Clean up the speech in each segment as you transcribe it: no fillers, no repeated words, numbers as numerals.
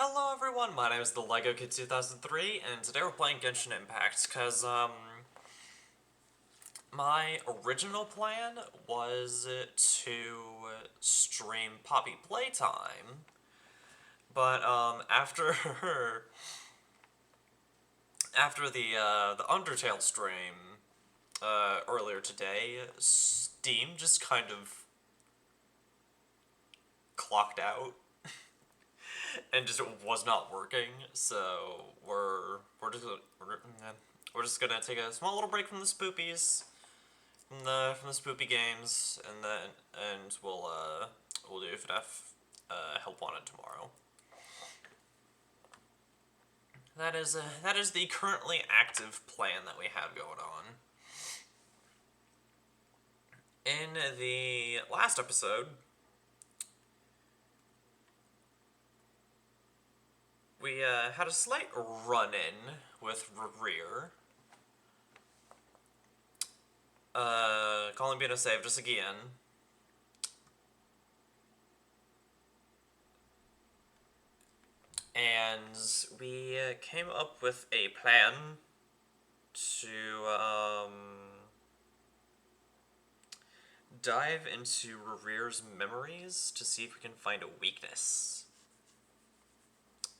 Hello everyone, my name is the Lego Kid 2003, and today we're playing Genshin Impact, because, my original plan was to stream Poppy Playtime, but, after, after the Undertale stream, earlier today, Steam just kind of clocked out. And just was not working, so we're just gonna take a small little break from the spoopies, from the spoopy games, and we'll do FNAF Help Wanted tomorrow. That is the currently active plan that we have going on. In the last episode, we had a slight run-in with Rear. Columbina saved us again. And we came up with a plan to dive into Rear's memories to see if we can find a weakness.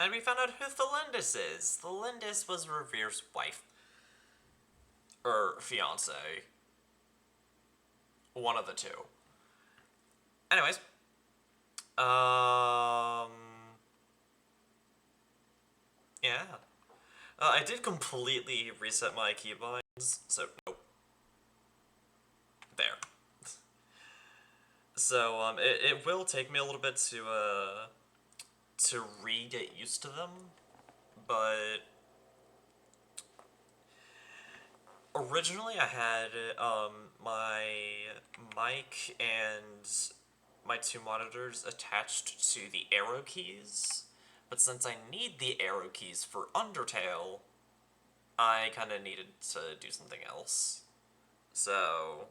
And we found out who Thelindis is. Thelindis was Revere's wife. Or fiance. One of the two. Anyways. Yeah. I did completely reset my keybinds, so nope. There. So, it will take me a little bit to re-get used to them, but originally I had, my mic and my two monitors attached to the arrow keys, but since I need the arrow keys for Undertale, I kinda needed to do something else. So,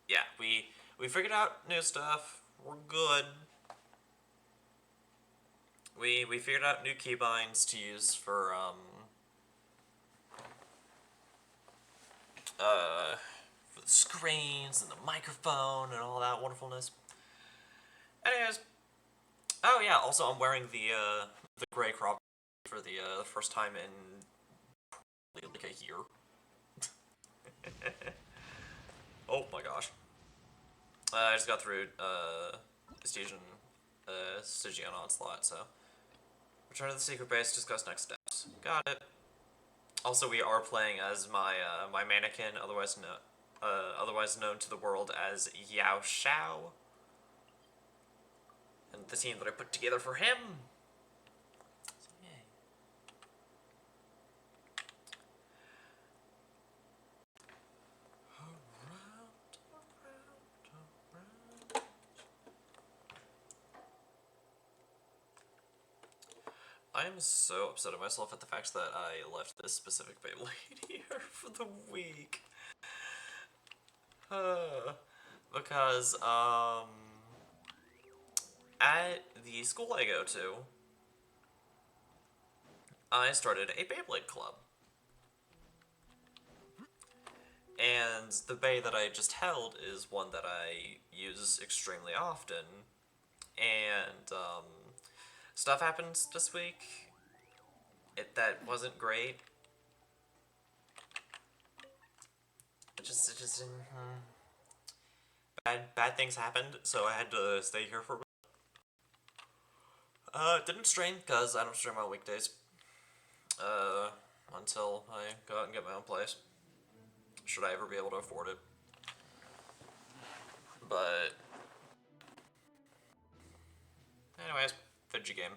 yeah, we figured out new stuff, we're good. We figured out new keybinds to use for the screens and the microphone and all that wonderfulness. Anyways, oh yeah, also I'm wearing the gray crop for the first time in like a year. Oh my gosh. I just got through Stygian Onslaught, so return to the secret base, discuss next steps. Got it. Also, we are playing as my mannequin, otherwise known to the world as Yao Shao, and the team that I put together for him. So, yay. I am so upset at myself at the fact that I left this specific Beyblade here for the week. Because, at the school I go to, I started a Beyblade club. And the bay that I just held is one that I use extremely often. And, stuff happened this week that wasn't great. Bad things happened, so I had to stay here for a bit. Didn't stream, because I don't stream on weekdays. Until I go out and get my own place. Should I ever be able to afford it. But anyways, Fidgy game.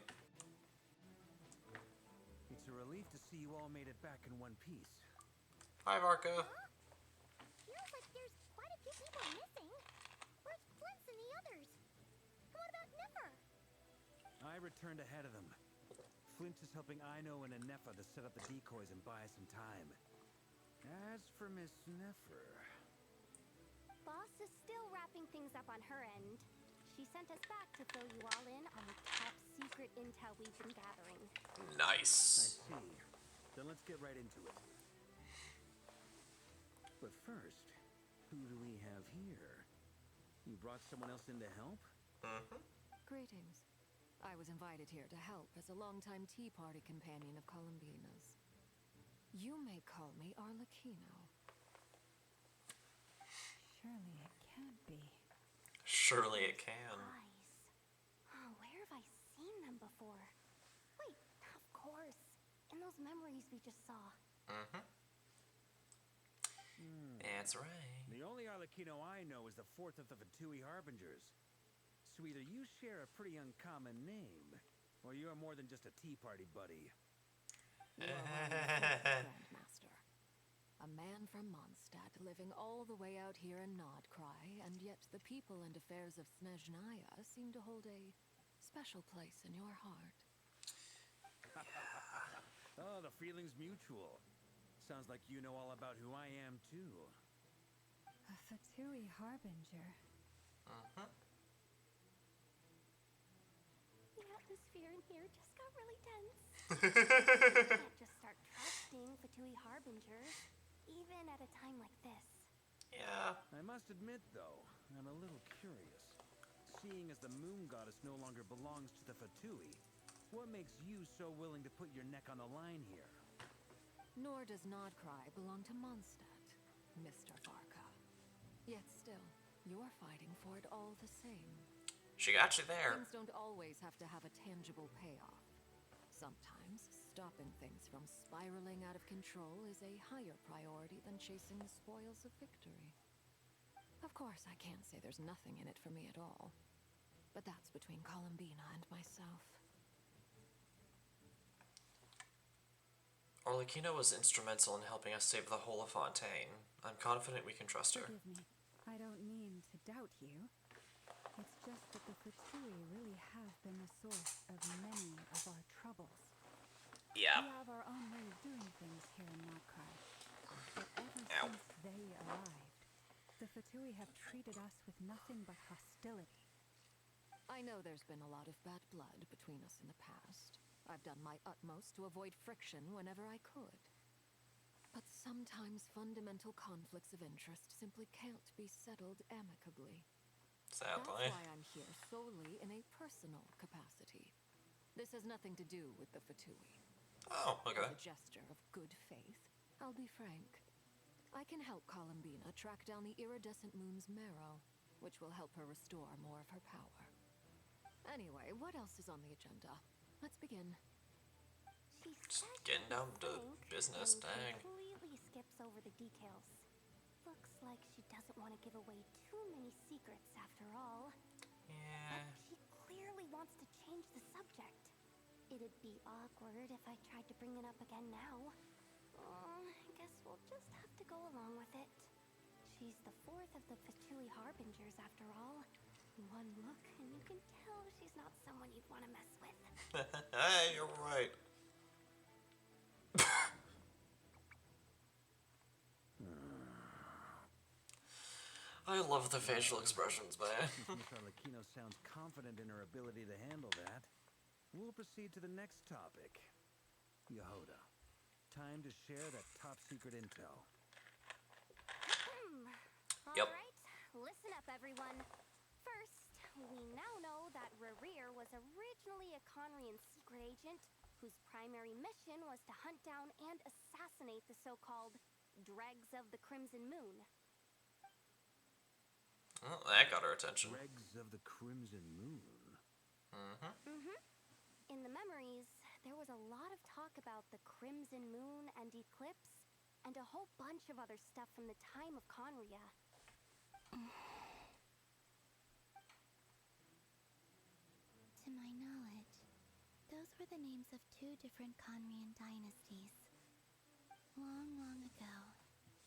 It's a relief to see you all made it back in one piece. Hi, Varka. Feels like there's quite a few people missing. Where's Flint's and the others? And what about Nipper? I returned ahead of them. Flint is helping Ino and Anefa to set up the decoys and buy us some time. As for Miss Neffer... Boss is still wrapping things up on her end. She sent us back to fill you all in on the top secret intel we've been gathering. I Nice. see. Then let's get right into it. But first, who do we have here? You brought someone else in to help? Mm-hmm. Greetings. I was invited here to help as a longtime Tea Party companion of Columbina's. You may call me Arlecchino. Surely it can't be. Surely it can. Eyes. Oh, where have I seen them before? Wait, of course. In those memories we just saw. Mm-hmm. That's right. The only Arlecchino I know is the fourth of the Fatui Harbingers. So either you share a pretty uncommon name, or you're more than just a Tea Party buddy. You are wrong, Grandmaster. A man from Mondstadt living all the way out here in Nodcry, and yet the people and affairs of Snezhnaya seem to hold a special place in your heart. Oh, the feeling's mutual. Sounds like you know all about who I am, too. A Fatui Harbinger. Mm-hmm. The atmosphere in here just got really tense. You can't just start trusting Fatui Harbingers, even at a time like this. Yeah. I must admit, though, I'm a little curious. Seeing as the moon goddess no longer belongs to the Fatui, what makes you so willing to put your neck on the line here? Nor does Nodcry belong to Mondstadt, Mr. Varka. Yet still, you're fighting for it all the same. She got you there. Things don't always have to have a tangible payoff. Sometimes, stopping things from spiraling out of control is a higher priority than chasing the spoils of victory. Of course, I can't say there's nothing in it for me at all. But that's between Columbina and myself. Arlecchino was instrumental in helping us save the whole of Fontaine. I'm confident we can trust her. Forgive me. I don't mean to doubt you. It's just that the Fatui really have been the source of many of our troubles. Yeah. We have our own way of doing things here in Nodcry. But ever Ow. since they arrived, the Fatui have treated us with nothing but hostility. I know there's been a lot of bad blood between us in the past. I've done my utmost to avoid friction whenever I could. But sometimes fundamental conflicts of interest simply can't be settled amicably. Sadly. That's why I'm here solely in a personal capacity. This has nothing to do with the Fatui. Oh, okay. As a gesture of good faith, I'll be frank. I can help Columbina track down the iridescent moon's marrow, which will help her restore more of her power. Anyway, what else is on the agenda? Let's begin. She Just says getting down to think business, and dang. completely skips over the details. Looks like she doesn't want to give away too many secrets after all. Yeah. But she clearly wants to change the subject. It'd be awkward if I tried to bring it up again now. I guess we'll just have to go along with it. She's the fourth of the Fatui Harbingers after all. One look and you can tell she's not someone you'd want to mess with. Hey, you're right. I love the facial expressions, man. Since Miss Arlecchino sounds confident in her ability to handle that, we'll proceed to the next topic. Yehoda, time to share that top secret intel. Yep. Alright, listen up everyone. First, we now know that Rerir was originally a Conrian secret agent whose primary mission was to hunt down and assassinate the so-called Dregs of the Crimson Moon. Well, that got our attention. Dregs of the Crimson Moon. In the memories, there was a lot of talk about the Crimson Moon and Eclipse, and a whole bunch of other stuff from the time of Conria. To my knowledge, those were the names of two different Conrian dynasties. Long, long ago,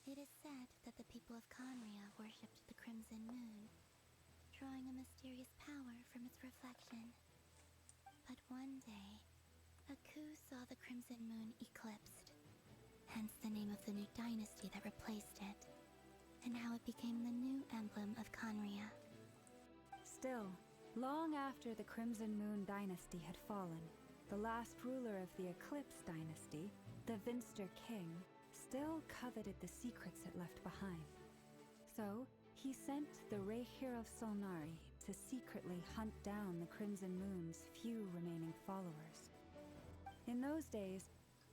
it is said that the people of Conria worshipped the Crimson Moon, drawing a mysterious power from its reflection. But one day, a coup saw the Crimson Moon eclipsed, hence the name of the new dynasty that replaced it, and how it became the new emblem of Conria. Still, Long after the Crimson Moon dynasty had fallen, the last ruler of the Eclipse dynasty, the Vinster King, still coveted the secrets it left behind. So, he sent the Rehir of Solnari to secretly hunt down the Crimson Moon's few remaining followers. In those days,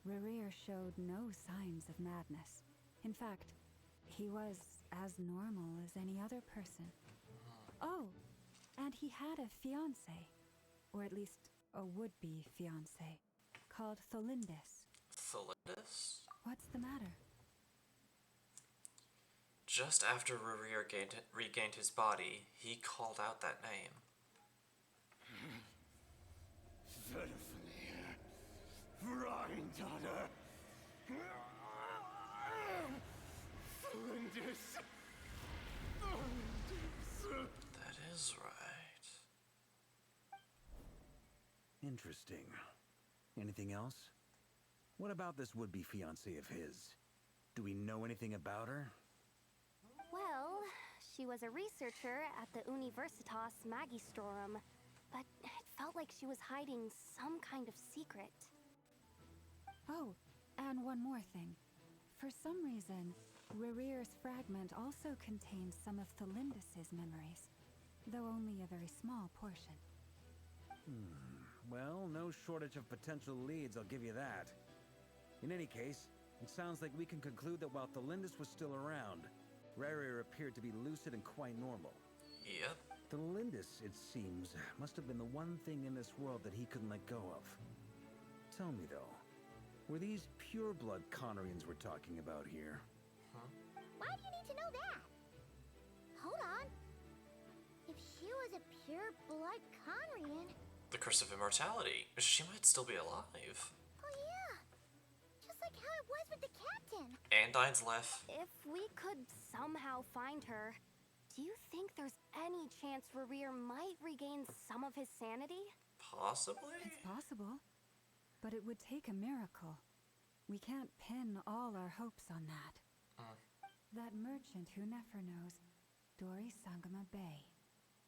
Rerir showed no signs of madness. In fact, he was as normal as any other person. Oh, and he had a fiancé, or at least a would-be fiancé, called Tholindis. Tholindis? What's the matter? Just after Rurir regained his body, he called out that name. Granddaughter. That is right. Interesting. Anything else? What about this would-be fiancé of his? Do we know anything about her? Well, she was a researcher at the Universitas Magistrorum, but it felt like she was hiding some kind of secret. Oh, and one more thing. For some reason, Rerir's fragment also contains some of Tholindis' memories, though only a very small portion. Well, no shortage of potential leads, I'll give you that. In any case, it sounds like we can conclude that while Tholindis was still around, Rerir appeared to be lucid and quite normal. Yep. Tholindis, it seems, must have been the one thing in this world that he couldn't let go of. Tell me, though, were these pure-blood Conorians we're talking about here? Why do you need to know that? Hold on. If she was a pure-blood Conrian... The Curse of Immortality. She might still be alive. Oh yeah! Just like how it was with the captain. Andine's left. If we could somehow find her, do you think there's any chance Rerir might regain some of his sanity? Possibly? It's possible, but it would take a miracle. We can't pin all our hopes on that. That merchant who Nefer knows, Dori Sangama Bay.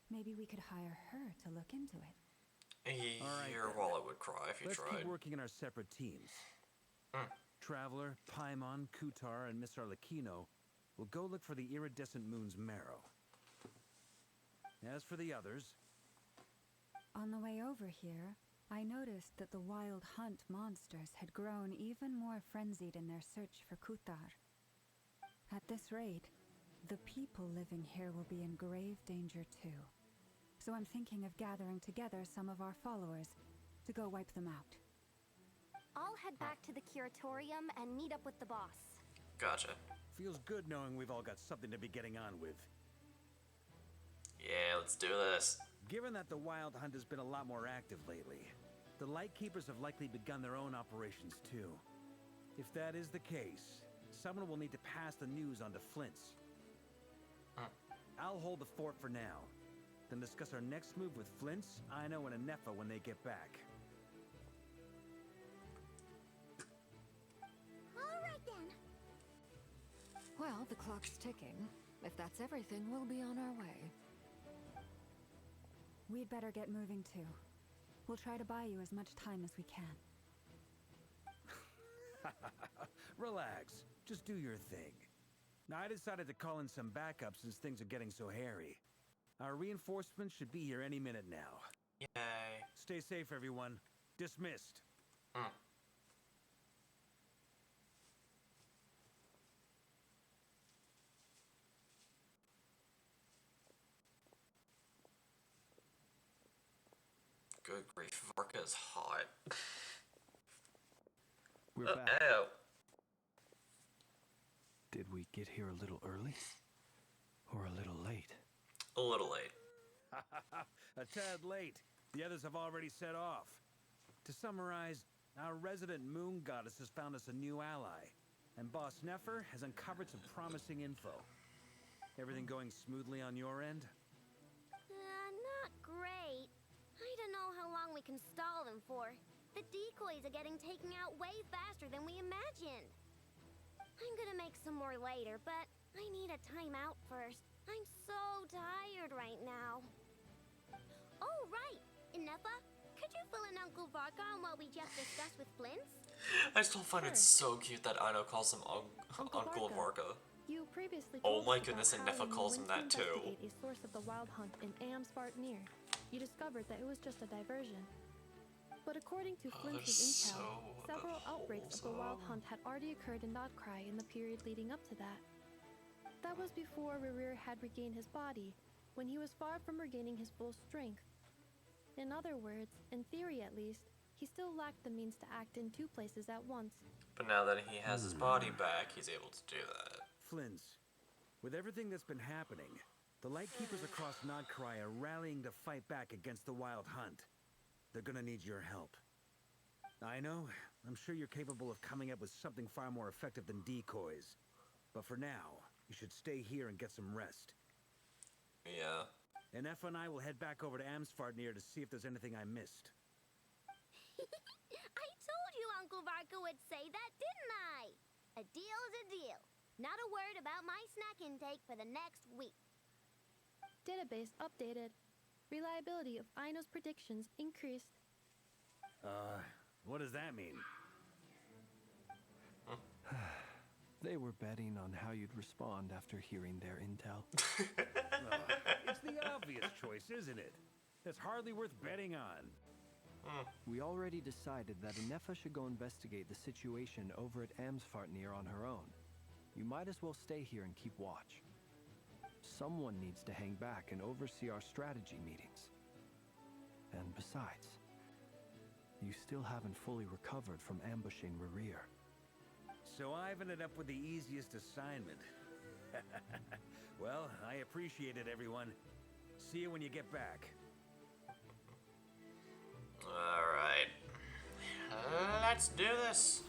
Maybe we could hire her to look into it. Alright Your then. wallet would cry if you Let's tried. keep working in our separate teams. Traveler, Paimon, Kutar, and Miss Arlecchino will go look for the iridescent moon's marrow. As for the others, On the way over here, I noticed that the Wild Hunt monsters had grown even more frenzied in their search for Kutar. At this rate, the people living here will be in grave danger too. So I'm thinking of gathering together some of our followers to go wipe them out. I'll head back to the curatorium and meet up with the boss. Gotcha. feels good knowing we've all got something to be getting on with. Yeah, let's do this. Given that the Wild Hunt has been a lot more active lately, the Lightkeepers have likely begun their own operations too. If that is the case, someone will need to pass the news on to Flint's. I'll hold the fort for now, then discuss our next move with Flint's, Ino, and Anefa when they get back. All right then. Well, the clock's ticking. If that's everything, we'll be on our way. We'd better get moving too. We'll try to buy you as much time as we can. Relax. Just do your thing. Now, I decided to call in some backup since things are getting so hairy. Our reinforcements should be here any minute now. Yay. Stay safe, everyone. Dismissed. Good grief, Varka is hot. We're Oh, back. ow. Did we get here a little early? Or a little late? A little late. A tad late. The others have already set off. To summarize, our resident moon goddess has found us a new ally, and Boss Nefer has uncovered some promising info. Everything going smoothly on your end? Not great. I don't know how long we can stall them for. The decoys are getting taken out way faster than we imagined. I'm gonna make some more later, but I need a timeout first. I'm so tired right now. Oh, right. Ineffa, could you fill in Uncle Varka on what we just discussed with Flint's? I still find it so cute that Aino calls him Uncle Varga. You previously Oh told my us goodness, about and how Neffa when calls you him went that to too. investigate a source of the wild hunt in Amsfartnir, you discovered that it was just a diversion. But according to Flint's intel, several outbreaks of the wild hunt had already occurred in Notcry in the period leading up to that. That was before Rerir had regained his body, when he was far from regaining his full strength. In other words, in theory at least, he still lacked the means to act in two places at once. But now that he has his body back, he's able to do that. Flints, with everything that's been happening, the Lightkeepers across Nodcry are rallying to fight back against the Wild Hunt. They're gonna need your help. I know, I'm sure you're capable of coming up with something far more effective than decoys. But for now, you should stay here and get some rest. Yeah. And Effa and I will head back over to Amsfartnir to see if there's anything I missed. I told you Uncle Varka would say that, didn't I? A deal is a deal. Not a word about my snack intake for the next week. Database updated. Reliability of Aino's predictions increased. What does that mean? They were betting on how you'd respond after hearing their intel. It's the obvious choice, isn't it? That's hardly worth betting on. We already decided that Ineffa should go investigate the situation over at Amsfartnir on her own. You might as well stay here and keep watch. Someone needs to hang back and oversee our strategy meetings. And besides, you still haven't fully recovered from ambushing Rerir. So I've ended up with the easiest assignment. Well, I appreciate it, everyone. See you when you get back. Alright. Let's do this.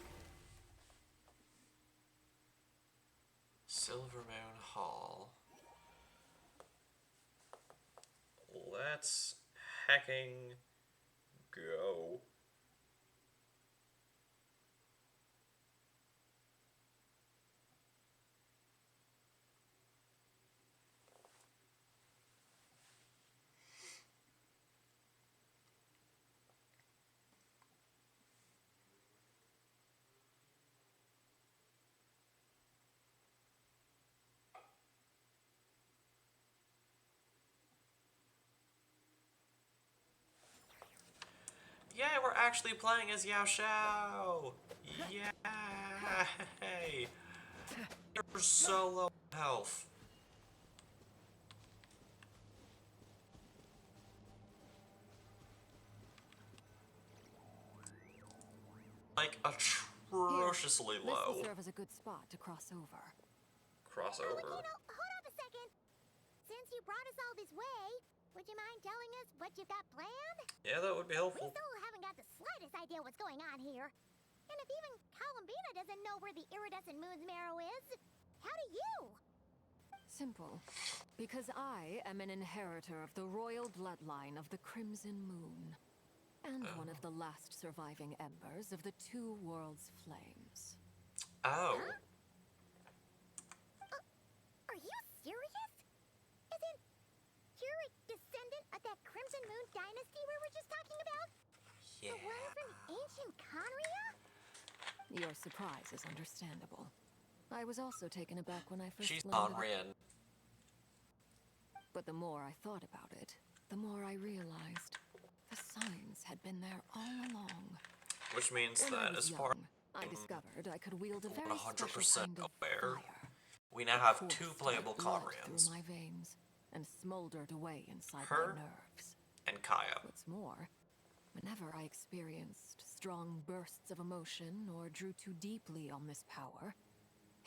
Silvermoon Hall. Let's hecking go. Yeah, we're actually playing as Yao Xiao! Yay! You're so low health. Like, atrociously This low. will serve as a good spot to cross over. Crossover. Hold up a second. Since you brought us all this way, would you mind telling us what you've got planned? Yeah, that would be We helpful. still haven't got the slightest idea what's going on here. And if even Columbina doesn't know where the iridescent moon's marrow is, how do you? Simple. Because I am an inheritor of the royal bloodline of the Crimson Moon. And one of the last surviving embers of the Two Worlds Flames. Oh. Are you serious? Isn't you're a descendant of that Crimson Moon dynasty we were just talking about? Yeah. The one from ancient Conria? Your surprise is understandable. I was also taken aback when I first She's learned. Onrian. But the more I thought about it, the more I realized the signs had been there all along. Which means When I that was as far young, I discovered I could wield a very 100% special kind of aware, fire. we now have Force two that playable bled Conrians. through my veins and smoldered away inside Her? my nerves. And Kaya. What's more, whenever I experienced strong bursts of emotion or drew too deeply on this power,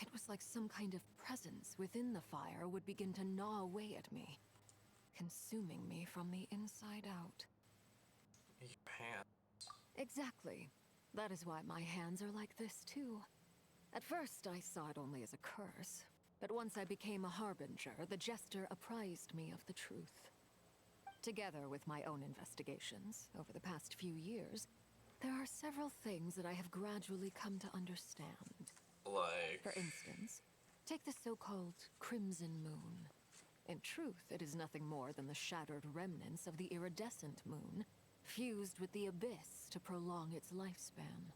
it was like some kind of presence within the fire would begin to gnaw away at me, consuming me from the inside out. Your hand. Exactly. That is why my hands are like this too. At first I saw it only as a curse, but once I became a harbinger, the jester apprised me of the truth. Together with my own investigations over the past few years, there are several things that I have gradually come to understand. Like... For instance, take the so-called Crimson Moon. In truth, it is nothing more than the shattered remnants of the iridescent moon, fused with the abyss to prolong its lifespan.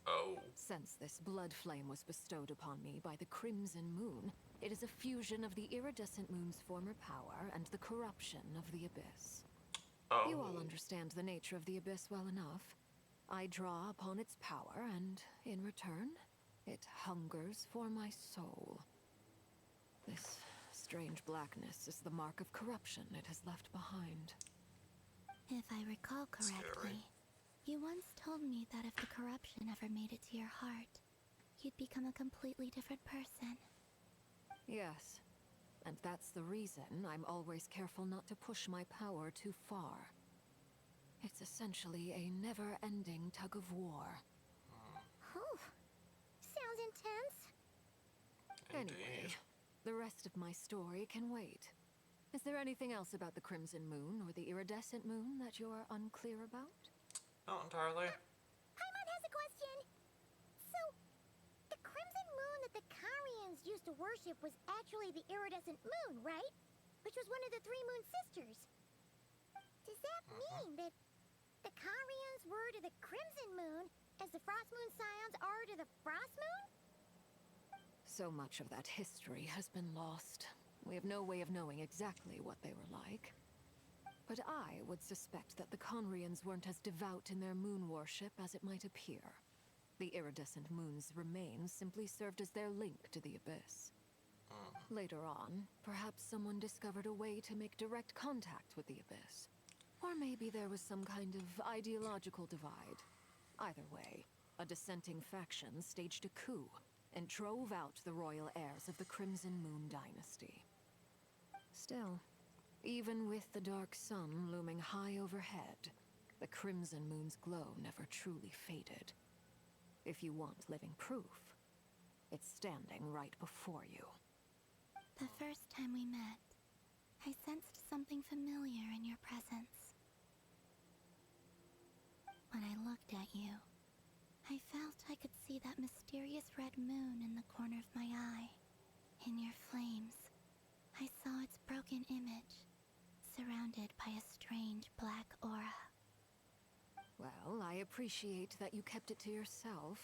Oh. Since this blood flame was bestowed upon me by the Crimson Moon, it is a fusion of the iridescent moon's former power and the corruption of the abyss. Oh. You all understand the nature of the abyss well enough. I draw upon its power, and in return, it hungers for my soul. This strange blackness is the mark of corruption it has left behind. If I recall correctly, Scary. you once told me that if the corruption ever made it to your heart, you'd become a completely different person. Yes, and that's the reason I'm always careful not to push my power too far. It's essentially a never-ending tug of war. Oh, sounds intense. Anyway, the rest of my story can wait. Is there anything else about the Crimson Moon or the Iridescent Moon that you're unclear about? Not entirely. Paimon has a question. So, the crimson moon that the Karians used to worship was actually the iridescent moon, right? Which was one of the three moon sisters. Does that mean that the Karians were to the crimson moon as the frost moon scions are to the frost moon? So much of that history has been lost. We have no way of knowing exactly what they were like. But I would suspect that the Conrians weren't as devout in their moon worship as it might appear. The iridescent moon's remains simply served as their link to the abyss. Later on, perhaps someone discovered a way to make direct contact with the abyss. Or maybe there was some kind of ideological divide. Either way, a dissenting faction staged a coup and drove out the royal heirs of the Crimson Moon dynasty. Still, even with the dark sun looming high overhead, the Crimson Moon's glow never truly faded. If you want living proof, it's standing right before you. The first time we met, I sensed something familiar in your presence. When I looked at you, I felt I could see that mysterious red moon in the corner of my eye. In your flames, I saw its broken image, surrounded by a strange black aura. Well, I appreciate that you kept it to yourself.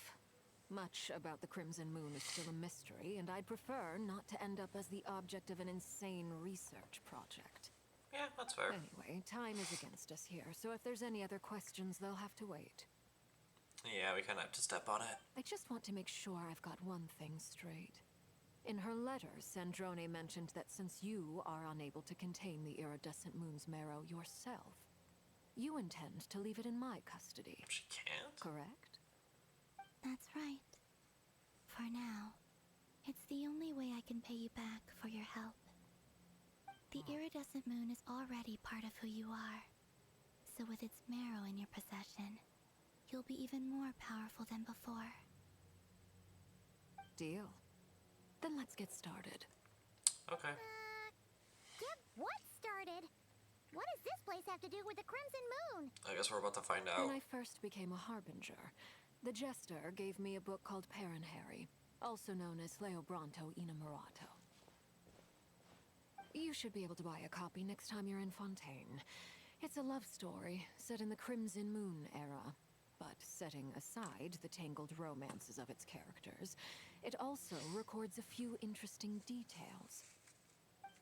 Much about the Crimson Moon is still a mystery, and I'd prefer not to end up as the object of an insane research project. Yeah, that's fair. Anyway, time is against us here, so if there's any other questions, they'll have to wait. Yeah, we kind of have to step on it. I just want to make sure I've got one thing straight. In her letter, Sandrone mentioned that since you are unable to contain the iridescent moon's marrow yourself, you intend to leave it in my custody. She can't? Correct? That's right. For now, it's the only way I can pay you back for your help. The iridescent moon is already part of who you are, so with its marrow in your possession, you'll be even more powerful than before. Deal. Then let's get started. Okay. Get what started? What does this place have to do with the crimson moon? I guess we're about to find out. When I first became a harbinger, the jester gave me a book called Paranhari, also known as Leobranto Innamorato. You should be able to buy a copy next time you're in Fontaine. It's a love story set in the Crimson Moon era, but setting aside the tangled romances of its characters, it also records a few interesting details.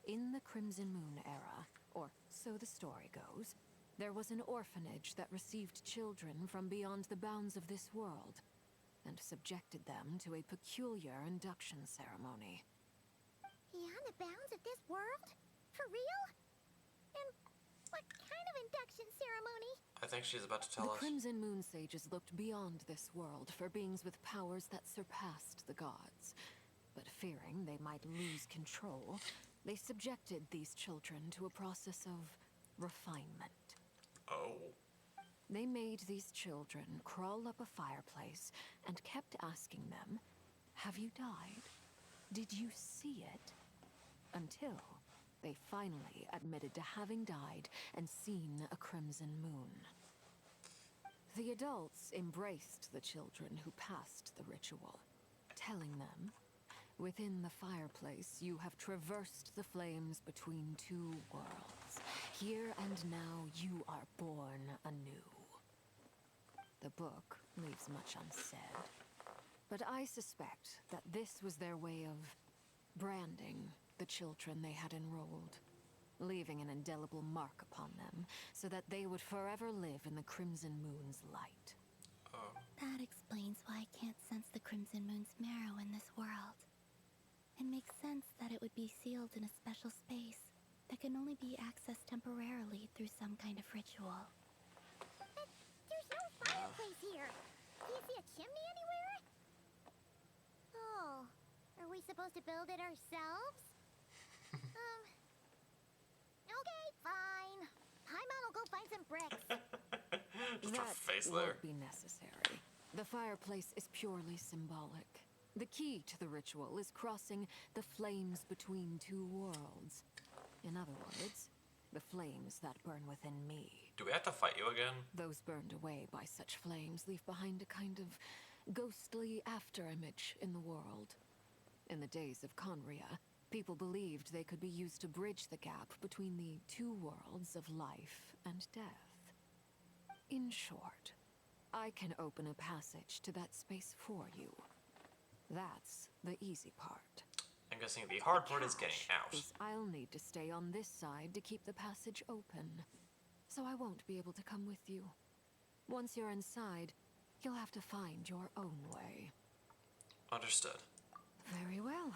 In the Crimson Moon era, or so the story goes, there was an orphanage that received children from beyond the bounds of this world, and subjected them to a peculiar induction ceremony. Beyond the bounds of this world? For real? And what kind of induction ceremony? I think she's about to tell The us. Crimson Moon sages looked beyond this world for beings with powers that surpassed the gods. But fearing they might lose control, they subjected these children to a process of refinement. Oh. They made these children crawl up a fireplace and kept asking them, "Have you died? Did you see it?" Until they finally admitted to having died and seen a crimson moon. The adults embraced the children who passed the ritual, telling them, Within the fireplace, you have traversed the flames between two worlds. Here and now, you are born anew. The book leaves much unsaid, but I suspect that this was their way of branding the children they had enrolled, leaving an indelible mark upon them so that they would forever live in the Crimson Moon's light. That explains why I can't sense the Crimson Moon's marrow in this world. It makes sense that it would be sealed in a special space that can only be accessed temporarily through some kind of ritual. But there's no fireplace here. Do you see a chimney anywhere? Oh, are we supposed to build it ourselves? Okay, fine. Paimon will go find some bricks. Just her face won't there. be necessary. The fireplace is purely symbolic. The key to the ritual is crossing the flames between two worlds. In other words, the flames that burn within me. Do we have to fight you again? Those burned away by such flames leave behind a kind of ghostly afterimage in the world. In the days of Conria, people believed they could be used to bridge the gap between the two worlds of life and death. In short, I can open a passage to that space for you. That's the easy part. I'm guessing the hard part is getting out. Is I'll need to stay on this side to keep the passage open, so I won't be able to come with you. Once you're inside, you'll have to find your own way. Understood. Very well.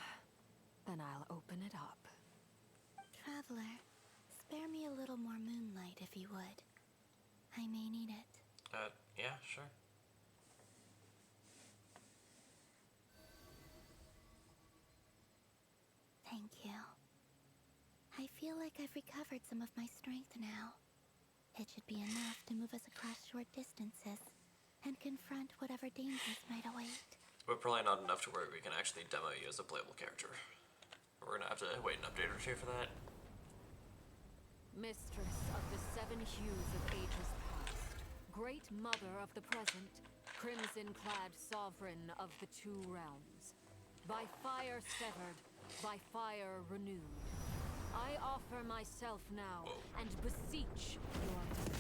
Then I'll open it up. Traveler, spare me a little more moonlight if you would. I may need it. Yeah, sure. Thank you. I feel like I've recovered some of my strength now. It should be enough to move us across short distances and confront whatever dangers might await. But probably not enough to where we can actually demo you as a playable character. We're gonna have to wait an update or two for that. Mistress of the seven hues of ages past, great mother of the present, crimson-clad sovereign of the two realms, by fire severed, by fire renewed, I offer myself now and beseech your consent.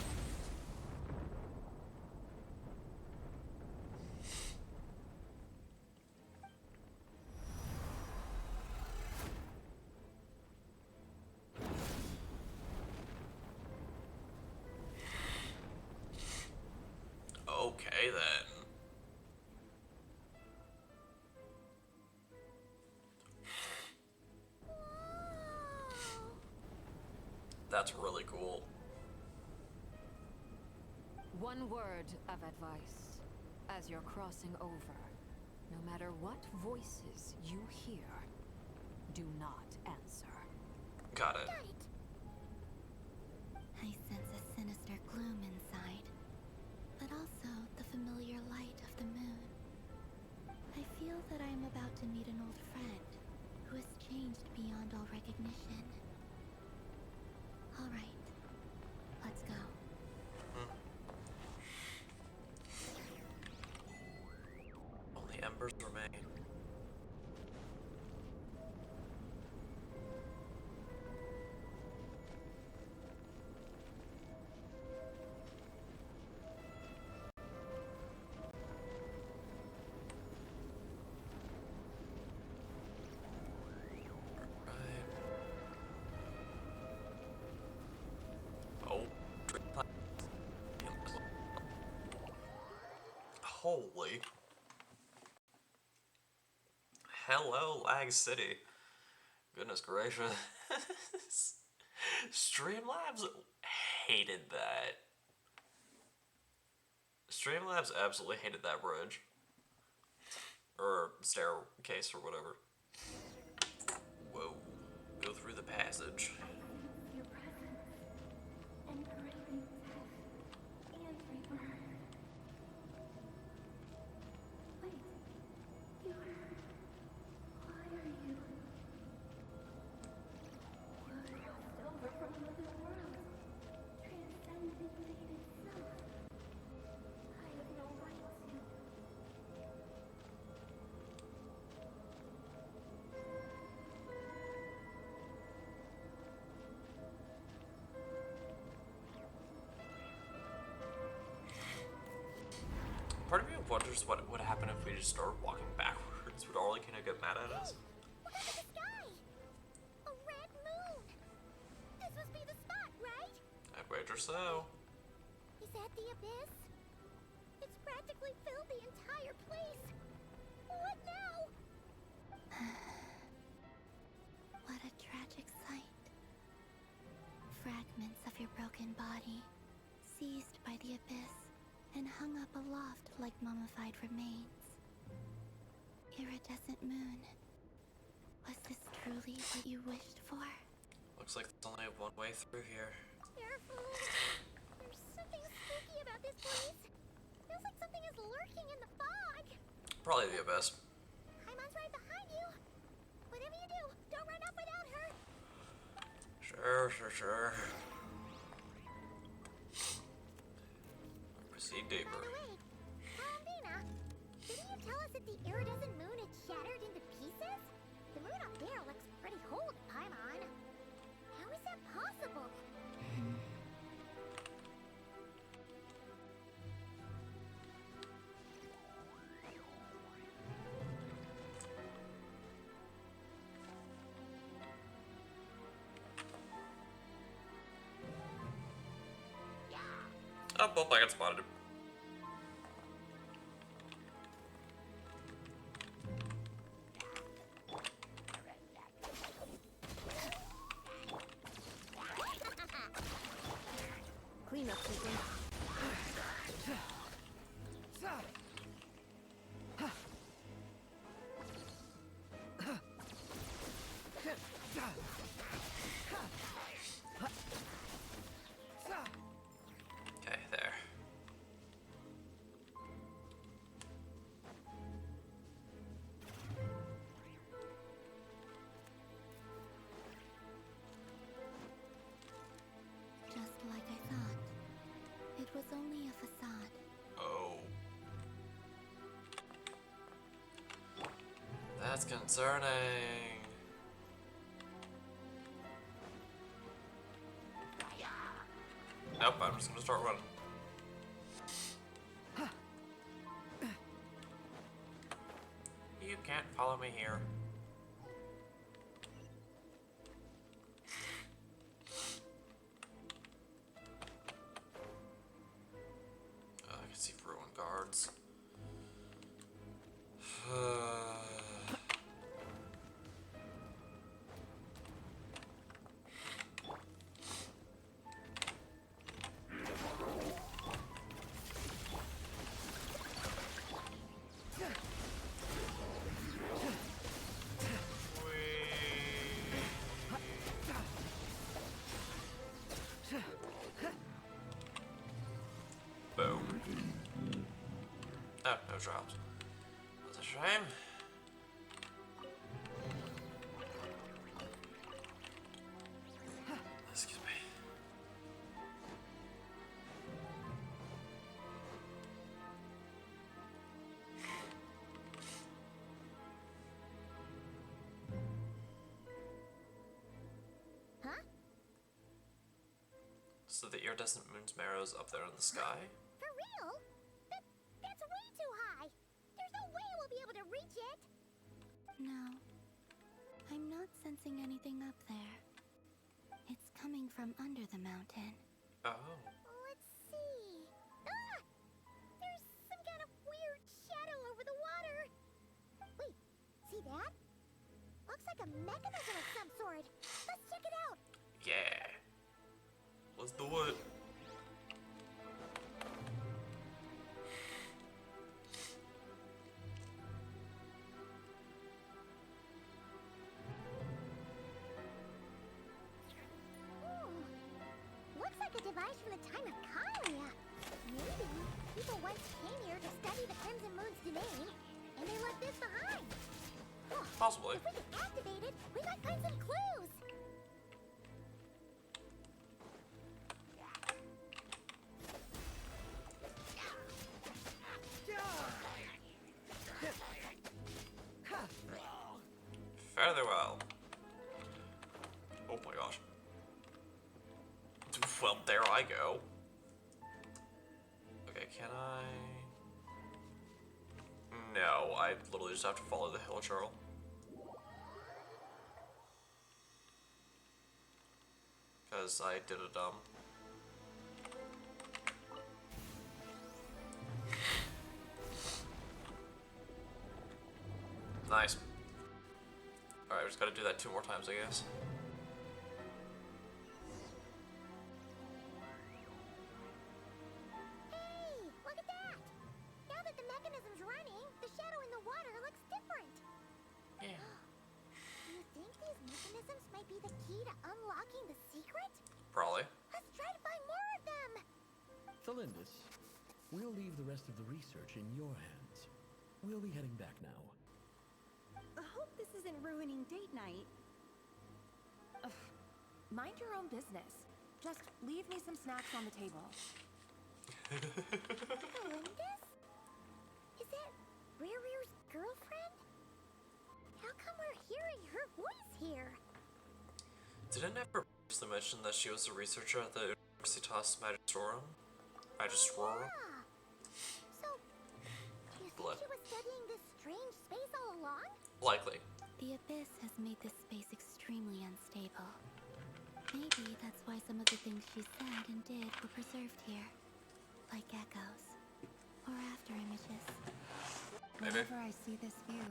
Okay then. That's really cool. One word of advice. As you're crossing over, no matter what voices you hear, do not answer. Got it. Got it. I sense a sinister gloom inside, but also the familiar light of the moon. I feel that I am about to meet an old friend who has changed beyond all recognition. All right, let's go. Only embers remain. Holy. Hello, Lag City. Goodness gracious. Streamlabs hated that. Streamlabs absolutely hated that bridge. Or staircase or whatever. Whoa. Go through the passage. Your presence, and greatly death and rebirth. Wait, you are... Why are you... You have crossed over from another world, transcending fate itself. I have no right to... wonders what would happen if we just started walking backwards. Would Arlecchino get mad at us? Look up at the sky! A red moon! This must be the spot, right? I'd wager so. Is that the abyss? It's practically filled the entire place. What now? What a tragic sight. Fragments of your broken body, seized by the abyss, and hung up aloft like mummified remains. Iridescent moon. Was this truly what you wished for? Looks like there's only one way through here. Careful. There's something spooky about this place. Feels like something is lurking in the fog. Probably the abyss. Paimon's right behind you. Whatever you do, don't run up without her. Sure. Proceed By deeper. the way, Dina, didn't you tell us that the iridescent moon had shattered into pieces? The moon up there looks pretty whole to Paimon. How is that possible? Oh, well, I got spotted. Cleanup taken. Okay, there. Just like I thought. It was only a facade. Oh. That's concerning. Nope, I'm just gonna start running. You can't follow me here. Oh, I can see ruin guards. Boom. Oh, no drops. That's a shame. Excuse me. Huh? So the iridescent moon's marrow's up there in the sky? For real? That's way too high. There's no way we'll be able to reach it. No. I'm not sensing anything up there. It's coming from under the mountain. Oh. Let's see. Ah! There's some kind of weird shadow over the water. Wait, see that? Looks like a mechanism of some sort. Let's check it out. Yeah. Let's do it. Looks like a device from the time of Khalia. Maybe people once came here to study the Crimson Moon's domain, and they left this behind. Oh, Possibly. if we can activate it, we might find some clues. Fairly well. Oh my gosh. Well, there I go. Okay, can I... No, I literally just have to follow the hill trail. Because I did a dumb. Nice. Alright, we just gotta do that 2 more times, I guess. Hey, look at that! Now that the mechanism's running, the shadow in the water looks different. Yeah. Do you think these mechanisms might be the key to unlocking the secret? Probably. Let's try to find more of them! Thalindus, we'll leave the rest of the research in your hands. We'll be heading back now. I hope this isn't ruining date night. Ugh. Mind your own business. Just leave me some snacks on the table. Melinda's? Is that Rear's girlfriend? How come we're hearing her voice here? Didn't I previously mention that she was a researcher at the Universitas Magistrorum? Magistrorum? Yeah. So, do you think she was studying this strange space all along? Likely. The Abyss has made this space extremely unstable. Maybe that's why some of the things she said and did were preserved here. Like echoes. Or after images. Maybe. Whenever I see this view,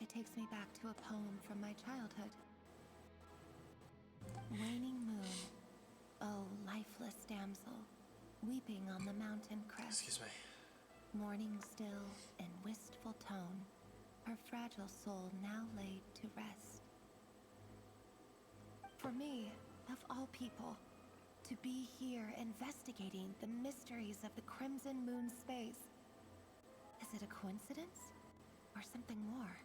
it takes me back to a poem from my childhood. Waning moon, oh lifeless damsel, weeping on the mountain crest. Excuse me. Mourning still in wistful tone, her fragile soul now laid to rest. For me, of all people, to be here investigating the mysteries of the Crimson Moon space. Is it a coincidence? Or something more?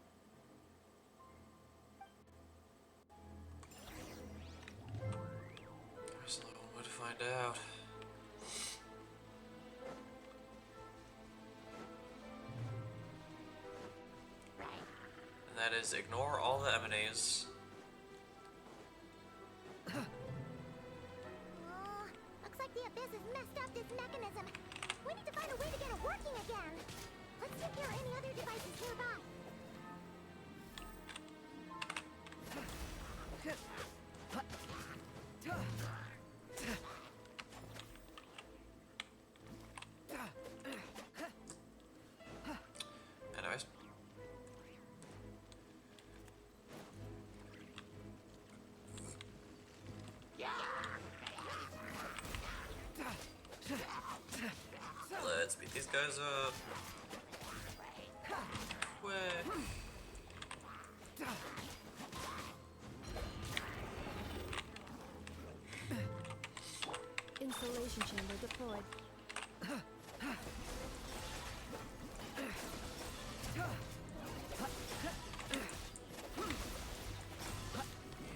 There's no way to find out. And that is ignore all the M&As. Looks like the Abyss has messed up this mechanism. We need to find a way to get it working again. Let's see if there are any other devices nearby. Anyways. Let's beat these guys up. Quick. Installation chamber deployed.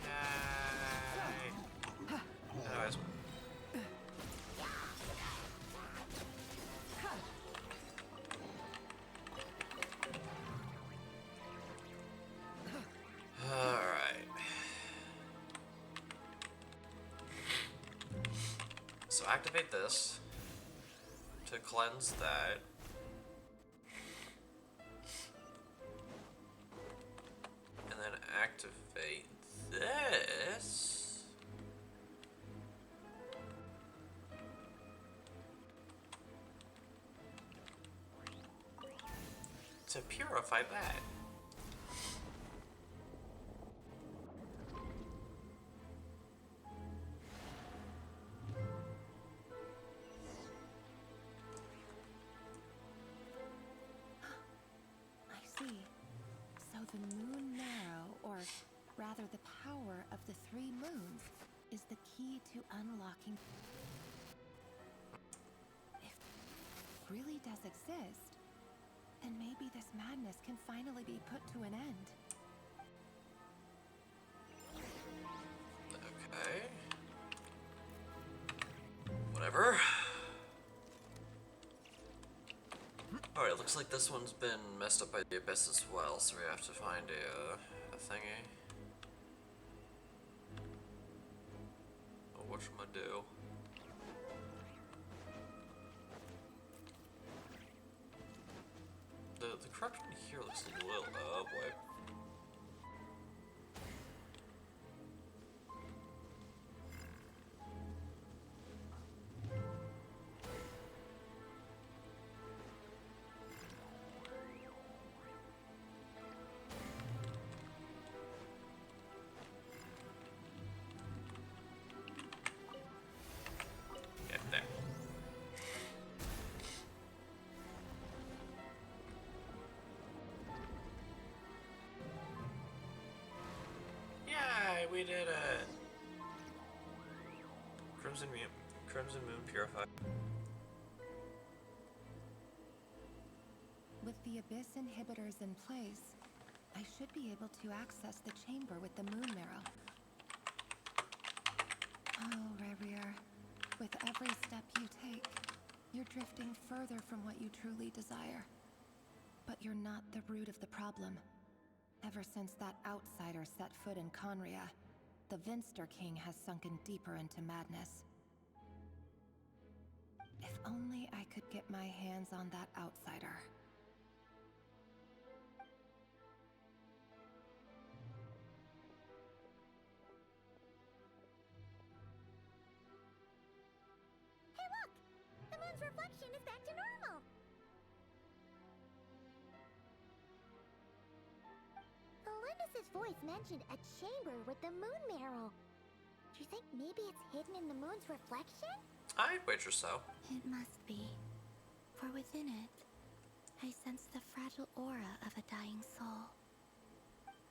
Yay. Anyways. Alright. So activate this to cleanse that. And then activate this. To purify that. I see. So the moon marrow, or rather the power of the 3 moons, is the key to unlocking. If it really does exist, then maybe this madness can finally be put to an end. Okay. Whatever. Alright, looks like this one's been messed up by the Abyss as well, so we have to find a thingy. Oh, what should I do? The corruption here looks a little, oh boy. Yeah, there. Yay, we did it! Crimson Moon purified. With the Abyss inhibitors in place, I should be able to access the chamber with the moon marrow. Oh, Rerir, with every step you take, you're drifting further from what you truly desire. But you're not the root of the problem. Ever since that outsider set foot in Conria, the Vinster King has sunken deeper into madness. If only I could get my hands on that outsider. Hey look! The moon's reflection is back to normal! Elendis' voice mentioned a chamber with the moon marrow. Do you think maybe it's hidden in the moon's reflection? I'd wager so. It must be. For within it, I sense the fragile aura of a dying soul.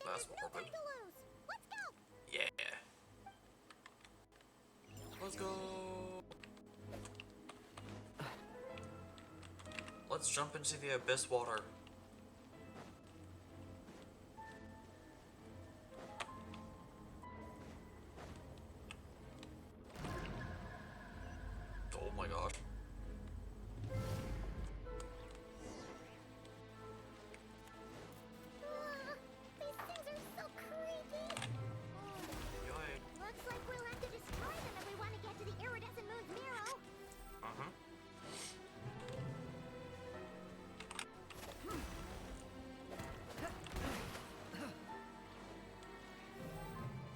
That's There's no morbid. time to lose! Let's go! Yeah. Let's go. Let's jump into the abyss water. Oh my gosh. These things are so creepy! Yoy. Looks like we'll have to destroy them if we want to get to the iridescent moon's marrow. Uh-huh.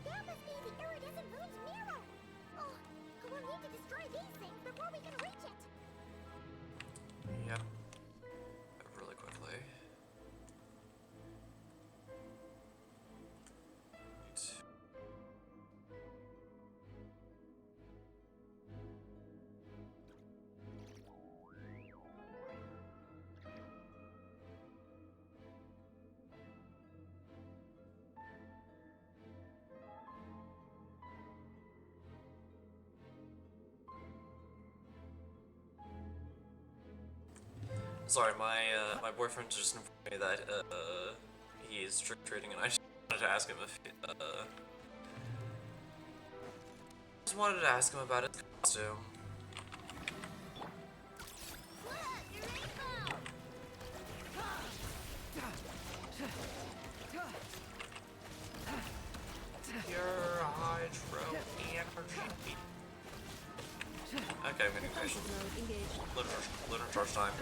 That must be the iridescent moon's mirror! Oh, we'll need to destroy these things before we can reach it! Yep. Really quickly. Need to- Sorry, my boyfriend just informed me that he's trick-treating, and I just wanted to ask him if just wanted to ask him about his costume. Your hydro energy. Okay, I'm getting patient. Lunar charge time.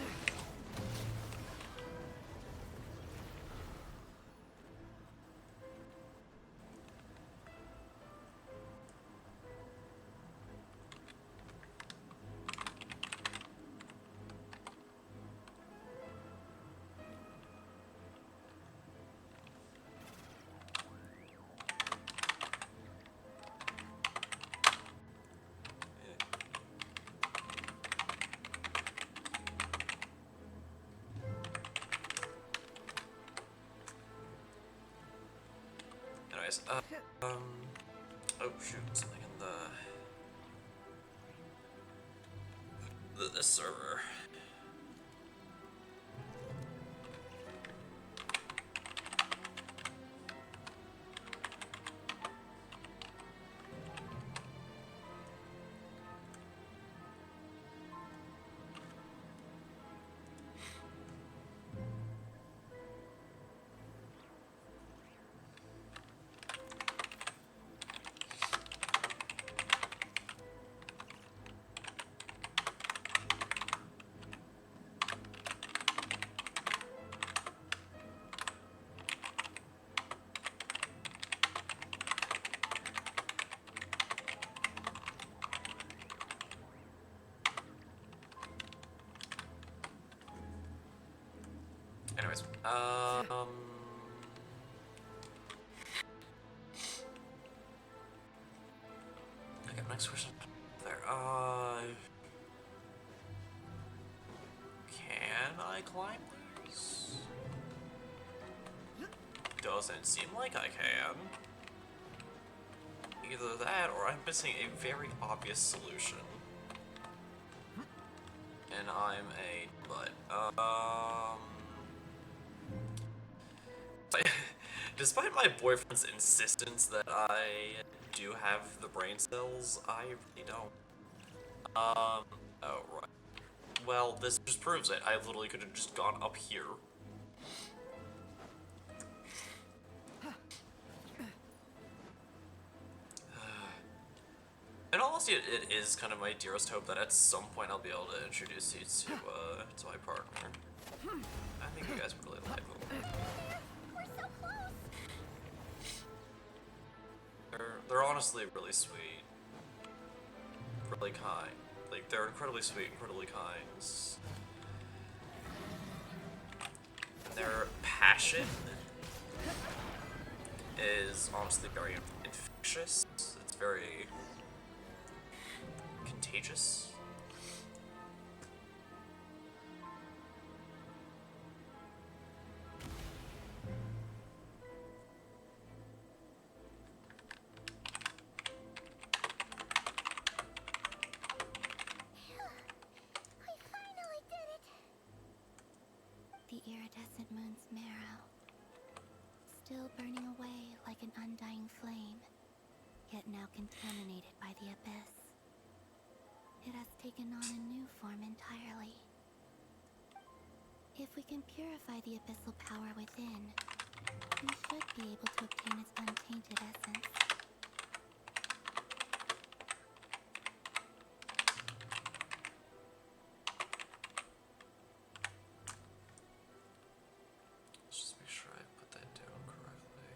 Anyways, oh shoot, something in this server. Anyways, okay, next question. There. Can I climb these? Doesn't seem like I can. Either that, or I'm missing a very obvious solution. And I'm a butt. Despite my boyfriend's insistence that I do have the brain cells, I really don't. Oh, right. Well, this just proves it. I literally could have just gone up here. In all honesty, it is kind of my dearest hope that at some point I'll be able to introduce you to my partner. I think you guys would really like them. We're so close! They're honestly really sweet. Really kind. Like, they're incredibly sweet, incredibly kind. And their passion is honestly very infectious. It's very contagious. I finally did it! The iridescent moon's marrow, still burning away like an undying flame, yet now contaminated by the abyss. It has taken on a new form entirely. If we can purify the abyssal power within, we should be able to obtain its untainted essence. Let's just make sure I put that down correctly.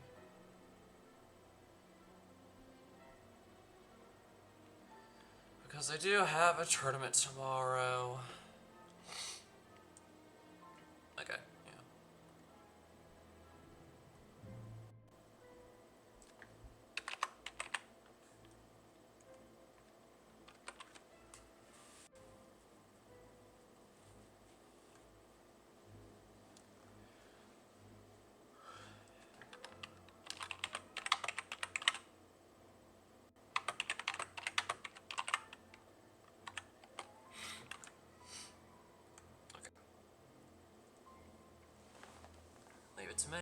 Because I do have a tournament tomorrow. Okay, yeah. Leave it to me.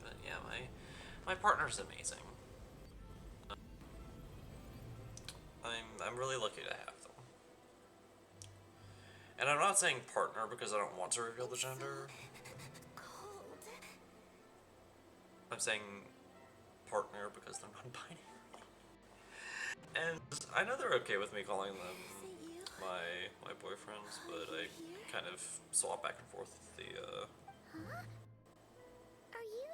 But yeah, my partner's amazing. I'm really lucky to have them. And I'm not saying partner because I don't want to reveal the gender. Cold. I'm saying partner because they're non-binary. And I know they're okay with me calling them my boyfriends, but I kind of swap back and forth with the Huh? Are you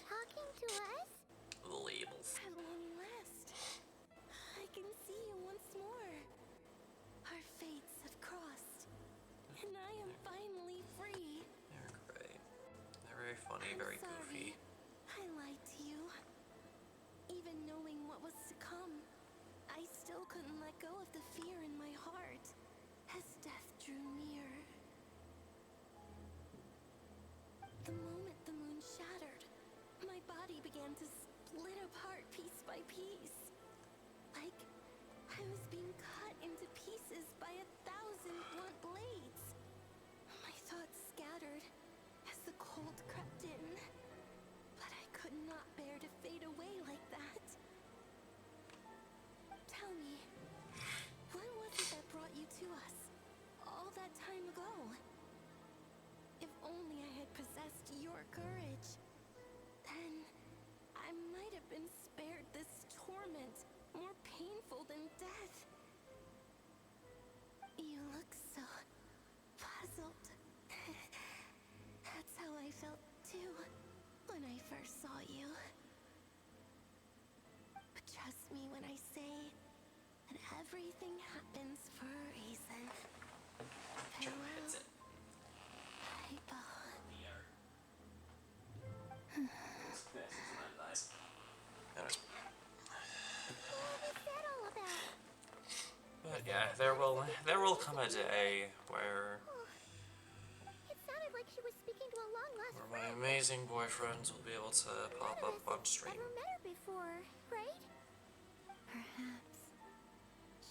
talking to us? labels. At long last, I can see you once more. Our fates have crossed, and I am finally free. They're great. They're very funny, I'm very sorry. goofy. I lied to you. Even knowing what was to come, I still couldn't let go of the fear in my heart as death drew near. The moment the moon shattered, my body began to split apart piece by piece. Like I was being cut into pieces by 1,000 blunt blades. My thoughts scattered as the cold crept in. But I could not bear to fade away like that. Tell me, what was it that brought you to us all that time ago? If only I had possessed your courage, then I might have been spared this torment more painful than death. You look so puzzled. That's how I felt too when I first saw you. But trust me when I say that everything happens for a reason. Yeah, there will come a day where It sounded like she was speaking to a long-lost my friend. amazing boyfriends will be able to pop up on stream. Never met her before, right? Perhaps.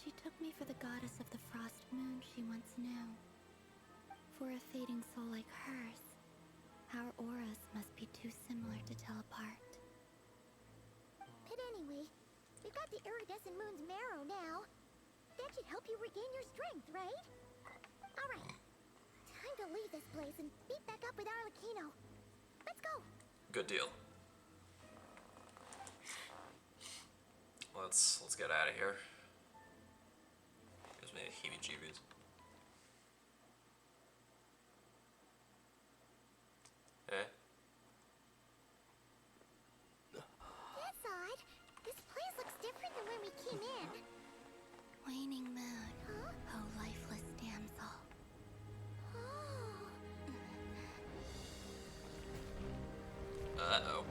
She took me for the goddess of the frost moon she once knew. For a fading soul like hers, our auras must be too similar to tell apart. But anyway, you've got the iridescent moon's marrow now. That should help you regain your strength, right? Alright. Time to leave this place and meet back up with Arlecchino. Let's go! Good deal. Let's get out of here. Gives me the heebie-jeebies. Eh? That's odd. This place looks different than when we came in. Waning moon, Huh? oh lifeless damsel. Oh. Uh-oh.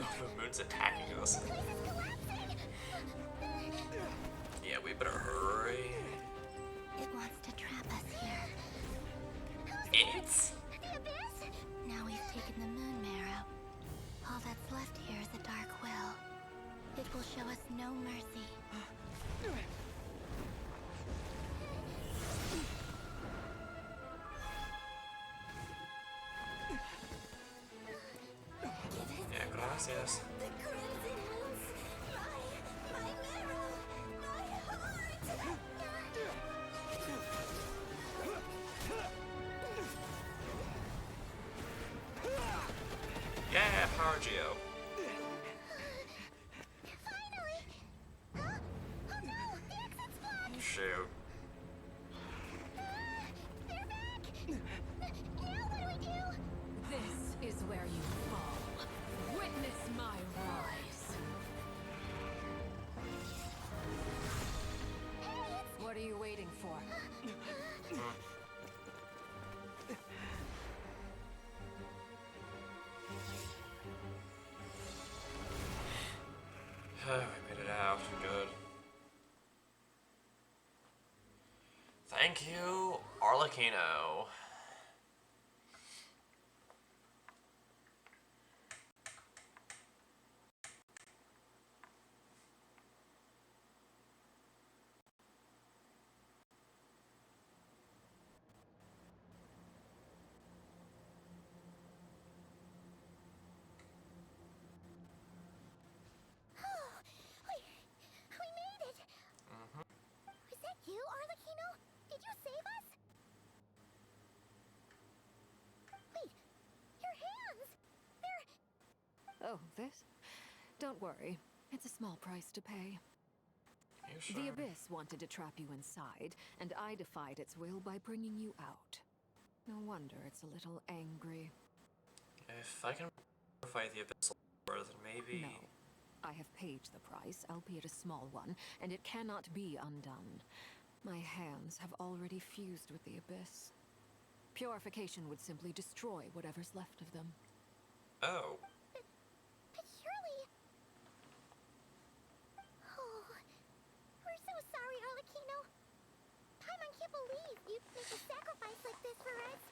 Oh, the moon's attacking us. The place is collapsing! Yeah, we better hurry. It wants to trap us here. Idiots! The abyss? Now we've taken the moon marrow. All that's left here is a dark will. It will show us no mercy. Yeah, gracias. The crimson moons! My marrow! My heart! Yeah, Power Geo. Finally! Huh? Oh no! The exit's blocked! Shoot. They're back! Now what do we do? This is where you fall. Witness my rise. Hey, it's... What are you waiting for? We made it out. Good. Thank you, Arlecchino. We made it! Was that you, Arlecchino? Did you save us? Wait, your hands! They're... Oh, this? Don't worry. It's a small price to pay. You sure? The Abyss wanted to trap you inside, and I defied its will by bringing you out. No wonder it's a little angry. If I can fight the Abyssal War, then maybe... No. I have paid the price, albeit a small one, and it cannot be undone. My hands have already fused with the Abyss. Purification would simply destroy whatever's left of them. Oh. But surely... Oh... We're so sorry, Arlecchino. Paimon can't believe you'd make a sacrifice like this for us.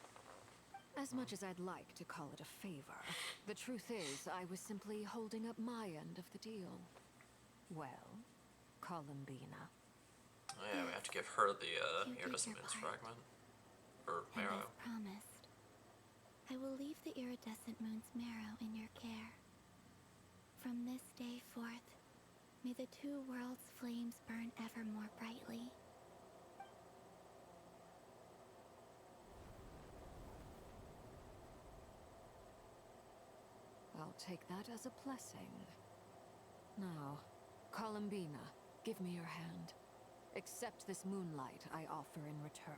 As much as I'd like to call it a favor, the truth is I was simply holding up my end of the deal. Well, Columbina. Oh yeah, we have to give her the You did iridescent your moon's part. fragment. Or And marrow. as promised, I will leave the iridescent moon's marrow in your care. From this day forth, may the two worlds' flames burn ever more brightly. I'll take that as a blessing. Now, Columbina, give me your hand. Accept this moonlight I offer in return.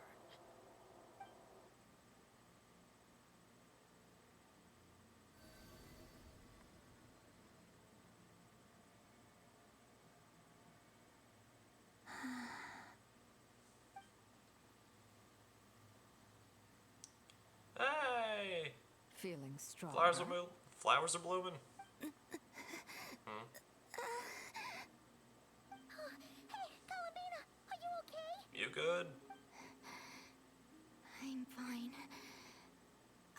Hey! Feeling strong. Flowers are blooming. Hmm? You good? I'm fine.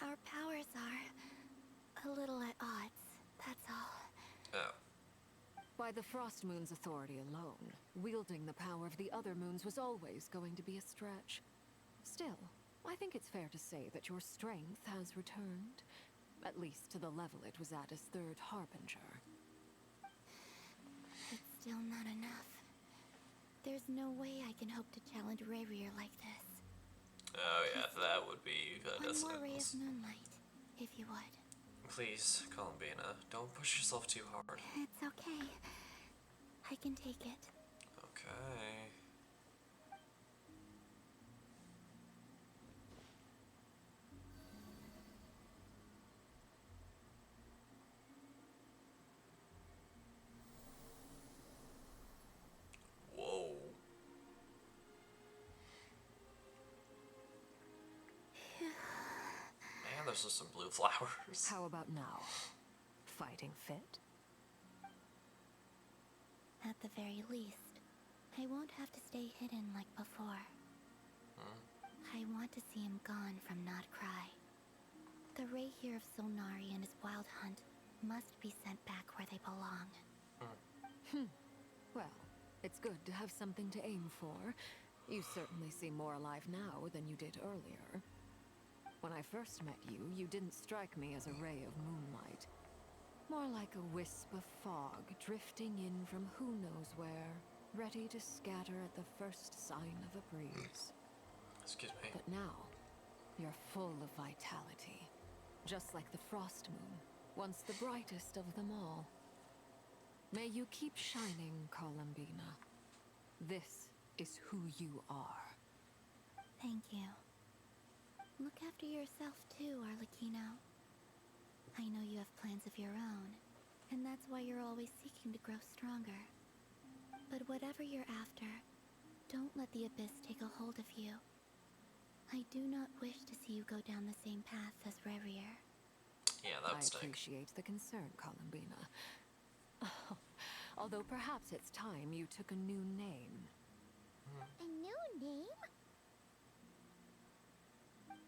Our powers are a little at odds, that's all. Oh. By the Frost Moon's authority alone, wielding the power of the other moons was always going to be a stretch. Still, I think it's fair to say that your strength has returned, at least to the level it was at as Third Harbinger. It's still not enough. There's no way I can hope to challenge Rayrier like this. Oh yeah, that would be a One death more ray of sentence. moonlight, if you would. Please, Columbina, don't push yourself too hard. It's okay. I can take it. Okay. Whoa. Man, there's just some blue flowers. How about now? Fighting fit? At the very least, I won't have to stay hidden like before. I want to see him gone from Notcry. The Ray here of Solnari and his wild hunt must be sent back where they belong. Well, it's good to have something to aim for. You certainly seem more alive now than you did earlier. When I first met you, you didn't strike me as a ray of moonlight. More like a wisp of fog drifting in from who knows where, ready to scatter at the first sign of a breeze. Excuse me. But now, you're full of vitality. Just like the Frost Moon, once the brightest of them all. May you keep shining, Columbina. This is who you are. Thank you. Look after yourself too, Arlecchino. I know you have plans of your own, and that's why you're always seeking to grow stronger. But whatever you're after, don't let the Abyss take a hold of you. I do not wish to see you go down the same path as Revrier. Yeah, that would I stink. appreciate the concern, Columbina. Although perhaps it's time you took a new name. A new name?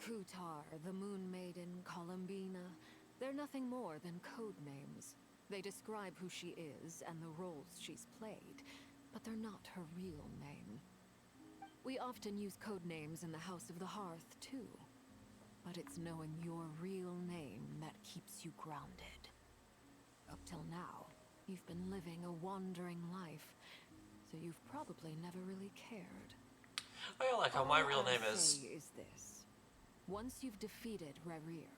Kutar, the Moon Maiden, Columbina. They're nothing more than code names. They describe who she is and the roles she's played, but they're not her real name. We often use code names in the House of the Hearth, too. But it's knowing your real name that keeps you grounded. Up till now, you've been living a wandering life, so you've probably never really cared. I like how my real All name I'll is. say this. Once you've defeated Revrier,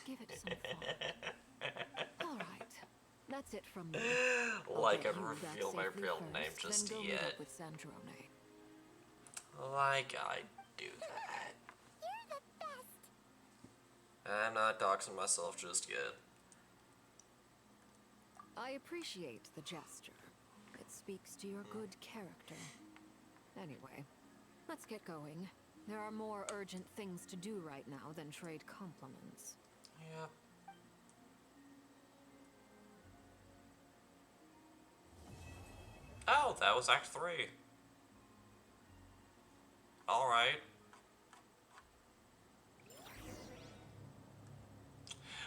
give it some thought. All right, that's it from me. I'll Like get I you back reveal my safely real first, name just then go meet yet. up with Sandrone. Like I do that. You're the best. I'm not doxing myself just yet. I appreciate the gesture. It speaks to your good character. Anyway, let's get going. There are more urgent things to do right now than trade compliments. Yep. Oh, that was Act 3. Alright.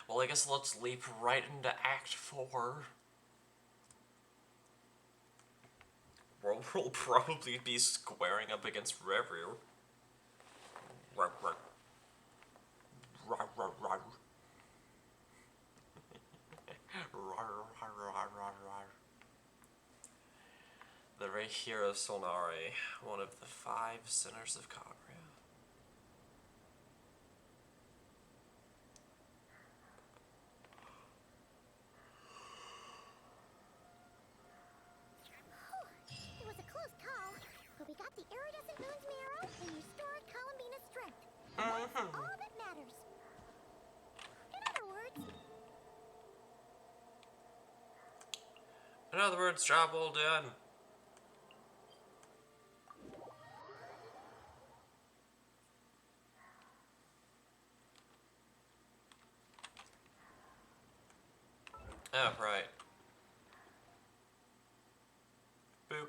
Well, I guess let's leap right into Act 4. We'll probably be squaring up against Revrier. Rar, rar. Rar, rar, rar. Rar, rar, rar, rar, rar. The Ray Hero Solnari, one of the 5 sinners of Kagria. It was a close call, but we got the iridescent moon's marrow and restored Columbina's strength. That's all that matters. In other words, job well done. Oh, right. Boop.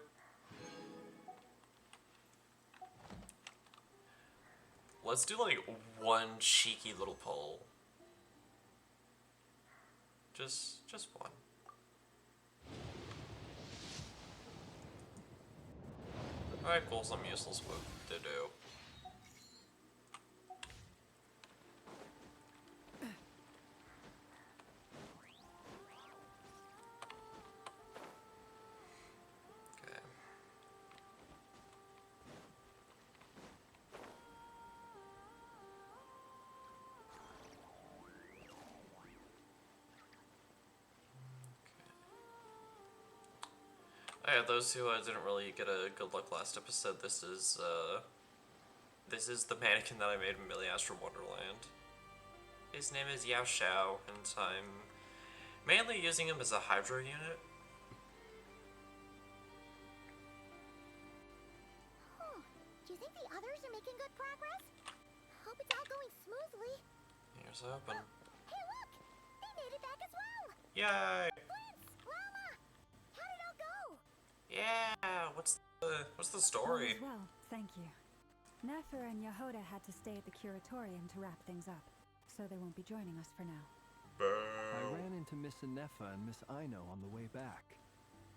let's do like one cheeky little poll. Just one. Alright, cool, some useless work to do. Okay. Yeah, those who didn't really get a good look last episode, this is the mannequin that I made in Millie Astro Wonderland. His name is Yao Xiao, and I'm mainly using him as a Hydra unit. Do you think the others are making good progress? Hope it's all going smoothly. Here's hoping. Hey, look! They made it back as well! Yay! Prince! Rama! How did it all go? Yeah! What's the story? All is well, thank you. Nefer and Yehoda had to stay at the curatorium to wrap things up, so they won't be joining us for now. I ran into Miss Anefa and Miss Aino on the way back.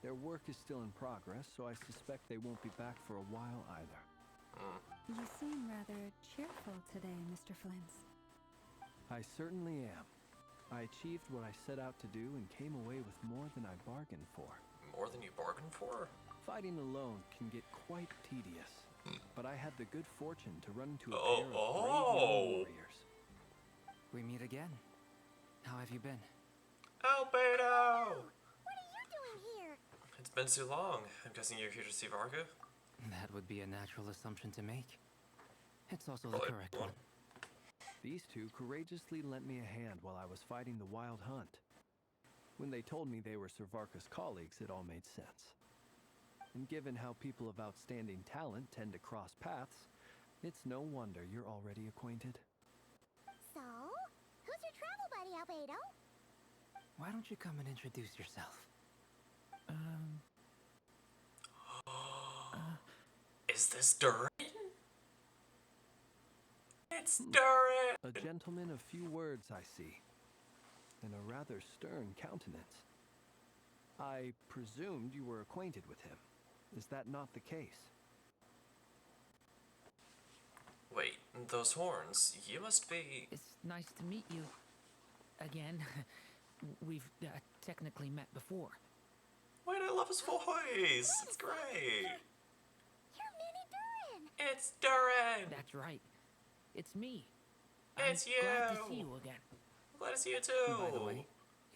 Their work is still in progress, so I suspect they won't be back for a while either. You seem rather cheerful today, Mr. Flintz. I certainly am. I achieved what I set out to do and came away with more than I bargained for. More than you bargained for? Fighting alone can get quite tedious, but I had the good fortune to run into a pair of brave young warriors. We meet again. How have you been? Albedo! What are you doing here? It's been too long. I'm guessing you're here to see Varga? That would be a natural assumption to make. It's also Probably the correct one. These two courageously lent me a hand while I was fighting the Wild Hunt. When they told me they were Servarka's colleagues, it all made sense. And given how people of outstanding talent tend to cross paths, it's no wonder you're already acquainted. So, who's your travel buddy, Albedo? Why don't you come and introduce yourself? Is this Durin? It's Durin! A gentleman of few words, I see, and a rather stern countenance. I presumed you were acquainted with him. Is that not the case? Wait, those horns, you must be... It's nice to meet you. Again. We've technically met before. Wait, I love his voice! It's great! You're Mini Durin! It's Durin! That's right. It's me. It's I'm you! glad to see you again. Glad to see you too! By the way,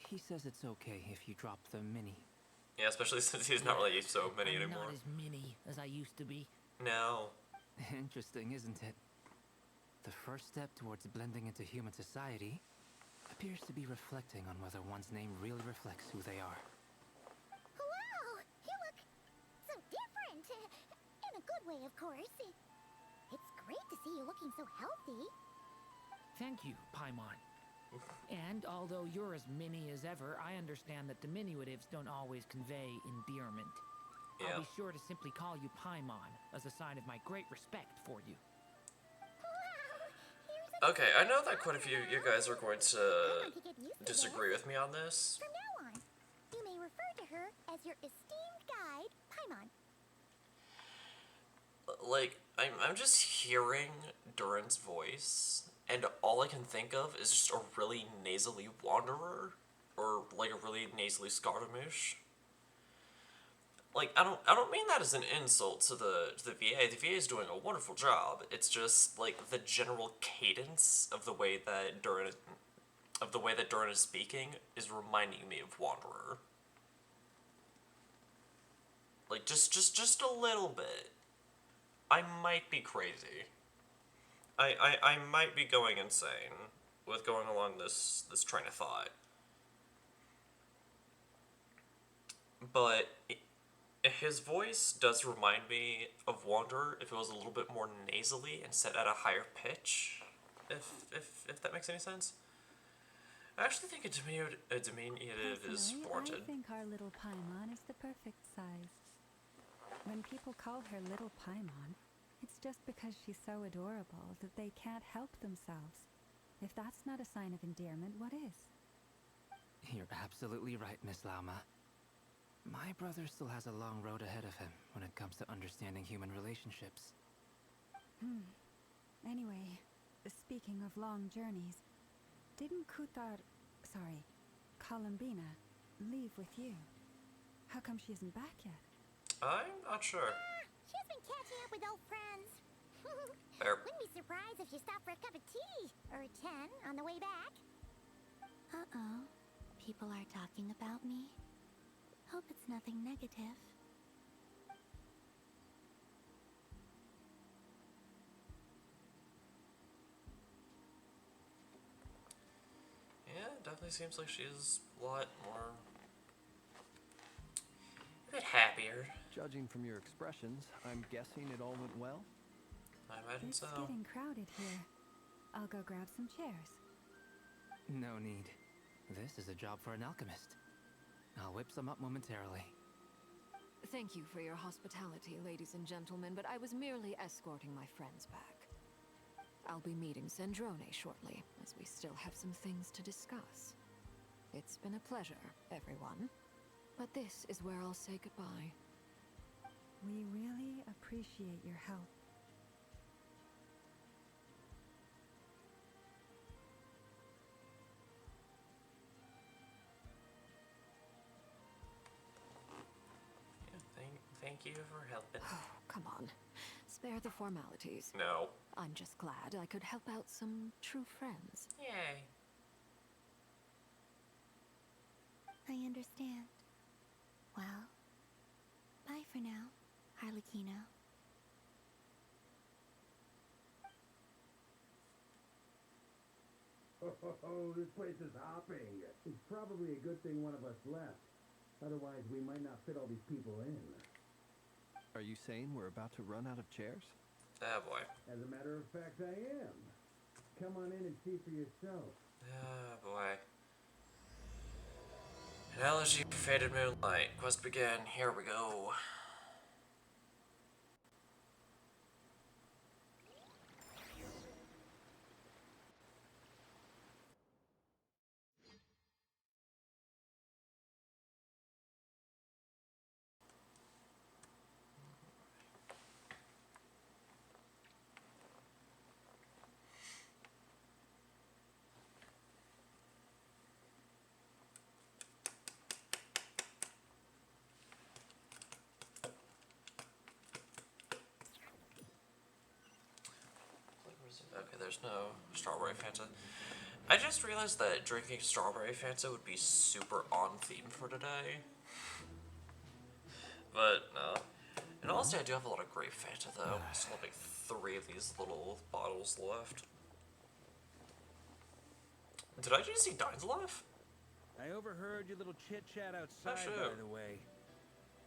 he says it's okay if you drop the mini. Yeah, especially since he's not really so many I'm anymore. not as mini as I used to be. No. Interesting, isn't it? The first step towards blending into human society appears to be reflecting on whether one's name really reflects who they are. Wow! You look so different! In a good way, of course. It's great to see you looking so healthy. Thank you, Paimon. And although you're as mini as ever, I understand that diminutives don't always convey endearment. Yeah. I'll be sure to simply call you Paimon as a sign of my great respect for you. Okay, I know that quite a few of you guys are going to disagree with me on this. From now on, you may refer to her as your esteemed guide, Paimon. Like, I'm just hearing Durin's voice, and all I can think of is just a really nasally Wanderer, or like a really nasally Scaramouche. Like, I don't mean that as an insult to the VA. The VA is doing a wonderful job. It's just like the general cadence of the way that Durin is speaking is reminding me of Wanderer. Like just a little bit. I might be crazy. I might be going insane with going along this train of thought. But his voice does remind me of Wanderer if it was a little bit more nasally and set at a higher pitch, if that makes any sense. I actually think a diminutive is Personally, warranted. I think our little Paimon is the perfect size. When people call her Little Paimon, It's just because she's so adorable that they can't help themselves. If that's not a sign of endearment, what is? You're absolutely right, Miss Lauma. My brother still has a long road ahead of him when it comes to understanding human relationships. Anyway, speaking of long journeys, didn't Columbina, leave with you? How come she isn't back yet? I'm not sure. She's been catching up with old friends. Fair. Wouldn't be surprised if she stopped for a cup of tea or 10 on the way back. Uh-oh. People are talking about me. Hope it's nothing negative. Yeah, it definitely seems like she's a lot more... a bit happier. Judging from your expressions, I'm guessing it all went well? I imagine It's so. getting crowded here. I'll go grab some chairs. No need. This is a job for an alchemist. I'll whip some up momentarily. Thank you for your hospitality, ladies and gentlemen, but I was merely escorting my friends back. I'll be meeting Sandrone shortly, as we still have some things to discuss. It's been a pleasure, everyone. But this is where I'll say goodbye. We really appreciate your help. Yeah, thank you for helping. Oh, come on. Spare the formalities. No. I'm just glad I could help out some true friends. Yay. I understand. Well, bye for now, Harlequino. Oh, this place is hopping. It's probably a good thing one of us left. Otherwise, we might not fit all these people in. Are you saying we're about to run out of chairs? Ah, boy. As a matter of fact, I am. Come on in and see for yourself. Ah, boy. Analogy for Faded Moonlight. Quest begin. Here we go. Okay, there's no strawberry Fanta. I just realized that drinking strawberry Fanta would be super on theme for today. But, no. And honestly, I do have a lot of grape Fanta, though. I still have like 3 of these little bottles left. Did I just see Dine's life? I overheard your little chit-chat outside, by the way.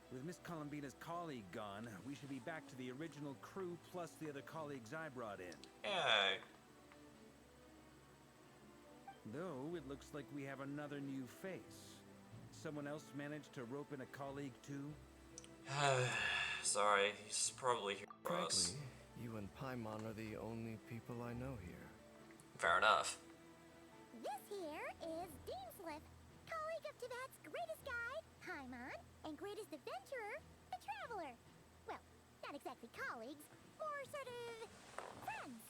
With Miss Columbina's colleague gone, we should be back to the original crew plus the other colleagues I brought in. Yay. Though, it looks like we have another new face. Someone else managed to rope in a colleague, too? Sorry, he's probably here for us. Frankly, you and Paimon are the only people I know here. Fair enough. This here is Deansliff, colleague of Tibet's greatest guide, Paimon, and greatest adventurer, the Traveler. Well, not exactly colleagues, more sort of friends.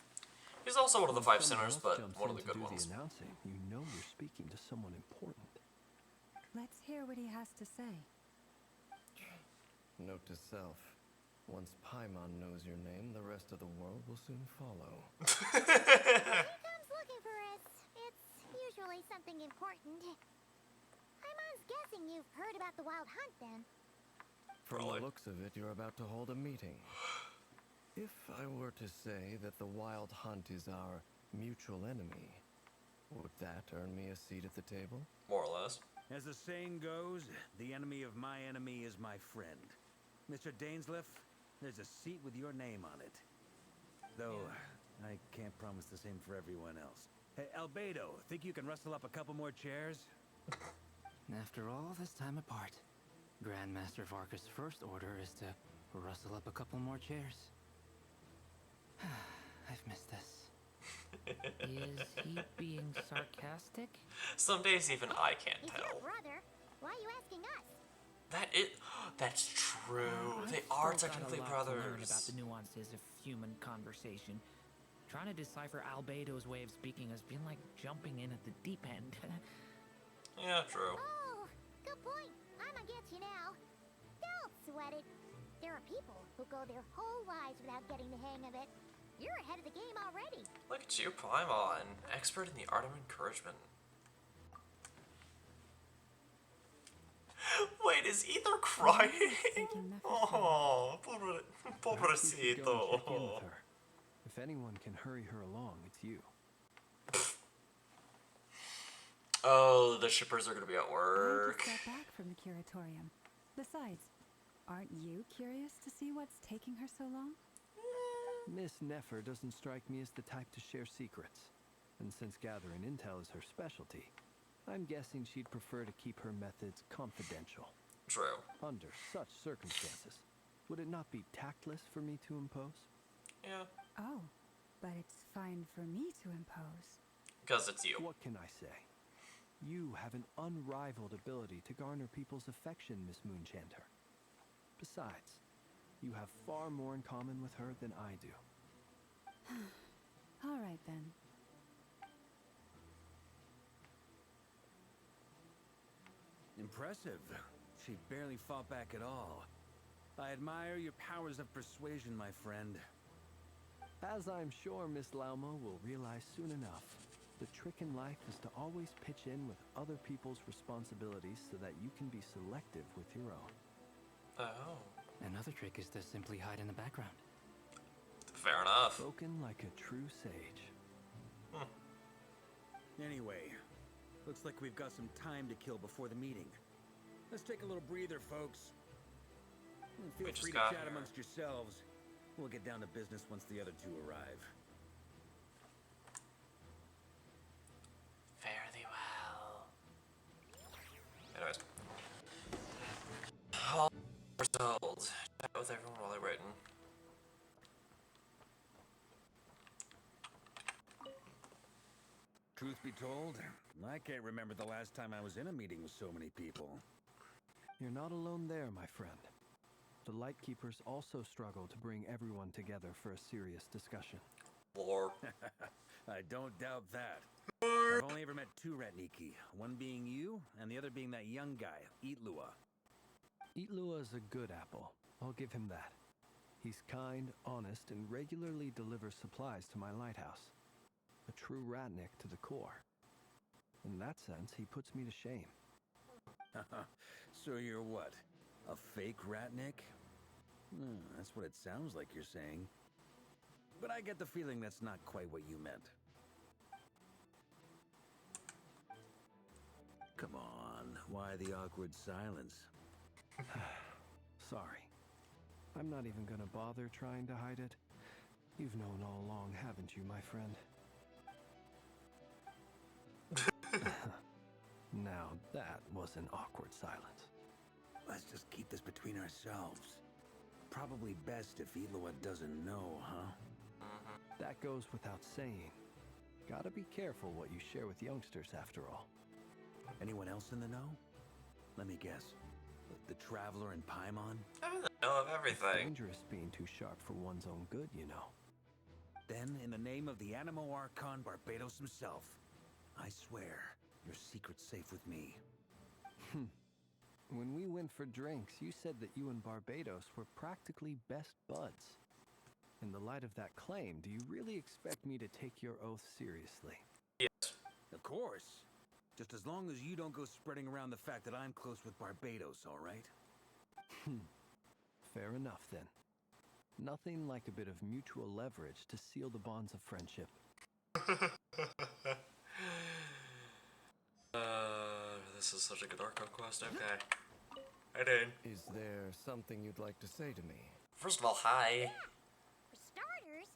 He's also one of the 5 Someone sinners, else but jumps one of in the to good do ones. The announcing, you know you're speaking to someone important. Let's hear what he has to say. Note to self. Once Paimon knows your name, the rest of the world will soon follow. When he comes looking for us, it's usually something important. Paimon's guessing you've heard about the Wild Hunt, then. From the looks of it, you're about to hold a meeting. If I were to say that the Wild Hunt is our mutual enemy, would that earn me a seat at the table? More or less. As the saying goes, the enemy of my enemy is my friend. Mr. Dainsliff, there's a seat with your name on it. Though, I can't promise the same for everyone else. Hey, Albedo, think you can rustle up a couple more chairs? After all this time apart, Grandmaster Varka's first order is to rustle up a couple more chairs. I've missed this. Is he being sarcastic? Some days even I can't He's tell. your brother. Why are you asking us? That's true. I've They are still got technically a lot brothers. to learn about the nuances of human conversation. Trying to decipher Albedo's way of speaking has been like jumping in at the deep end. Yeah, true. Oh, good point. I'ma get you now. Don't sweat it. There are people who go their whole lives without getting the hang of it. You're ahead of the game already. Look at you, Paimon, expert in the art of encouragement. Wait, is Ether crying? Oh, pobrecito. If anyone can hurry her along, it's you. Oh, the shippers are gonna be at work. I just got back from the curatorium. Besides, aren't you curious to see what's taking her so long? Miss Nefer doesn't strike me as the type to share secrets. And since gathering intel is her specialty, I'm guessing she'd prefer to keep her methods confidential. True. Under such circumstances, would it not be tactless for me to impose? Yeah. Oh, but it's fine for me to impose. Because it's you. What can I say? You have an unrivaled ability to garner people's affection, Miss Moonchanter. Besides, you have far more in common with her than I do. All right then. Impressive. She barely fought back at all. I admire your powers of persuasion, my friend. As I'm sure Miss Lauma will realize soon enough, the trick in life is to always pitch in with other people's responsibilities so that you can be selective with your own. Oh. Another trick is to simply hide in the background. Fair enough. Spoken like a true sage. Anyway, looks like we've got some time to kill before the meeting. Let's take a little breather, folks. Feel free to chat amongst yourselves. We'll get down to business once the other two arrive. Fare thee well. Anyways. All told. Chat with everyone while they're waiting. Truth be told, I can't remember the last time I was in a meeting with so many people. You're not alone there, my friend. The Lightkeepers also struggle to bring everyone together for a serious discussion. Lore. I don't doubt that. I've only ever met two Ratniki, one being you, and the other being that young guy, Eatlua. Eatlua is a good apple. I'll give him that. He's kind, honest, and regularly delivers supplies to my lighthouse. A true Ratnik to the core. In that sense, he puts me to shame. So you're what? A fake Ratnik? That's what it sounds like you're saying. But I get the feeling that's not quite what you meant. Come on, why the awkward silence? Sorry. I'm not even gonna bother trying to hide it. You've known all along, haven't you, my friend? Now that was an awkward silence. Let's just keep this between ourselves. Probably best if Eloa doesn't know, huh? That goes without saying. Gotta be careful what you share with youngsters, after all. Anyone else in the know? Let me guess. The Traveler and Paimon? I don't know of everything. It's dangerous being too sharp for one's own good, you know. Then, in the name of the Animo Archon Barbados himself, I swear, your secret's safe with me. When we went for drinks, you said that you and Barbados were practically best buds. In the light of that claim, do you really expect me to take your oath seriously? Yes. Of course. Just as long as you don't go spreading around the fact that I'm close with Barbados, all right? Fair enough, then. Nothing like a bit of mutual leverage to seal the bonds of friendship. This is such a good Archon quest. Okay. Hi, dude. Is there something you'd like to say to me? First of all, hi. For starters,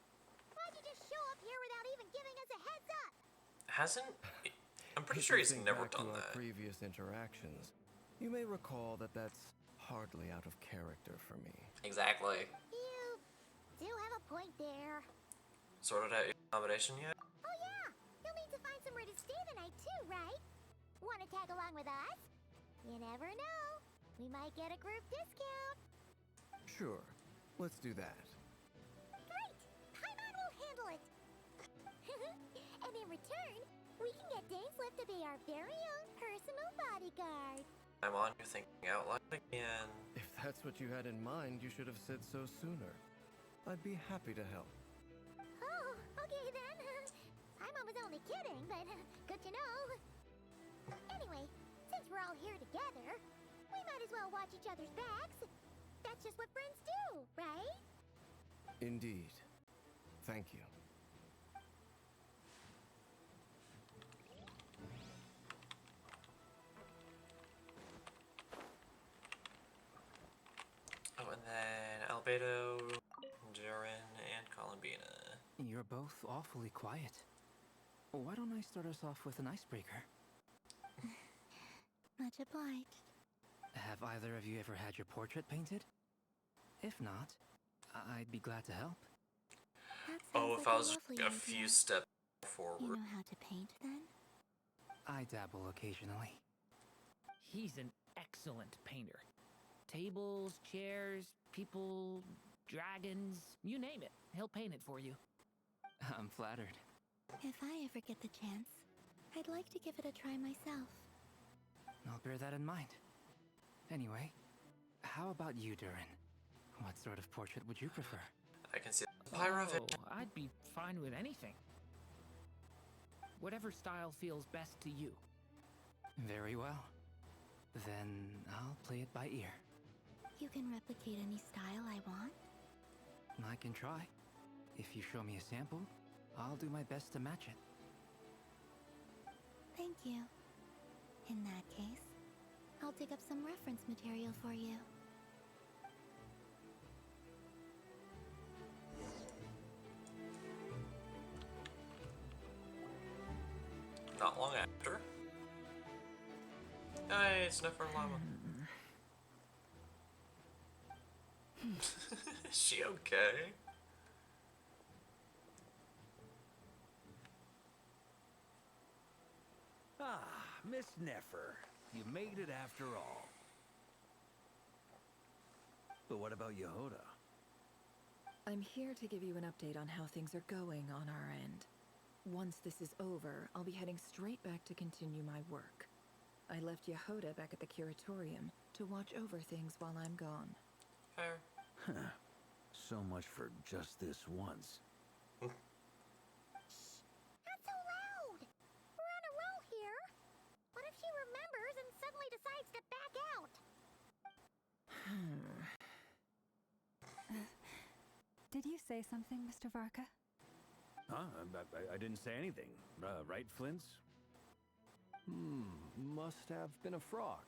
why'd you just show up here without even giving us a heads up? Hasn't... I'm pretty If sure you he's think never back to done our that. previous interactions, you may recall that that's hardly out of character for me. Exactly. You do have a point there. sorted out your accommodation yet? Oh yeah! You'll need to find somewhere to stay the night too, right? Wanna tag along with us? You never know. We might get a group discount. Sure, let's do that. Great! Paimon will handle it! And in return, we can get Dainslift to be our very own personal bodyguard. I'm on, you're thinking out loud again. If that's what you had in mind, you should have said so sooner. I'd be happy to help. Oh, okay then. Paimon was only kidding, but good to know. Anyway, since we're all here together, we might as well watch each other's backs. That's just what friends do, right? Indeed. Thank you. Oh, and then Albedo, Durin, and Columbina. You're both awfully quiet. Why don't I start us off with an icebreaker? Much obliged. Have either of you ever had your portrait painted? If not, I'd be glad to help. Oh, if I was lovely a idea. few steps You forward. know how to paint then? I dabble occasionally. He's an excellent painter. Tables, chairs, people, dragons, you name it. He'll paint it for you. I'm flattered. If I ever get the chance, I'd like to give it a try myself. I'll bear that in mind. Anyway, how about you, Durin? What sort of portrait would you prefer? I can see the Pyrovision. Oh, I'd be fine with anything. Whatever style feels best to you. Very well. Then I'll play it by ear. You can replicate any style I want? I can try. If you show me a sample, I'll do my best to match it. Thank you. In that case, I'll dig up some reference material for you. Not long after. Hey, it's Nefer Llama. Is she okay? Ah, Miss Nefer. You made it after all. But what about Yehoda? I'm here to give you an update on how things are going on our end. Once this is over, I'll be heading straight back to continue my work. I left Yehoda back at the curatorium to watch over things while I'm gone. Fair. So much for just this once. Not so loud! We're on a roll here. What if she remembers and suddenly decides to back out? Did you say something, Mr. Varka? Huh? I didn't say anything. Right, Flints? Must have been a frog.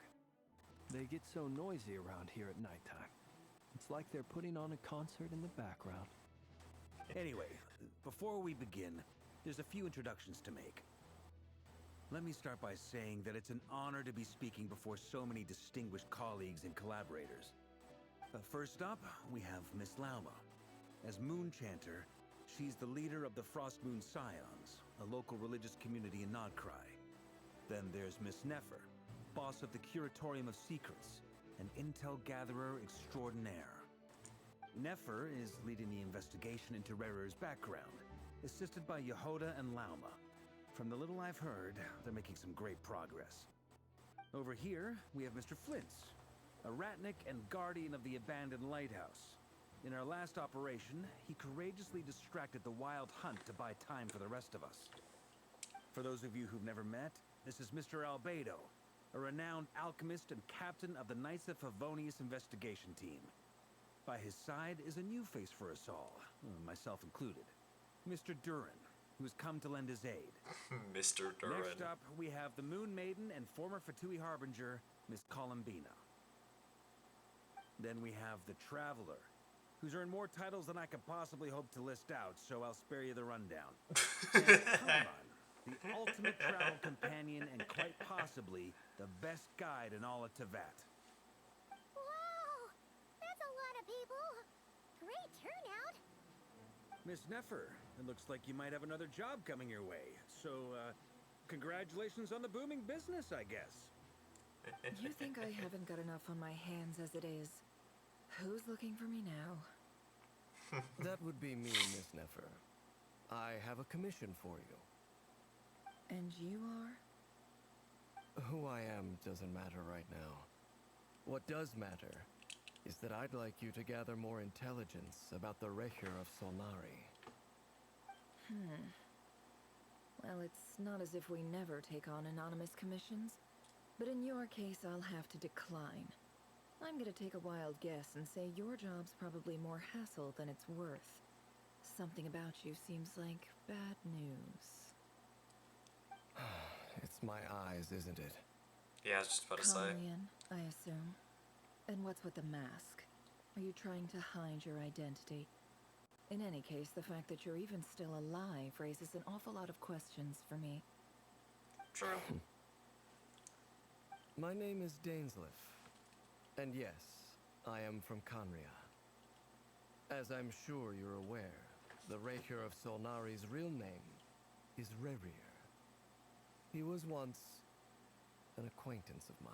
They get so noisy around here at nighttime. It's like they're putting on a concert in the background. Anyway, before we begin, there's a few introductions to make. Let me start by saying that it's an honor to be speaking before so many distinguished colleagues and collaborators. First up, we have Miss Lauma. As Moon Chanter, she's the leader of the Frost Moon Scions, a local religious community in Nodcry. Then there's Miss Nefer, boss of the Curatorium of Secrets, an intel gatherer extraordinaire. Nefer is leading the investigation into Rerer's background, assisted by Yehoda and Lauma. From the little I've heard, they're making some great progress. Over here, we have Mr. Flintz, a ratnik and guardian of the abandoned lighthouse. In our last operation, he courageously distracted the Wild Hunt to buy time for the rest of us. For those of you who've never met, this is Mr. Albedo, a renowned alchemist and captain of the Knights of Favonius investigation team. By his side is a new face for us all, myself included, Mr. Durin, who has come to lend his aid. Mr. Durin. Next up, we have the Moon Maiden and former Fatui Harbinger, Miss Columbina. Then we have the Traveler, who's earned more titles than I could possibly hope to list out, so I'll spare you the rundown. And Paimon, the ultimate travel companion and quite possibly the best guide in all of Tevat. Wow! That's a lot of people! Great turnout! Miss Neffer, it looks like you might have another job coming your way. So, congratulations on the booming business, I guess. You think I haven't got enough on my hands as it is? Who's looking for me now? That would be me, Miss Neffer. I have a commission for you. And you are? Who I am doesn't matter right now. What does matter is that I'd like you to gather more intelligence about the Recher of Solnari. Well, it's not as if we never take on anonymous commissions, but in your case, I'll have to decline. I'm gonna take a wild guess and say your job's probably more hassle than it's worth. Something about you seems like bad news. It's my eyes, isn't it? Yeah, I was just about to say. Conrian, I assume. And what's with the mask? Are you trying to hide your identity? In any case, the fact that you're even still alive raises an awful lot of questions for me. True. My name is Dainsleif. And yes, I am from Conria. As I'm sure you're aware, the Recher of Solnari's real name is Rerir. He was once an acquaintance of mine.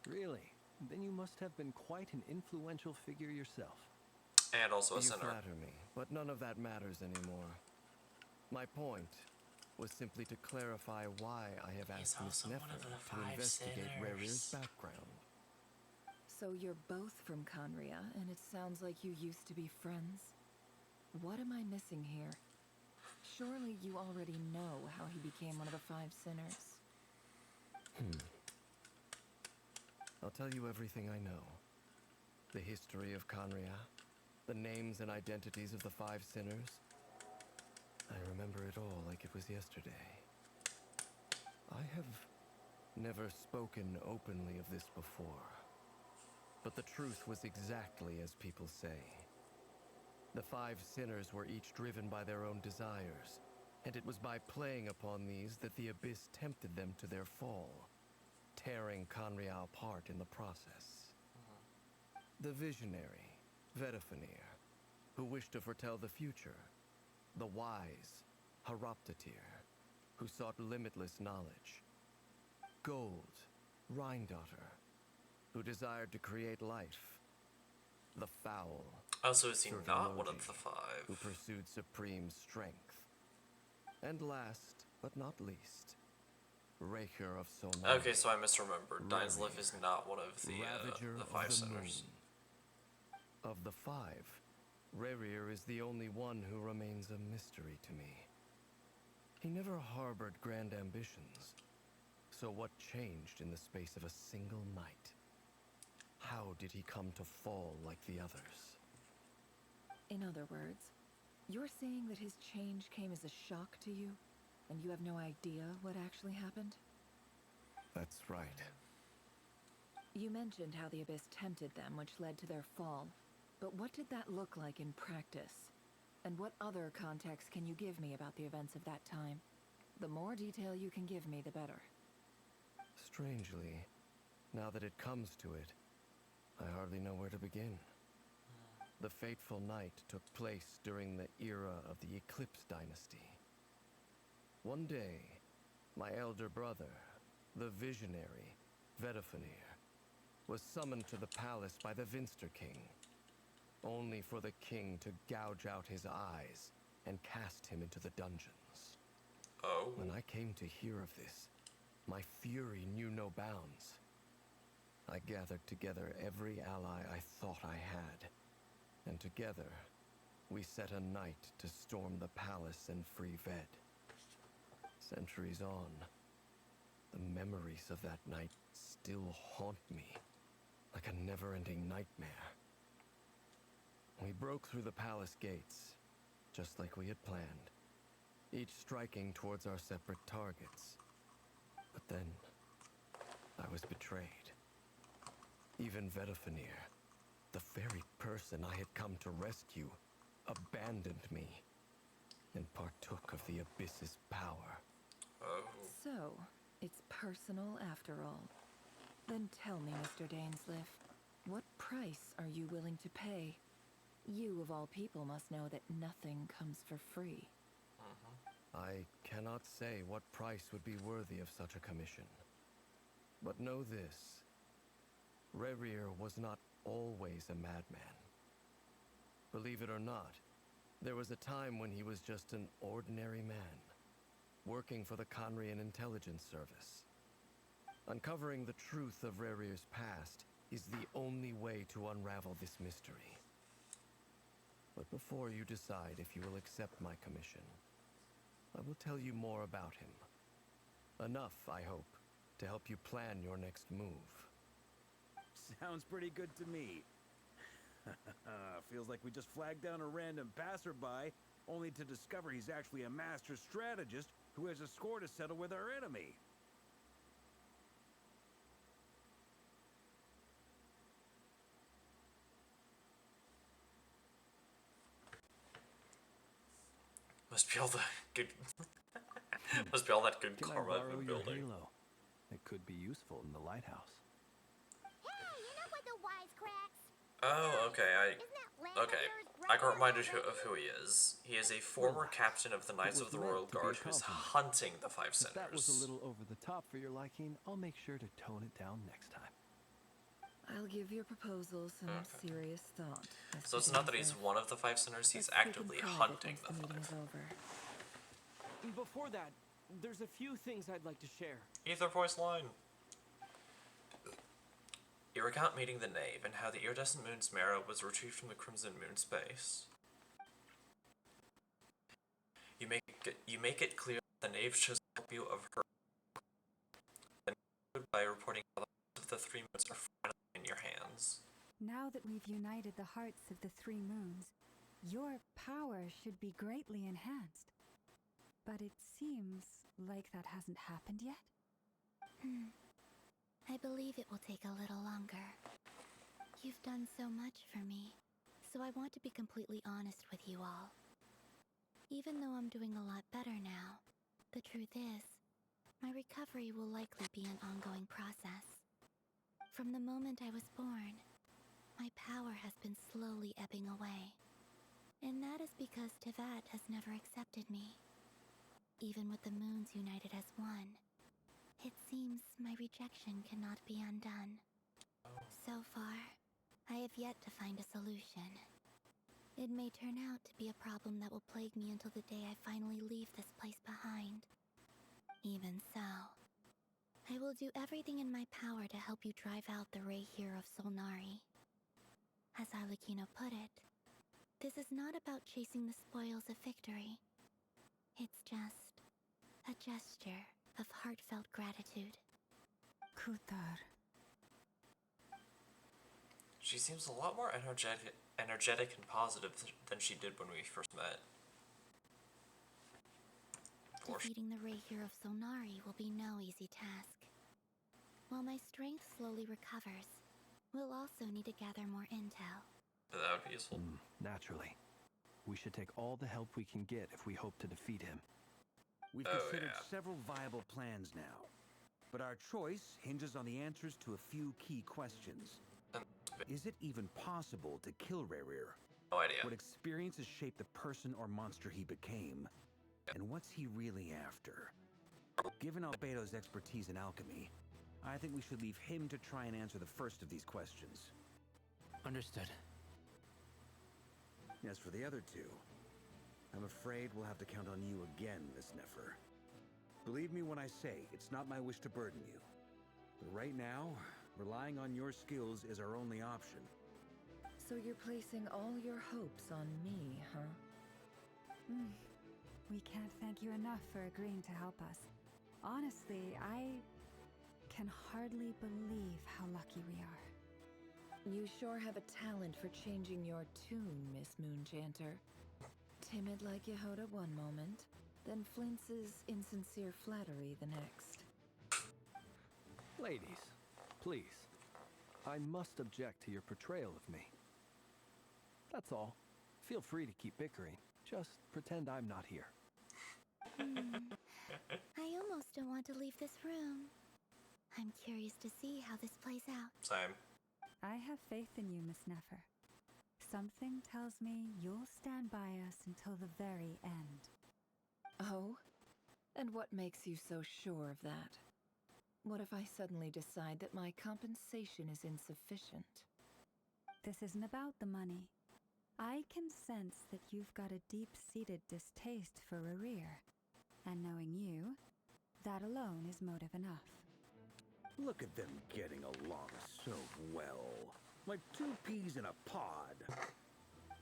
Really? Then you must have been quite an influential figure yourself. And also a You sinner. flatter me, but none of that matters anymore. My point was simply to clarify why I have asked Miss Neffer to investigate Rerir's background. So you're both from Conria, and it sounds like you used to be friends. What am I missing here? Surely you already know how he became one of the Five Sinners. I'll tell you everything I know. The history of Conria, the names and identities of the Five Sinners. I remember it all like it was yesterday. I have never spoken openly of this before. But the truth was exactly as people say. The Five Sinners were each driven by their own desires, and it was by playing upon these that the Abyss tempted them to their fall, tearing Conria apart in the process. The visionary, Vedifenir, who wished to foretell the future. The wise, Haroptatir, who sought limitless knowledge. Gold, Rhindaughter, who desired to create life. The foul, Oh, so is he not one of Servalodi, the five? who pursued supreme strength. And last, but not least, Recher of Solnari. Okay, so I misremembered. Dainsleif is not one of the Ravager five of the sinners. Moon. Of the five, Rerir is the only one who remains a mystery to me. He never harbored grand ambitions. So what changed in the space of a single night? How did he come to fall like the others? In other words, you're saying that his change came as a shock to you, and you have no idea what actually happened? That's right. You mentioned how the Abyss tempted them, which led to their fall. But what did that look like in practice? And what other context can you give me about the events of that time? The more detail you can give me, the better. Strangely, now that it comes to it, I hardly know where to begin. The fateful night took place during the era of the Eclipse Dynasty. One day, my elder brother, the visionary, Vedifenir, was summoned to the palace by the Vinster King, only for the king to gouge out his eyes and cast him into the dungeons. Oh. When I came to hear of this, my fury knew no bounds. I gathered together every ally I thought I had, and together we set a night to storm the palace and free Ved. Centuries on, the memories of that night still haunt me like a never-ending nightmare. We broke through the palace gates, just like we had planned, each striking towards our separate targets. But then, I was betrayed. Even Vedifenir, the very person I had come to rescue, abandoned me and partook of the Abyss's power. Oh. So, it's personal after all. Then tell me, Mr. Dainsleif, what price are you willing to pay? You, of all people, must know that nothing comes for free. I cannot say what price would be worthy of such a commission. But know this. Rerir was not always a madman. Believe it or not, there was a time when he was just an ordinary man, working for the Conrian Intelligence Service. Uncovering the truth of Rerir's past is the only way to unravel this mystery. But before you decide if you will accept my commission, I will tell you more about him. Enough, I hope, to help you plan your next move. Sounds pretty good to me. Feels like we just flagged down a random passerby, only to discover he's actually a master strategist who has a score to settle with our enemy. Must be all the good. Must be all that good Can I karma I've borrow been your building. halo? It could be useful in the lighthouse. Hey, enough with the wisecracks. Oh, okay. Okay. I got reminded of who he is. He is a former Relax. captain of the Knights It of the was Royal meant to be a Guard who's compliment. hunting the Five If that was a Sinners. little over the top for your liking, I'll make sure to tone it down next time. I'll give your proposal some serious thought. So it's not that he's one of the Five Sinners, he's Let's speak in actively private hunting once the the meeting Five. is over. Before that, there's a few things I'd like to share. Ether voice line. You recount meeting the Knave and how the iridescent moon's marrow was retrieved from the Crimson Moon space. You make it clear that the Knave chose to help you of her by reporting how the hearts of the three moons are finally in your hands. Now that we've united the hearts of the three moons, your power should be greatly enhanced. But it seems like that hasn't happened yet. I believe it will take a little longer. You've done so much for me, so I want to be completely honest with you all. Even though I'm doing a lot better now, the truth is, my recovery will likely be an ongoing process. From the moment I was born, my power has been slowly ebbing away. And that is because Tevat has never accepted me. Even with the moons united as one, it seems my rejection cannot be undone. So far, I have yet to find a solution. It may turn out to be a problem that will plague me until the day I finally leave this place behind. Even so, I will do everything in my power to help you drive out the Ray here of Solnari. As Arlecchino put it, this is not about chasing the spoils of victory. It's just a gesture of heartfelt gratitude. Kutar. She seems a lot more energetic and positive than she did when we first met. Defeating the Ray here of Solnari will be no easy task. While my strength slowly recovers, we'll also need to gather more intel. That would be useful. Naturally. We should take all the help we can get if we hope to defeat him. We've considered several viable plans now, but our choice hinges on the answers to a few key questions. Is it even possible to kill Rerir? No idea. What experiences shaped the person or monster he became? And what's he really after? Given Albedo's expertise in alchemy, I think we should leave him to try and answer the first of these questions. Understood. As for the other two, I'm afraid we'll have to count on you again, Miss Nefer. Believe me when I say it's not my wish to burden you. But right now, relying on your skills is our only option. So you're placing all your hopes on me, huh? We can't thank you enough for agreeing to help us. Honestly, I can hardly believe how lucky we are. You sure have a talent for changing your tune, Miss Moonchanter. Timid like Yehoda one moment, then flinches insincere flattery the next. Ladies, please. I must object to your portrayal of me. That's all. Feel free to keep bickering. Just pretend I'm not here. I almost don't want to leave this room. I'm curious to see how this plays out. Same. I have faith in you, Miss Nefer. Something tells me you'll stand by us until the very end. Oh? And what makes you so sure of that? What if I suddenly decide that my compensation is insufficient? This isn't about the money. I can sense that you've got a deep-seated distaste for Rerir. And knowing you, that alone is motive enough. Look at them getting along so well. Like two peas in a pod.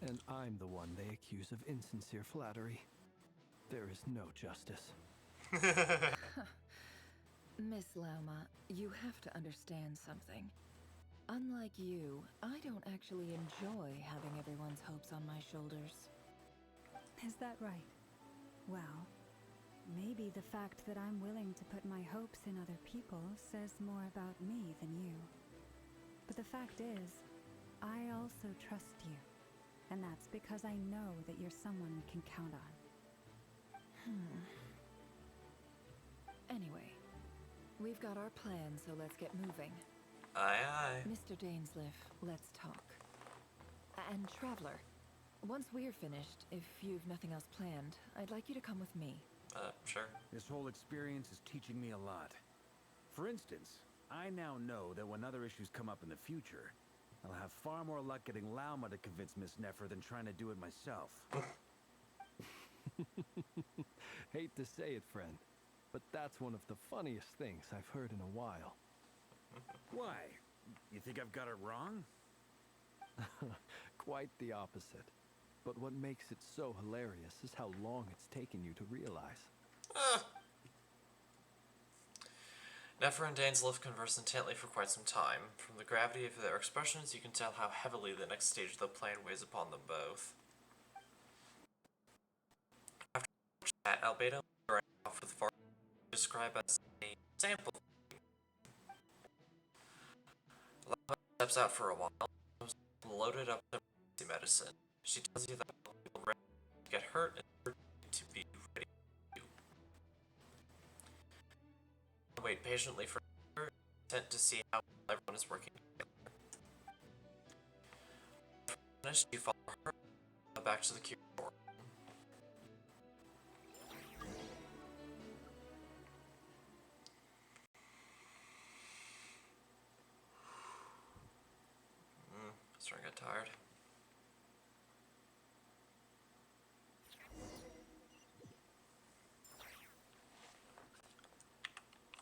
And I'm the one they accuse of insincere flattery. There is no justice. Miss Lauma, you have to understand something. Unlike you, I don't actually enjoy having everyone's hopes on my shoulders. Is that right? Well, maybe the fact that I'm willing to put my hopes in other people says more about me than you. But the fact is, I also trust you. And that's because I know that you're someone we can count on. Anyway, we've got our plan, so let's get moving. Aye, aye. Mr. Dainsleif, let's talk. And Traveler, once we're finished, if you've nothing else planned, I'd like you to come with me. Sure. This whole experience is teaching me a lot. For instance, I now know that when other issues come up in the future, I'll have far more luck getting Lauma to convince Miss Nefer than trying to do it myself. Hate to say it, friend, but that's one of the funniest things I've heard in a while. Why? You think I've got it wrong? Quite the opposite. But what makes it so hilarious is how long it's taken you to realize. Nefer and Dainsleif converse intently for quite some time. From the gravity of their expressions, you can tell how heavily the next stage of the plan weighs upon them both. After that, Albedo ran off with far described as a sample. Lava steps out for a while, loaded up with medicine. She tells you that people ready to get hurt and to be ready to wait patiently for her, intent to see how everyone is working together. Finished, you follow her back to the cure door. Starting to get tired.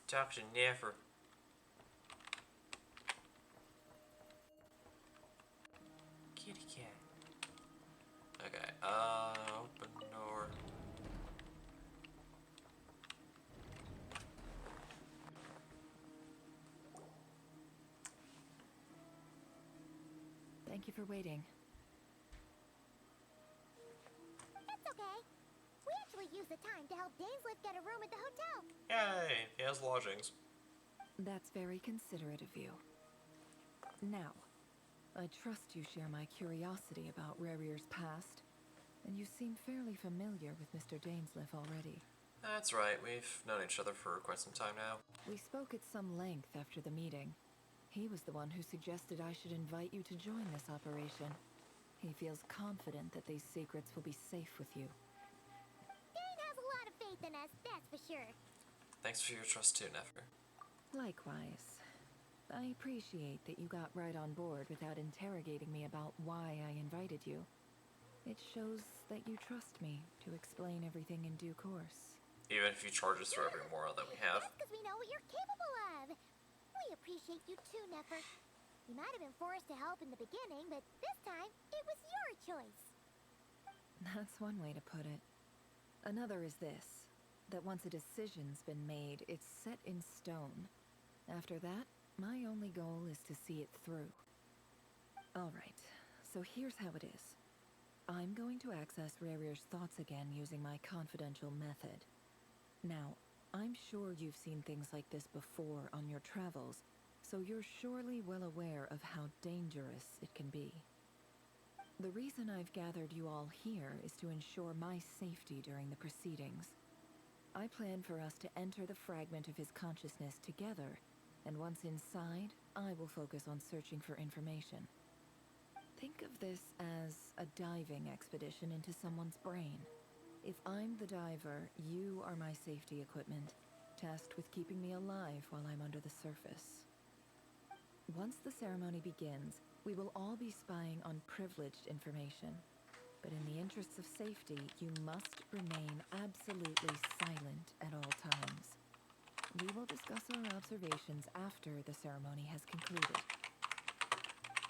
Talk to Nefer. Kitty cat. Okay, open door. Thank you for waiting. It's okay. We actually used the time to help Dainsleif get a room at the hotel. Yay, he has lodgings. That's very considerate of you. Now, I trust you share my curiosity about Rerir's past, and you seem fairly familiar with Mr. Dainsleif already. That's right, we've known each other for quite some time now. We spoke at some length after the meeting. He was the one who suggested I should invite you to join this operation. He feels confident that these secrets will be safe with you. Dane has a lot of faith in us, that's for sure. Thanks for your trust too, Nefer. Likewise. I appreciate that you got right on board without interrogating me about why I invited you. It shows that you trust me to explain everything in due course. Even if you charge us for every moral that we have. That's because we know what you're capable of. We appreciate you too, Nefer. You might have been forced to help in the beginning, but this time, it was your choice. That's one way to put it. Another is this, that once a decision's been made, it's set in stone. After that, my only goal is to see it through. Alright, so here's how it is. I'm going to access Rerir's thoughts again using my confidential method. Now, I'm sure you've seen things like this before on your travels, so you're surely well aware of how dangerous it can be. The reason I've gathered you all here is to ensure my safety during the proceedings. I plan for us to enter the fragment of his consciousness together, and once inside, I will focus on searching for information. Think of this as a diving expedition into someone's brain. If I'm the diver, you are my safety equipment, tasked with keeping me alive while I'm under the surface. Once the ceremony begins, we will all be spying on privileged information. But in the interests of safety, you must remain absolutely silent at all times. We will discuss our observations after the ceremony has concluded.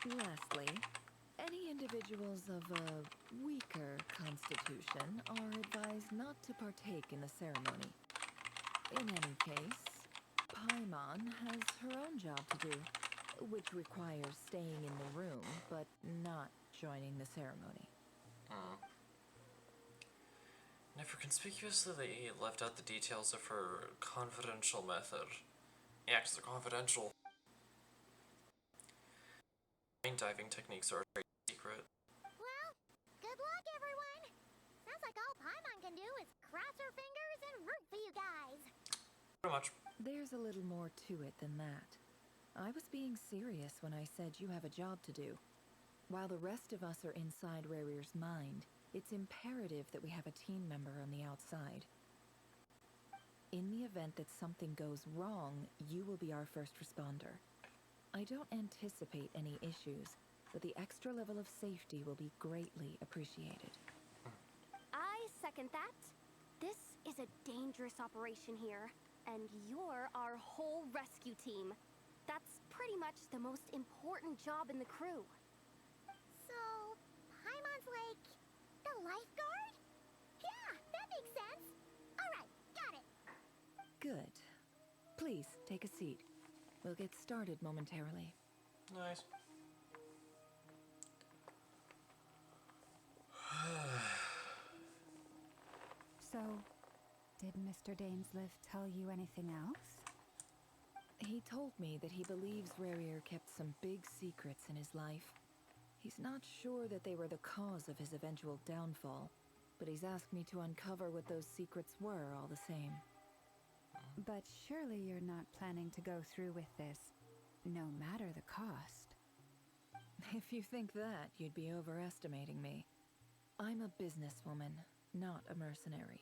Lastly, any individuals of a weaker constitution are advised not to partake in the ceremony. In any case, Paimon has her own job to do, which requires staying in the room, but not joining the ceremony. Never conspicuously left out the details of her confidential method. Yeah, 'cause they're confidential. Diving techniques are a trade secret. Well, good luck, everyone. Sounds like all Paimon can do is cross her fingers and root for you guys. Pretty much. There's a little more to it than that. I was being serious when I said you have a job to do. While the rest of us are inside Rarir's mind, it's imperative that we have a team member on the outside. In the event that something goes wrong, you will be our first responder. I don't anticipate any issues, but the extra level of safety will be greatly appreciated. I second that. This is a dangerous operation here, and you're our whole rescue team. That's pretty much the most important job in the crew. So, Paimon's like the lifeguard? Yeah, that makes sense. Alright, got it. Good. Please, take a seat. We'll get started momentarily. Nice. So, did Mr. Dainsliff tell you anything else? He told me that he believes Rarir kept some big secrets in his life. He's not sure that they were the cause of his eventual downfall, but he's asked me to uncover what those secrets were all the same. But surely you're not planning to go through with this, no matter the cost. If you think that, you'd be overestimating me. I'm a businesswoman, not a mercenary.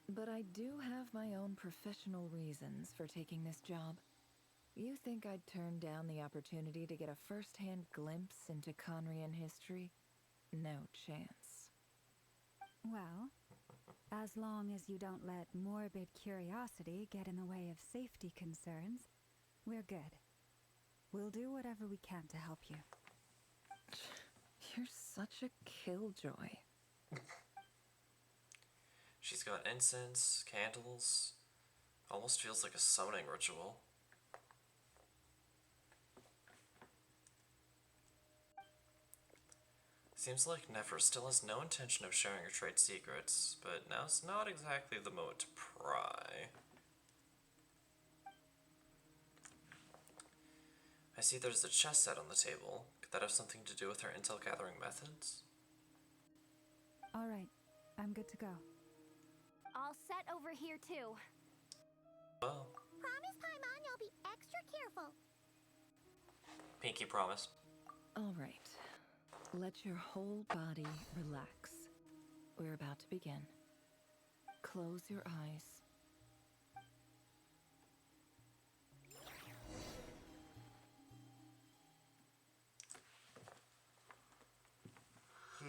But I do have my own professional reasons for taking this job. You think I'd turn down the opportunity to get a first-hand glimpse into Conrian history? No chance. Well, as long as you don't let morbid curiosity get in the way of safety concerns, we're good. We'll do whatever we can to help you. You're such a killjoy. She's got incense, candles. Almost feels like a summoning ritual. Seems like Nefer still has no intention of sharing her trade secrets, but now's not exactly the moment to pry. I see there's a chess set on the table. Could that have something to do with her intel gathering methods? All right, I'm good to go. All set over here, too. Well, Promise, Paimon, you'll be extra careful. pinky promise. All right. Let your whole body relax. We're about to begin. Close your eyes.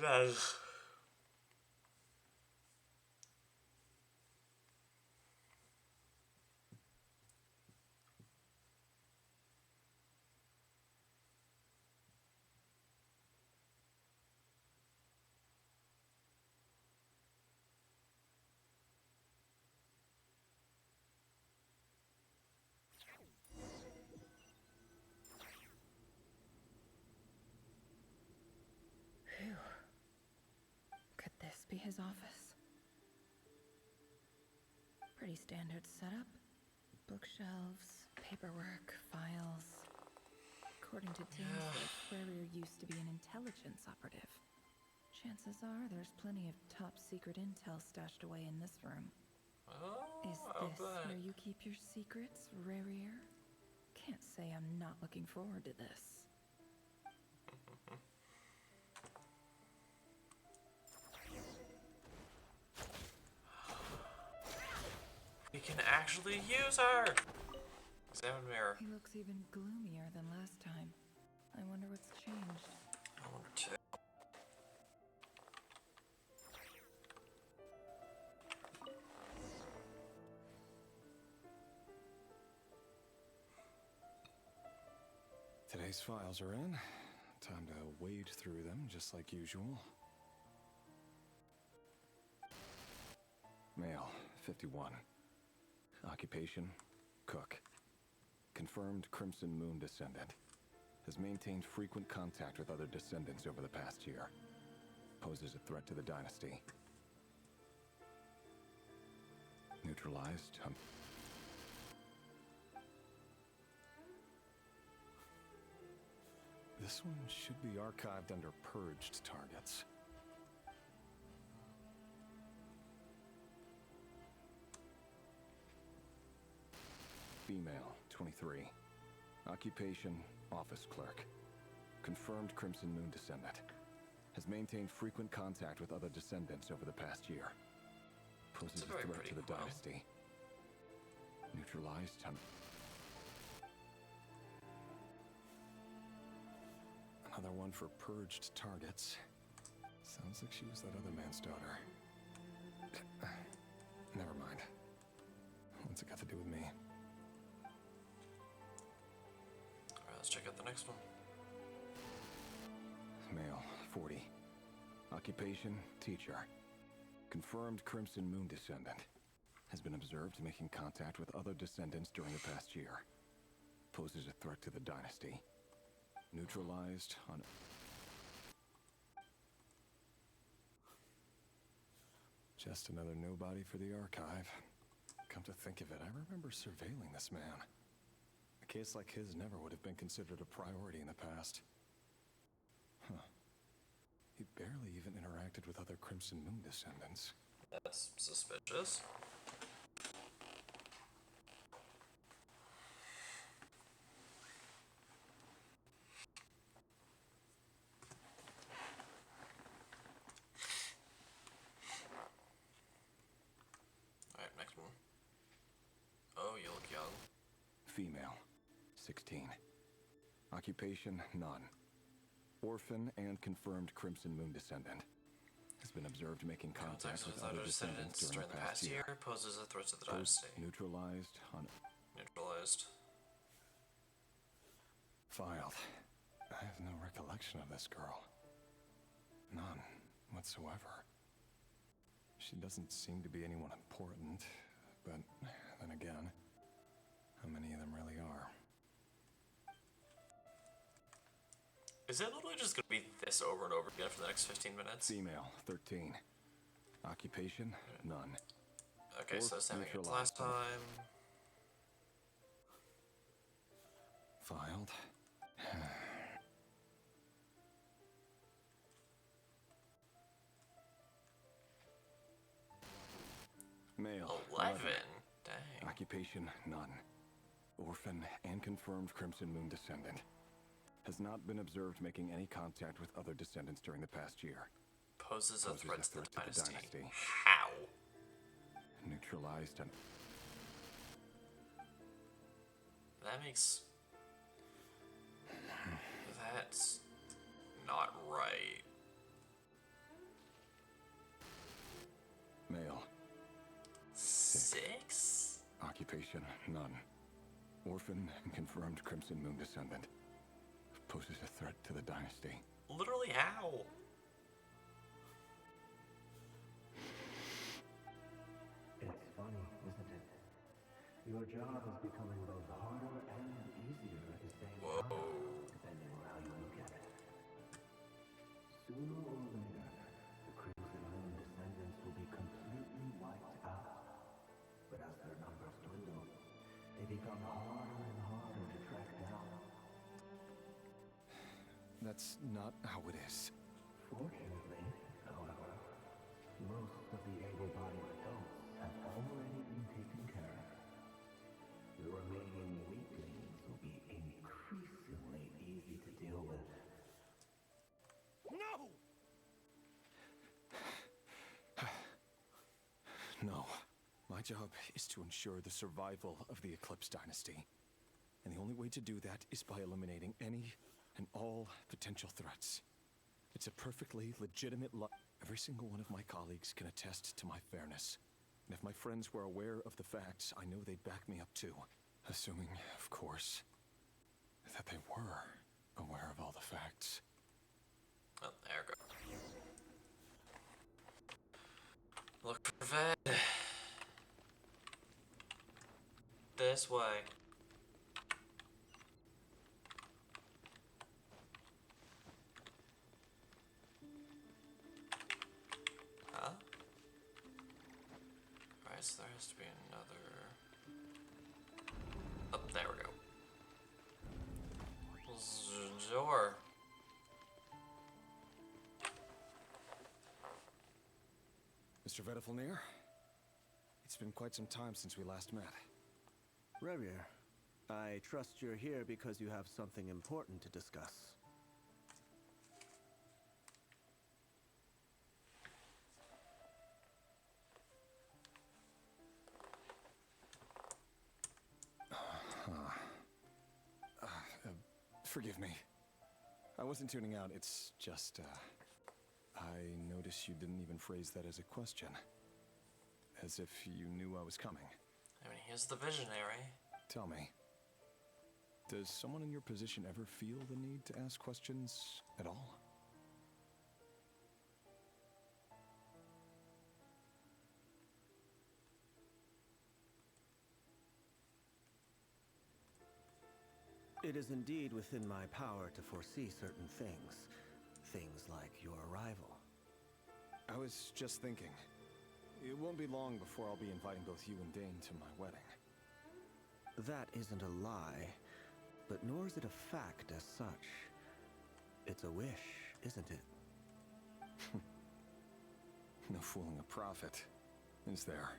Nice. Phew. Could this be his office? Pretty standard setup. Bookshelves, paperwork, files. According to Dainsliff, Rarir used to be an intelligence operative. Chances are there's plenty of top secret intel stashed away in this room. Oh, Is this where you keep your secrets, Rarir? Can't say I'm not looking forward to this. user! Examine mirror. He looks even gloomier than last time. I wonder what's changed. I wonder too. Today's files are in. Time to wade through them, just like usual. Male, 51. Occupation, cook. Confirmed Crimson Moon descendant. Has maintained frequent contact with other descendants over the past year. Poses a threat to the dynasty. Neutralized. This one should be archived under purged targets. Female, 23. Occupation, office clerk. Confirmed Crimson Moon descendant. Has maintained frequent contact with other descendants over the past year. Poses a threat to the dynasty. Neutralized. Another one for purged targets. Sounds like she was that other man's daughter. Never mind. What's it got to do with me? Alright, let's check out the next one. Male, 40. Occupation, teacher. Confirmed Crimson Moon descendant. Has been observed making contact with other descendants during the past year. Poses a threat to the dynasty. Neutralized on... Just another nobody for the archive. Come to think of it, I remember surveilling this man. A case like his never would have been considered a priority in the past. Huh. He barely even interacted with other Crimson Moon descendants. That's suspicious. Alright, next one. Oh, you look young. Female, 16. Occupation, none. Orphan and confirmed Crimson Moon descendant. Has been observed making contact with other descendants during the past year. Poses a threat to the dynasty. Neutralized on... Neutralized. Filed. I have no recollection of this girl. None whatsoever. She doesn't seem to be anyone important, but then again, how many of them really are? Is it literally just gonna be this over and over again for the next 15 minutes? Female, 13. Occupation, none. Okay, so same thing as last time. Filed. Male, 11. Dang. Occupation, none. Orphan and confirmed Crimson Moon descendant. Has not been observed making any contact with other descendants during the past year. Poses a threat to the dynasty. dynasty. How? Neutralized and... That makes... That's not right. Male. 6? Occupation, none. Orphan and confirmed Crimson Moon descendant. Poses a threat to the dynasty. Literally how? It's funny, isn't it? Your job is becoming both harder and easier at the same time, depending on how you look at it. Sooner or later, the Crimson Moon descendants will be completely wiped out. But as their numbers dwindle, they become harder and harder to track down. That's not how it is. Fortunately, however, most of the able-bodied adults have already been taken care of. The remaining weaklings will be increasingly easy to deal with. No! No. My job is to ensure the survival of the Eclipse Dynasty. And the only way to do that is by eliminating any and all potential threats. It's a perfectly legitimate Every single one of my colleagues can attest to my fairness. And if my friends were aware of the facts, I know they'd back me up too. Assuming, of course, that they were aware of all the facts. Oh, there we go. Look for Ved. This way. Huh? Alright, so there has to be another... Oh, there we go. Door. Mr. Vedifalnir, it's been quite some time since we last met. Revier, I trust you're here because you have something important to discuss. Forgive me. I wasn't tuning out, it's just, I noticed you didn't even phrase that as a question. As if you knew I was coming. I mean, he's the visionary. Tell me, does someone in your position ever feel the need to ask questions at all? It is indeed within my power to foresee certain things. Things like your arrival. I was just thinking. It won't be long before I'll be inviting both you and Dane to my wedding. That isn't a lie, but nor is it a fact as such. It's a wish, isn't it? No fooling a prophet, is there?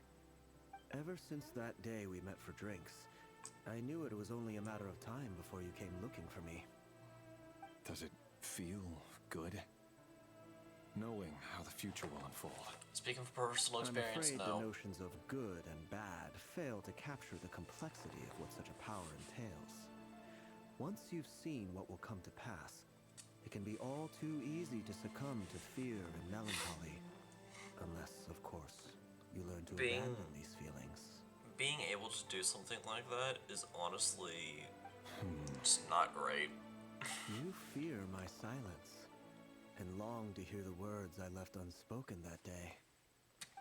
Ever since that day we met for drinks, I knew it was only a matter of time before you came looking for me. Does it feel good? Knowing how the future will unfold. Speaking from personal experience, I'm afraid no. the notions of good and bad fail to capture the complexity of what such a power entails. Once you've seen what will come to pass, it can be all too easy to succumb to fear and melancholy. Unless, of course, you learn to abandon these feelings. Being able to do something like that is honestly just not great. You fear my silence, and long to hear the words I left unspoken that day.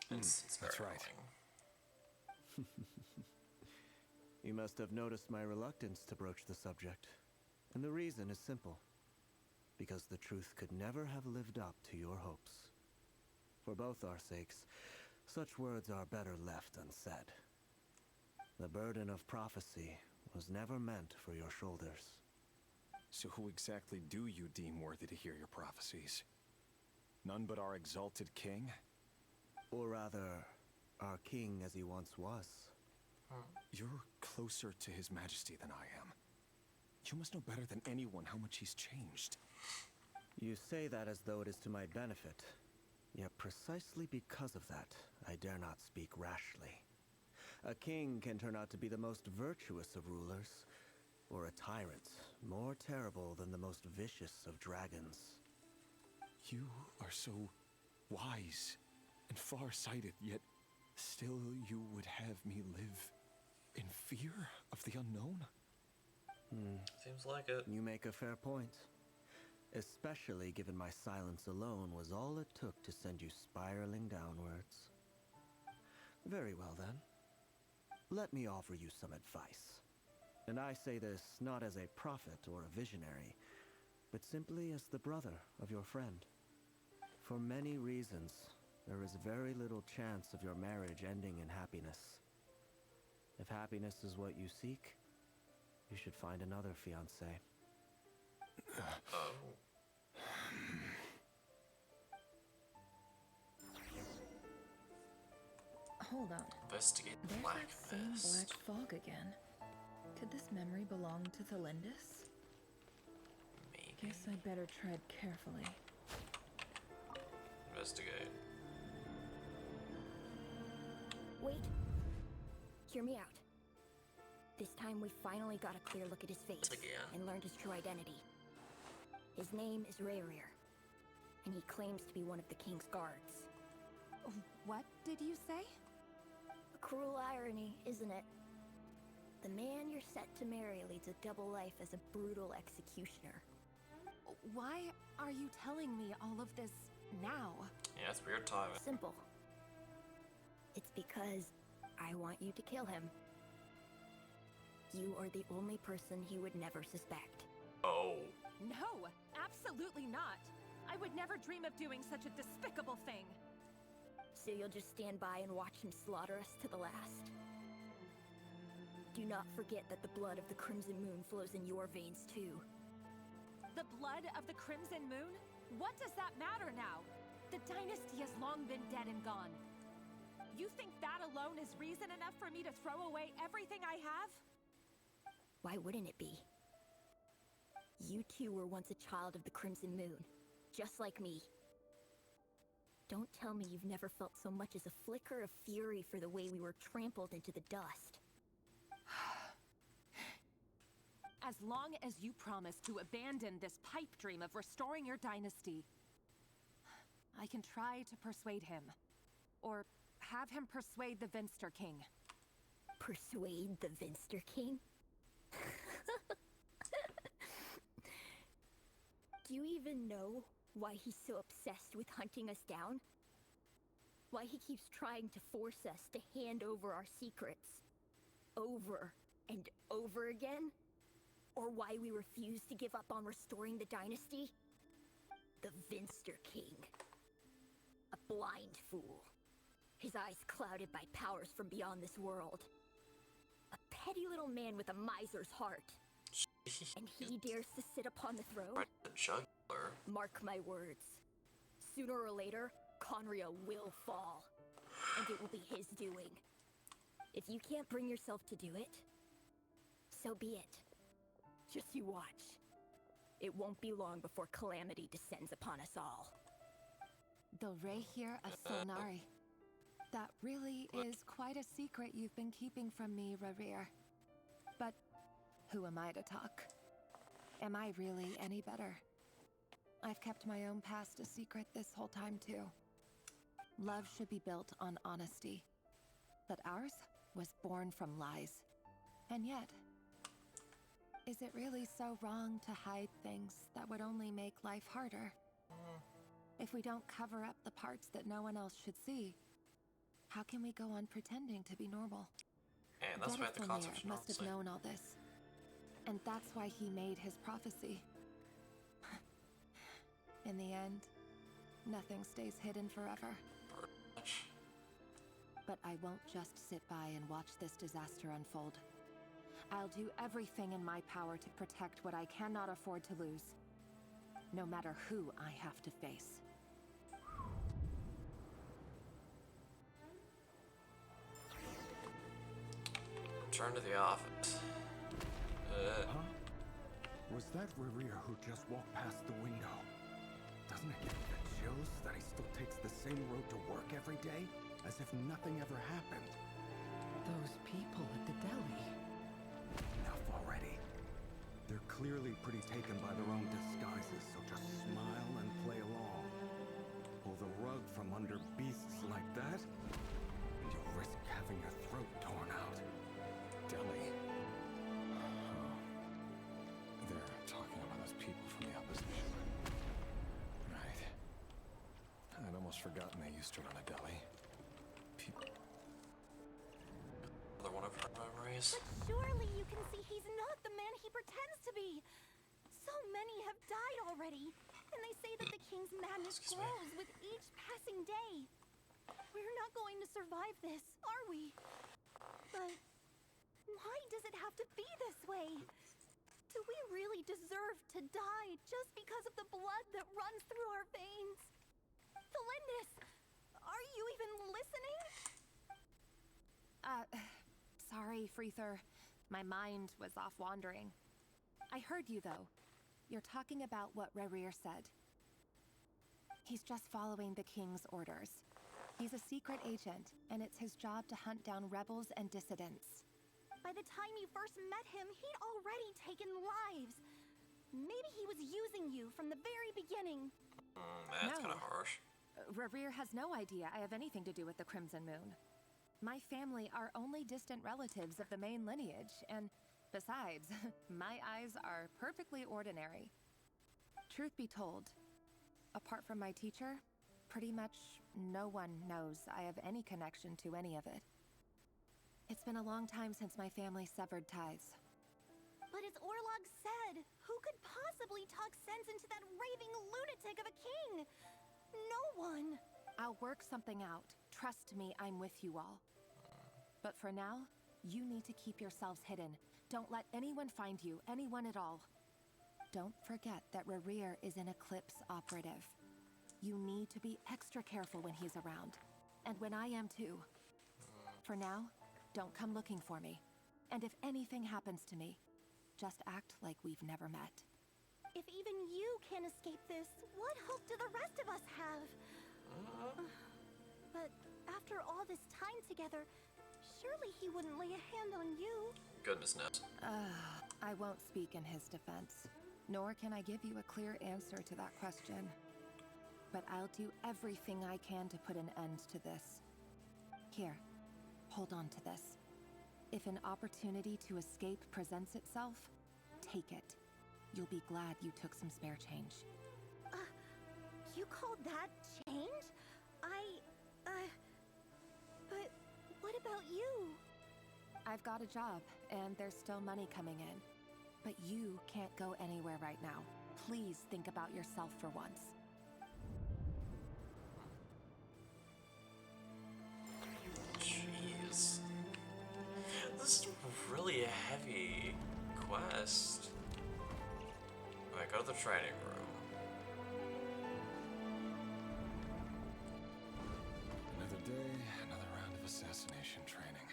It's that's right. You must have noticed my reluctance to broach the subject. And the reason is simple. Because the truth could never have lived up to your hopes. For both our sakes, such words are better left unsaid. The burden of prophecy was never meant for your shoulders. So who exactly do you deem worthy to hear your prophecies? None but our exalted king? Or rather, our king as he once was. You're closer to his majesty than I am. You must know better than anyone how much he's changed. You say that as though it is to my benefit. Yet precisely because of that, I dare not speak rashly. A king can turn out to be the most virtuous of rulers, or a tyrant more terrible than the most vicious of dragons. You are so wise and far-sighted, yet still you would have me live in fear of the unknown? Seems like it. You make a fair point. Especially given my silence alone was all it took to send you spiraling downwards. Very well then. Let me offer you some advice. And I say this not as a prophet or a visionary, but simply as the brother of your friend. For many reasons, there is very little chance of your marriage ending in happiness. If happiness is what you seek, you should find another fiancé. Hold on. Investigate the There's black that same mist. black fog again. Could this memory belong to Thelindis? Maybe. Guess I'd better tread carefully. Investigate. Wait, Hear me out. This time we finally got a clear look at his face and learned his true identity. His name is Rayrir, and he claims to be one of the king's guards. What did you say? A cruel irony, isn't it? The man you're set to marry leads a double life as a brutal executioner. Why are you telling me all of this now? Yeah, it's weird timing. Simple. It's because I want you to kill him. You are the only person he would never suspect. Oh. No, absolutely not. I would never dream of doing such a despicable thing. So you'll just stand by and watch him slaughter us to the last? Do not forget that the blood of the Crimson Moon flows in your veins too. The blood of the Crimson Moon? What does that matter now? The dynasty has long been dead and gone. You think that alone is reason enough for me to throw away everything I have? Why wouldn't it be? You two were once a child of the Crimson Moon, just like me. Don't tell me you've never felt so much as a flicker of fury for the way we were trampled into the dust. As long as you promise to abandon this pipe dream of restoring your dynasty, I can try to persuade him. Or have him persuade the Vinster King. Persuade the Vinster King? Do you even know why he's so obsessed with hunting us down? Why he keeps trying to force us to hand over our secrets over and over again? Or why we refuse to give up on restoring the dynasty? The Vinster King. A blind fool. His eyes clouded by powers from beyond this world. A petty little man with a miser's heart. And he dares to sit upon the throne? The juggler. Mark my words. Sooner or later, Conria will fall. And it will be his doing. If you can't bring yourself to do it, so be it. Just you watch. It won't be long before calamity descends upon us all. The Rayhir Asonari. That really is quite a secret you've been keeping from me, Rayhir. But who am I to talk? Am I really any better? I've kept my own past a secret this whole time, too. Love should be built on honesty. But ours was born from lies. And yet, is it really so wrong to hide things that would only make life harder? If we don't cover up the parts that no one else should see, how can we go on pretending to be normal? And that's why the concept must have known all this. And that's why he made his prophecy. In the end, nothing stays hidden forever. But I won't just sit by and watch this disaster unfold. I'll do everything in my power to protect what I cannot afford to lose, no matter who I have to face. Return to the office. Huh? Was that Rayhir who just walked past the window? Doesn't it give you the chills that he still takes the same road to work every day? As if nothing ever happened. Those people at the deli. Enough already. They're clearly pretty taken by their own disguises, so just smile and play along. Pull the rug from under beasts like that, and you'll risk having your throat torn out. Deli. Oh. They're talking about those people from the opposition. Right. I'd almost forgotten they used to run a deli. People. Another one of her memories. But surely you can see he's not the man he pretends to be. So many have died already, and they say that the king's madness grows with each passing day. We're not going to survive this, are we? But why does it have to be this way? Do we really deserve to die just because of the blood that runs through our veins? Felindis, are you even listening? Sorry, Freether. My mind was off wandering. I heard you, though. You're talking about what Rayhir said. He's just following the king's orders. He's a secret agent, and it's his job to hunt down rebels and dissidents. By the time you first met him, he'd already taken lives. Maybe he was using you from the very beginning. That's No. kind of harsh. Rarir has no idea I have anything to do with the Crimson Moon. My family are only distant relatives of the main lineage, and besides, my eyes are perfectly ordinary. Truth be told, apart from my teacher, pretty much no one knows I have any connection to any of it. It's been a long time since my family severed ties. But as Orlog said, who could possibly talk sense into that raving lunatic of a king? No one. I'll work something out. Trust me, I'm with you all. But for now, you need to keep yourselves hidden. Don't let anyone find you, anyone at all. Don't forget that Rarir is an Eclipse operative. You need to be extra careful when he's around. And when I am too. For now, don't come looking for me. And if anything happens to me, just act like we've never met. If even you can't escape this, what hope do the rest of us have? But after all this time together, surely he wouldn't lay a hand on you. Goodness knows. I won't speak in his defense, nor can I give you a clear answer to that question. But I'll do everything I can to put an end to this. Here, hold on to this. If an opportunity to escape presents itself, take it. You'll be glad you took some spare change. You call that change? But what about you? I've got a job, and there's still money coming in. But you can't go anywhere right now. Please think about yourself for once. Jeez. This is a really heavy quest. Alright, go to the training room. Another day, another round of assassination training.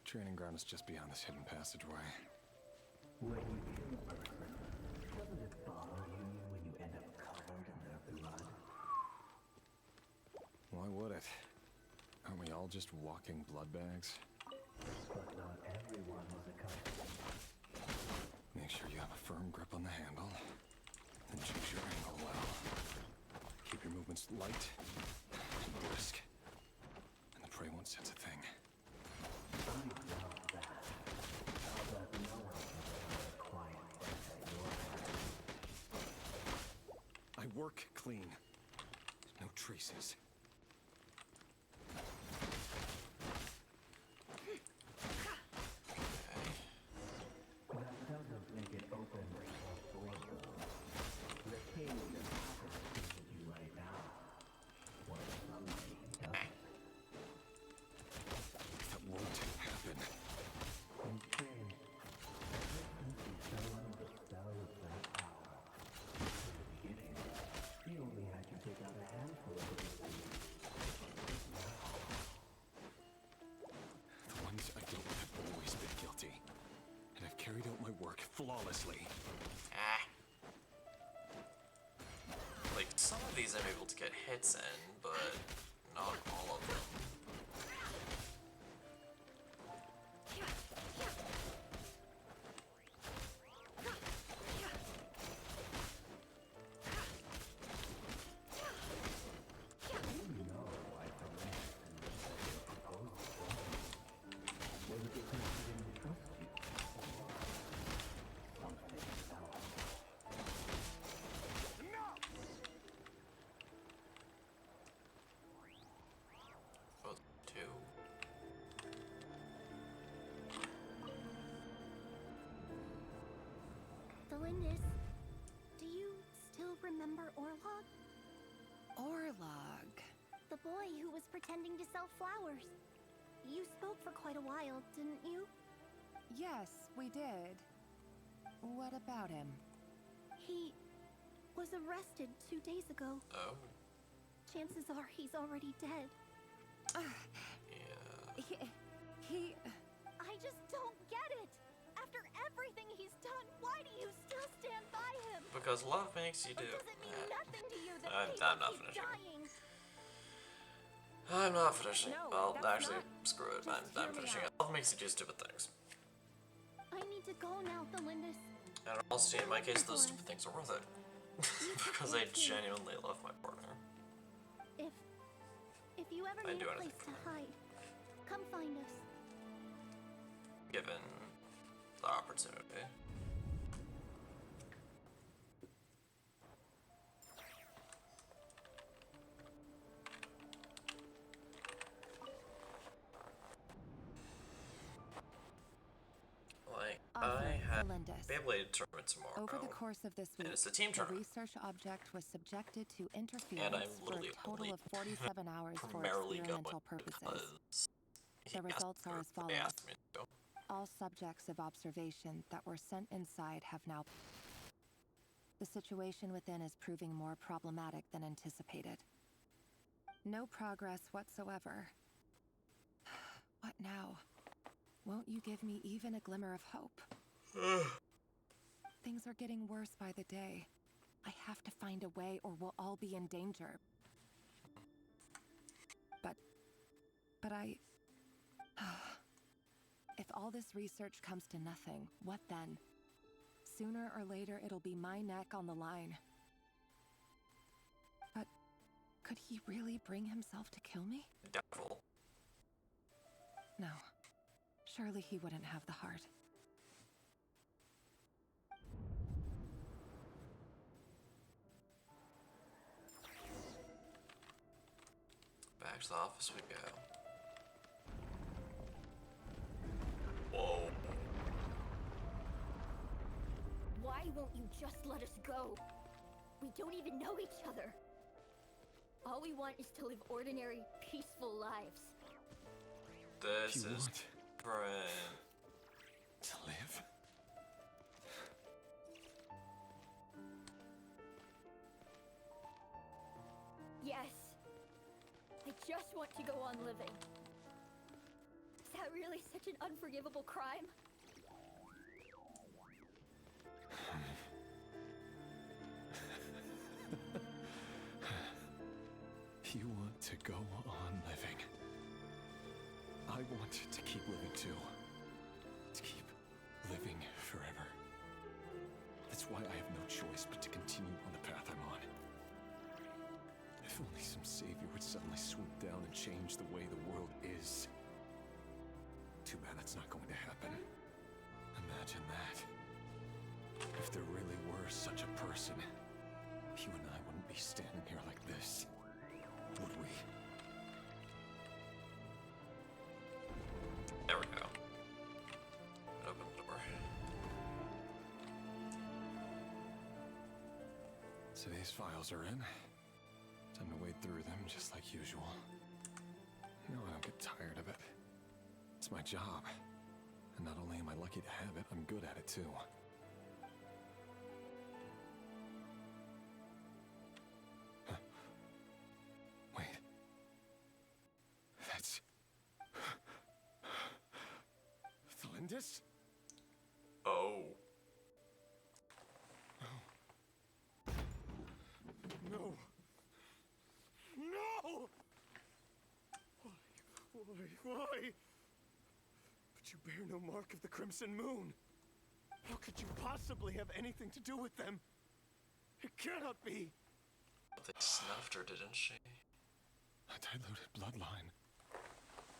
Training ground is just beyond this hidden passageway. When you kill a person, doesn't it bother you when you end up covered in their blood? Why would it? Aren't we all just walking blood bags? But not everyone was a customer. Make sure you have a firm grip on the handle. Then choose your angle well. Keep your movements light and brisk. And the prey won't sense a thing. I doubt that. I'll bet no one can wear a quiet breath at your hand. I work clean. No traces. That doesn't make it open or formal. The king is opposite you right now. What somebody does. That won't happen. And change. Ever since you fell under the spell of that power. In the beginning, he only had you take out a handful of those things. The ones I dealt with have always been guilty. And I've carried out my work flawlessly. Like, some of these I'm able to get hits in, but not all of them. You know I permitted and respect your proposal. Was it because he didn't trust you? Or something else? Well, two. Delindis, do you still remember Orlog? Orlog. The boy who was pretending to sell flowers. You spoke for quite a while, didn't you? Yes, we did. What about him? He was arrested 2 days ago. Oh. Chances are he's already dead. Yeah. He... I just don't get it! After everything he's done, why do you still stand by him? Because love makes you do. Or does it mean nothing to you that I'm people not keep finishing. dying? I'm not finishing. No, Well, that's actually, not- screw it. Just I'm hear me finishing it. out. Love makes you do stupid things. I need to go now, Thelindis. And also, in my case, those stupid things are worth it. Because I genuinely love my partner. If you ever I'd need do a anything place for to her. hide, come find us. Given the opportunity. Like, I have Melendez. Beyblade tournament tomorrow. Over the course of this week, And it's a team the tournament. research object was subjected to And interference I'm for a literally total of 47 hours for primarily experimental going purposes. because he The results are as they follows. asked me to go. All subjects of observation that were sent inside have now... The situation within is proving more problematic than anticipated. No progress whatsoever. What now? Won't you give me even a glimmer of hope? Things are getting worse by the day. I have to find a way or we'll all be in danger. But I... If all this research comes to nothing, what then? Sooner or later, it'll be my neck on the line. But could he really bring himself to kill me? Doubtful. No. Surely he wouldn't have the heart. Back to the office we go. Whoa. Why won't you just let us go? We don't even know each other. All we want is to live ordinary, peaceful lives. This You is want different. to live? Yes. I just want to go on living. Is that really such an unforgivable crime? You want to go on living. I want to keep living too. To keep living forever. That's why I have no choice but to continue on the path I'm on. If only some savior would suddenly swoop down and change the way the world is. Too bad that's not going to happen. Imagine that. If there really were such a person, you and I wouldn't be standing here like this, would we? There we go. Open the door. So these files are in. Time to wade through them just like usual. No, I don't get tired of it. It's my job. And not only am I lucky to have it, I'm good at it too. Huh. Wait. That's... Thelindis? Oh. No! No! Why? But you bear no mark of the Crimson Moon. How could you possibly have anything to do with them? It cannot be! They snuffed her, didn't she? A diluted bloodline.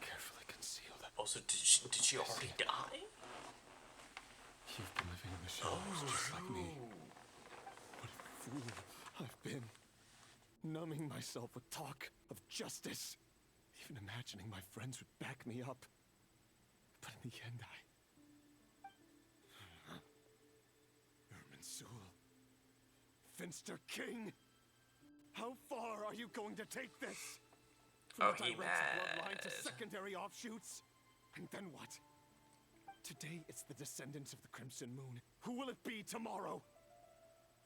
Carefully concealed. Also, did she already die? You've been living in the shadows just like me. What a fool I've been. Numbing myself with talk of justice. Even imagining my friends would back me up. But in the end, Irminsul. Finster King! How far are you going to take this? From the direct bloodline to secondary offshoots? And then what? Today it's the descendants of the Crimson Moon. Who will it be tomorrow?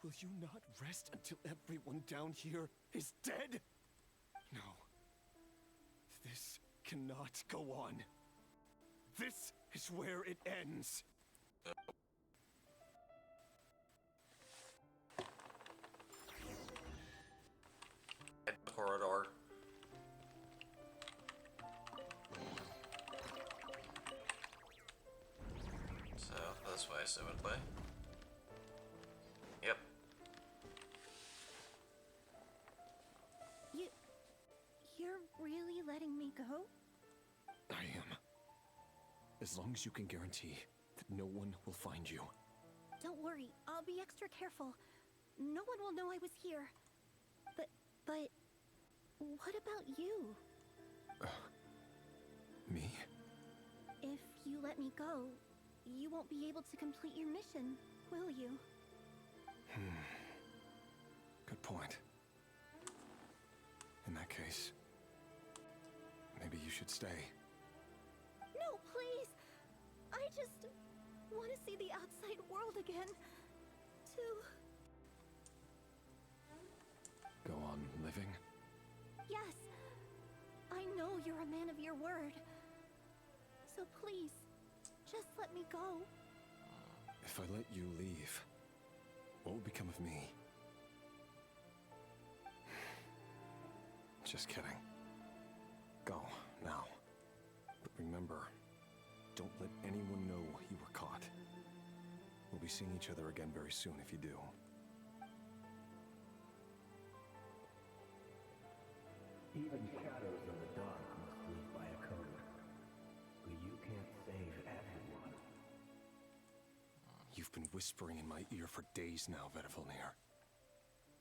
Will you not rest until everyone down here is dead? No. This cannot go on. This is where it ends. Corridor. assumedly. Yep. You're really letting me go? I am. As long as you can guarantee that no one will find you. Don't worry, I'll be extra careful. No one will know I was here. But what about you? Me? If you let me go, you won't be able to complete your mission, will you? Good point. In that case, maybe you should stay. No, please! I just want to see the outside world again. Go on living? Yes. I know you're a man of your word. So please, just let me go. If I let you leave, what will become of me? Just kidding. Go, now. But remember, don't let anyone know you were caught. We'll be seeing each other again very soon if you do. Even shadows in the dark must live by a code. But you can't save everyone. You've been whispering in my ear for days now, Vedavulnir.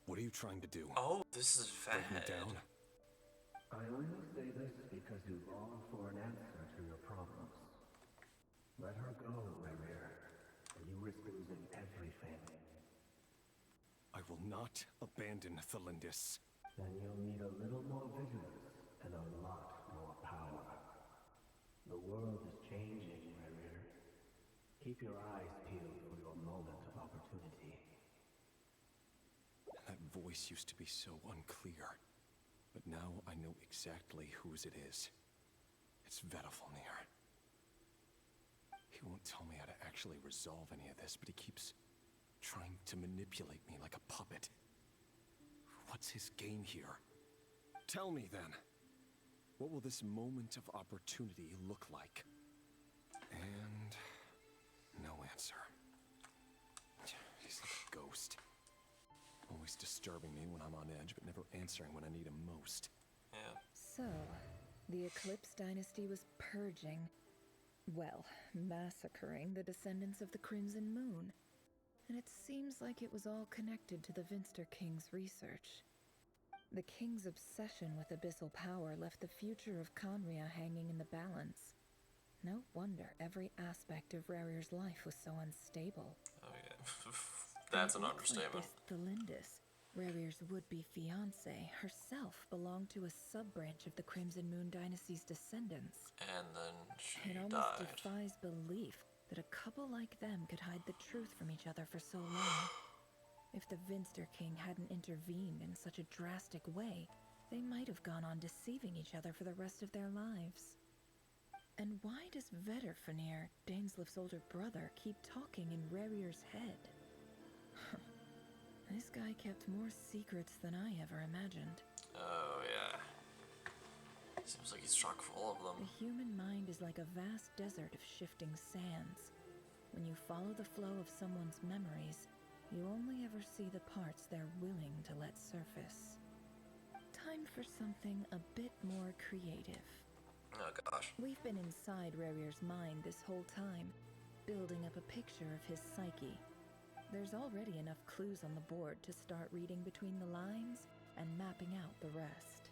What are you trying to do? Oh, this is bad. Break me down? I only say this because you long for an answer to your problems. Let her go, Rerir, or you risk losing everything. I will not abandon Thelindis. Then you'll need a little more vigilance and a lot more power. The world is changing, Rerir. Keep your eyes peeled for your moment of opportunity. That voice used to be so unclear. But now I know exactly whose it is. It's Vedavulnir. He won't tell me how to actually resolve any of this, but he keeps trying to manipulate me like a puppet. What's his game here? Tell me then. What will this moment of opportunity look like? And no answer. He's like a ghost. Always disturbing me when I'm on edge, but never answering when I need him most. Yeah. So, the Eclipse Dynasty was purging, well, massacring the descendants of the Crimson Moon. And it seems like it was all connected to the Vinster King's research. The King's obsession with abyssal power left the future of Conria hanging in the balance. No wonder every aspect of Rarir's life was so unstable. Oh yeah. That's an understatement. Like this Thelindis, Rarir's would-be fiancée, herself belonged to a sub-branch of the Crimson Moon Dynasty's descendants. And then she It almost defies belief that a couple like them could hide the truth from each other for so long. If the Vinster King hadn't intervened in such a drastic way, they might have gone on deceiving each other for the rest of their lives. And why does Vedderfanir, Daneslif's older brother, keep talking in Rarir's head? This guy kept more secrets than I ever imagined. Oh yeah. Seems like he's chock full of them. The human mind is like a vast desert of shifting sands. When you follow the flow of someone's memories, you only ever see the parts they're willing to let surface. Time for something a bit more creative. Oh gosh. We've been inside Rarir's mind this whole time, building up a picture of his psyche. There's already enough clues on the board to start reading between the lines and mapping out the rest.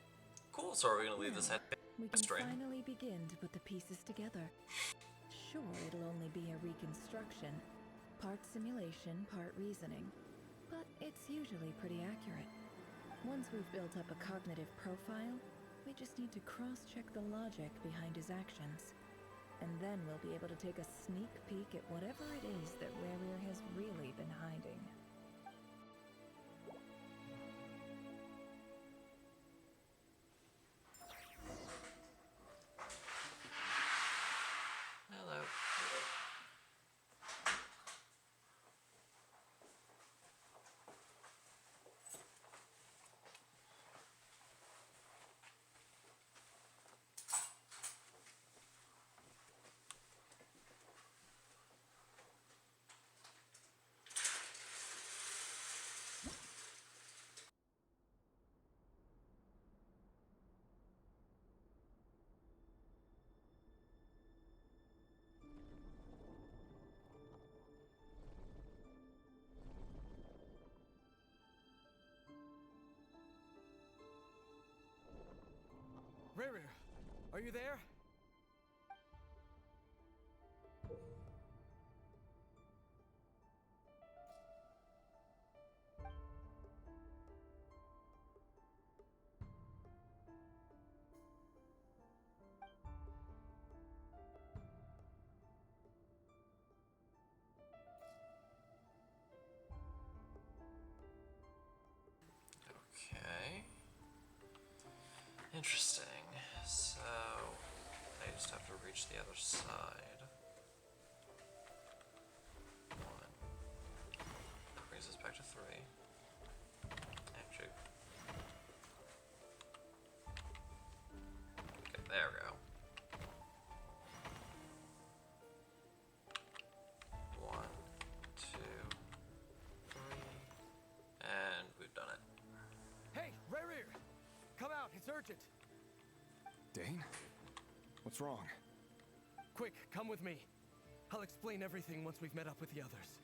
Cool, so are we gonna leave this head We can string? finally begin to put the pieces together. Sure, it'll only be a reconstruction, part simulation, part reasoning, but it's usually pretty accurate. Once we've built up a cognitive profile, we just need to cross-check the logic behind his actions. And then we'll be able to take a sneak peek at whatever it is that Rarir has really been hiding. Hello. Are you there? Okay. Interesting. So, I just have to reach the other side. One. Brings us back to 3. And 2. Okay, there we go. 1, 2, 3. And we've done it. Hey, right here! Come out, it's urgent! Dane? What's wrong? Quick, come with me. I'll explain everything once we've met up with the others.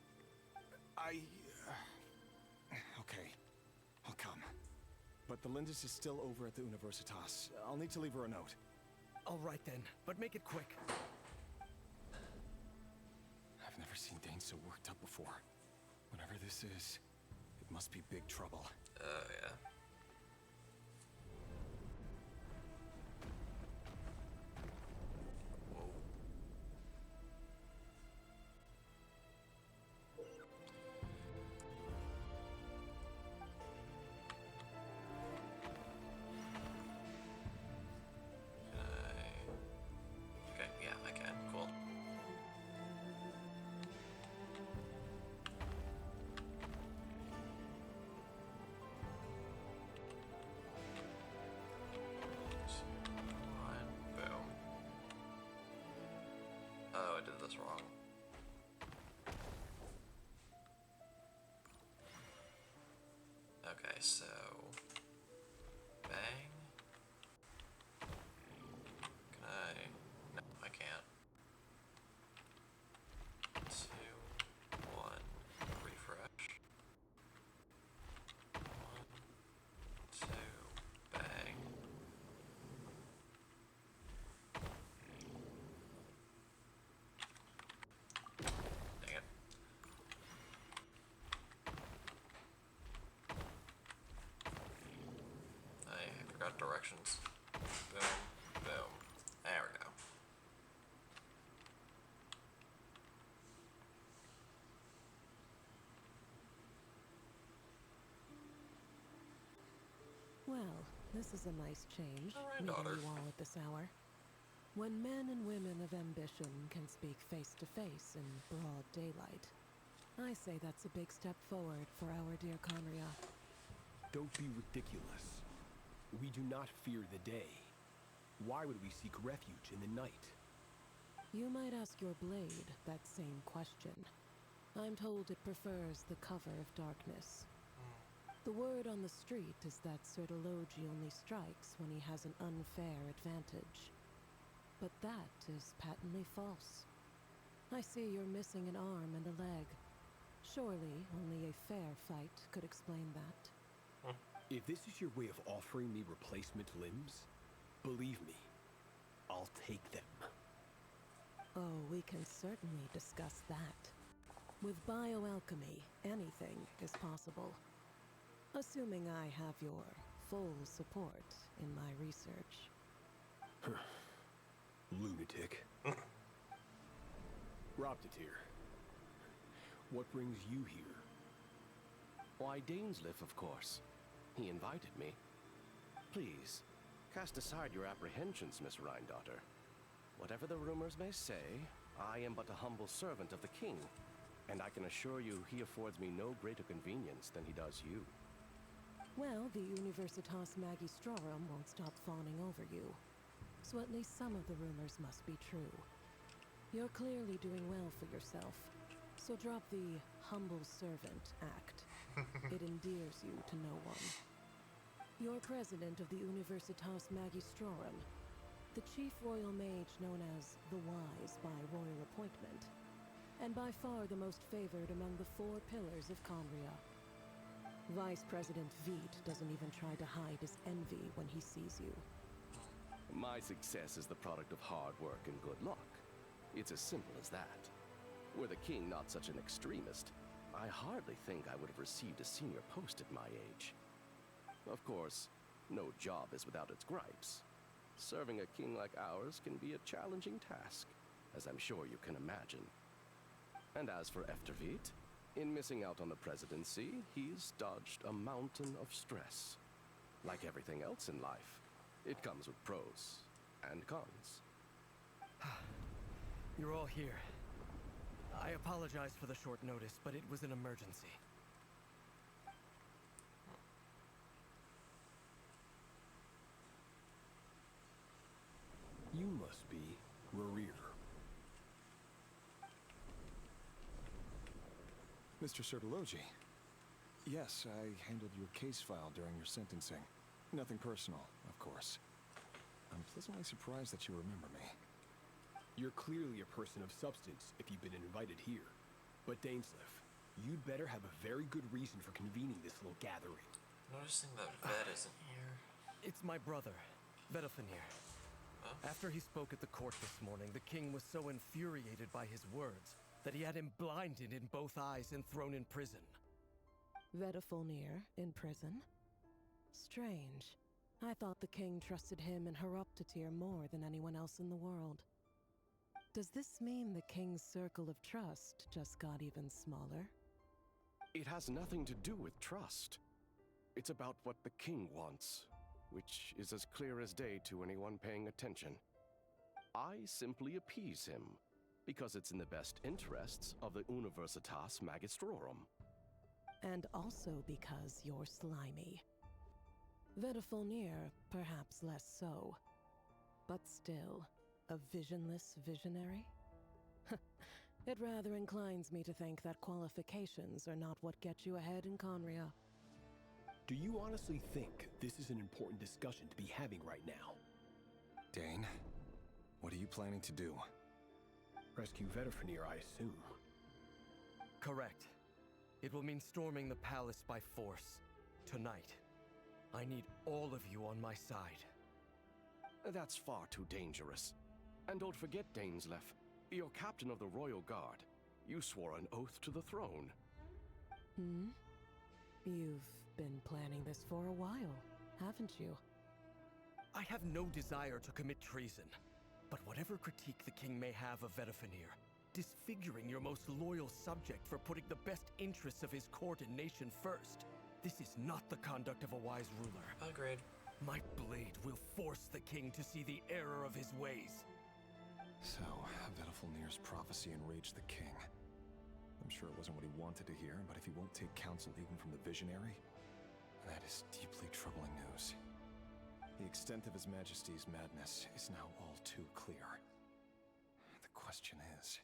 Okay. I'll come. But the Lindis is still over at the Universitas. I'll need to leave her a note. All right then, but make it quick. I've never seen Dane so worked up before. Whatever this is, it must be big trouble. Oh, yeah. Okay, yeah, I can. Cool. Boom. Oh, I did this wrong. Okay, so bang. Can I? No, I can't. 2, 1, refresh. 1, 2, bang. Dang it. I forgot directions. Boom, boom. There we go. Well, this is a nice change, Alright, meeting daughter. you all at this hour. When men and women of ambition can speak face to face in broad daylight, I say that's a big step forward for our dear Conria. Don't be ridiculous. We do not fear the day. Why would we seek refuge in the night? You might ask your blade that same question. I'm told it prefers the cover of darkness. The word on the street is that Sertologi only strikes when he has an unfair advantage. But that is patently false. I see you're missing an arm and a leg. Surely only a fair fight could explain that. If this is your way of offering me replacement limbs, believe me, I'll take them. Oh, we can certainly discuss that. With bioalchemy, anything is possible. Assuming I have your full support in my research. Lunatic. Robtatir, what brings you here? Why, Dainsliff, of course. He invited me. Please, cast aside your apprehensions, Miss Rhindaughter. Whatever the rumors may say, I am but a humble servant of the king, and I can assure you he affords me no greater convenience than he does you. Well, the Universitas Magistrorum won't stop fawning over you. So at least some of the rumors must be true. You're clearly doing well for yourself, so drop the humble servant act. It endears you to no one. You're president of the Universitas Magistrorum, the chief royal mage known as the Wise by royal appointment, and by far the most favored among the 4 pillars of Conria. Vice President Veet doesn't even try to hide his envy when he sees you. My success is the product of hard work and good luck. It's as simple as that. Were the king not such an extremist, I hardly think I would have received a senior post at my age. Of course, no job is without its gripes. Serving a king like ours can be a challenging task, as I'm sure you can imagine. And as for Eftervit, in missing out on the presidency, he's dodged a mountain of stress. Like everything else in life, it comes with pros and cons. You're all here. I apologize for the short notice, but it was an emergency. You must be Rerir. Mr. Sertologi. Yes, I handled your case file during your sentencing. Nothing personal, of course. I'm pleasantly surprised that you remember me. You're clearly a person of substance if you've been invited here. But Dainsleif, you'd better have a very good reason for convening this little gathering. Noticing that Ved isn't here. It's my brother, Vedalfenir. Huh? After he spoke at the court this morning, the king was so infuriated by his words that he had him blinded in both eyes and thrown in prison. Vedalfenir in prison? Strange. I thought the king trusted him and Horoptatyr more than anyone else in the world. Does this mean the king's circle of trust just got even smaller? It has nothing to do with trust. It's about what the king wants, which is as clear as day to anyone paying attention. I simply appease him, because it's in the best interests of the Universitas Magistrorum. And also because you're slimy. Vedalfenir, perhaps less so. But still, a visionless visionary? It rather inclines me to think that qualifications are not what get you ahead in Conria. Do you honestly think this is an important discussion to be having right now? Dane, what are you planning to do? Rescue Vedalfenir, I assume. Correct. It will mean storming the palace by force. Tonight. I need all of you on my side. That's far too dangerous. And don't forget, Dainsleif, you're captain of the Royal Guard. You swore an oath to the throne. Hmm? You've been planning this for a while, haven't you? I have no desire to commit treason. But whatever critique the king may have of Vedalfenir, disfiguring your most loyal subject for putting the best interests of his court and nation first, this is not the conduct of a wise ruler. Agreed. My blade will force the king to see the error of his ways. So, Vedalfenir's prophecy enraged the king. I'm sure it wasn't what he wanted to hear, but if he won't take counsel even from the visionary, that is deeply troubling news. The extent of His Majesty's madness is now all too clear. The question is,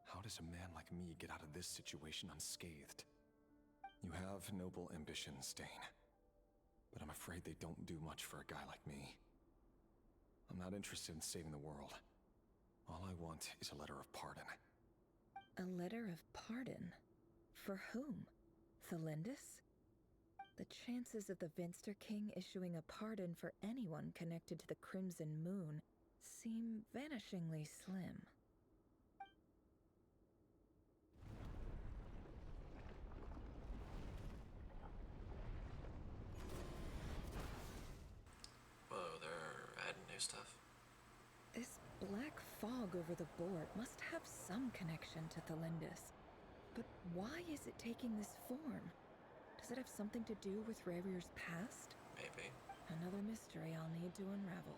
how does a man like me get out of this situation unscathed? You have noble ambitions, Dane, but I'm afraid they don't do much for a guy like me. I'm not interested in saving the world. All I want is a letter of pardon. A letter of pardon? For whom? Thelindis? The chances of the Vinster King issuing a pardon for anyone connected to the Crimson Moon seem vanishingly slim. Whoa, they're adding new stuff. This black fog over the board must have some connection to Thelindis. But why is it taking this form? Does it have something to do with Rerir's past? Maybe. Another mystery I'll need to unravel.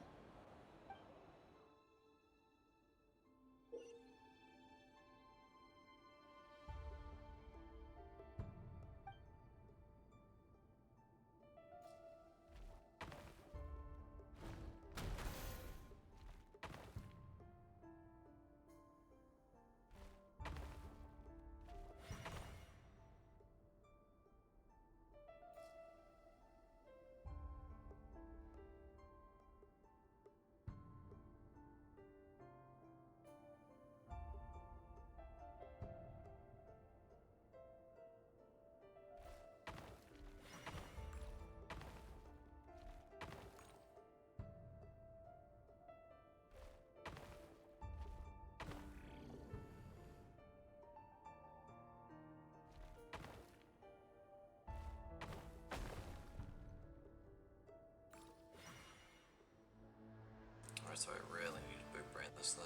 so I really need to boot brand this then.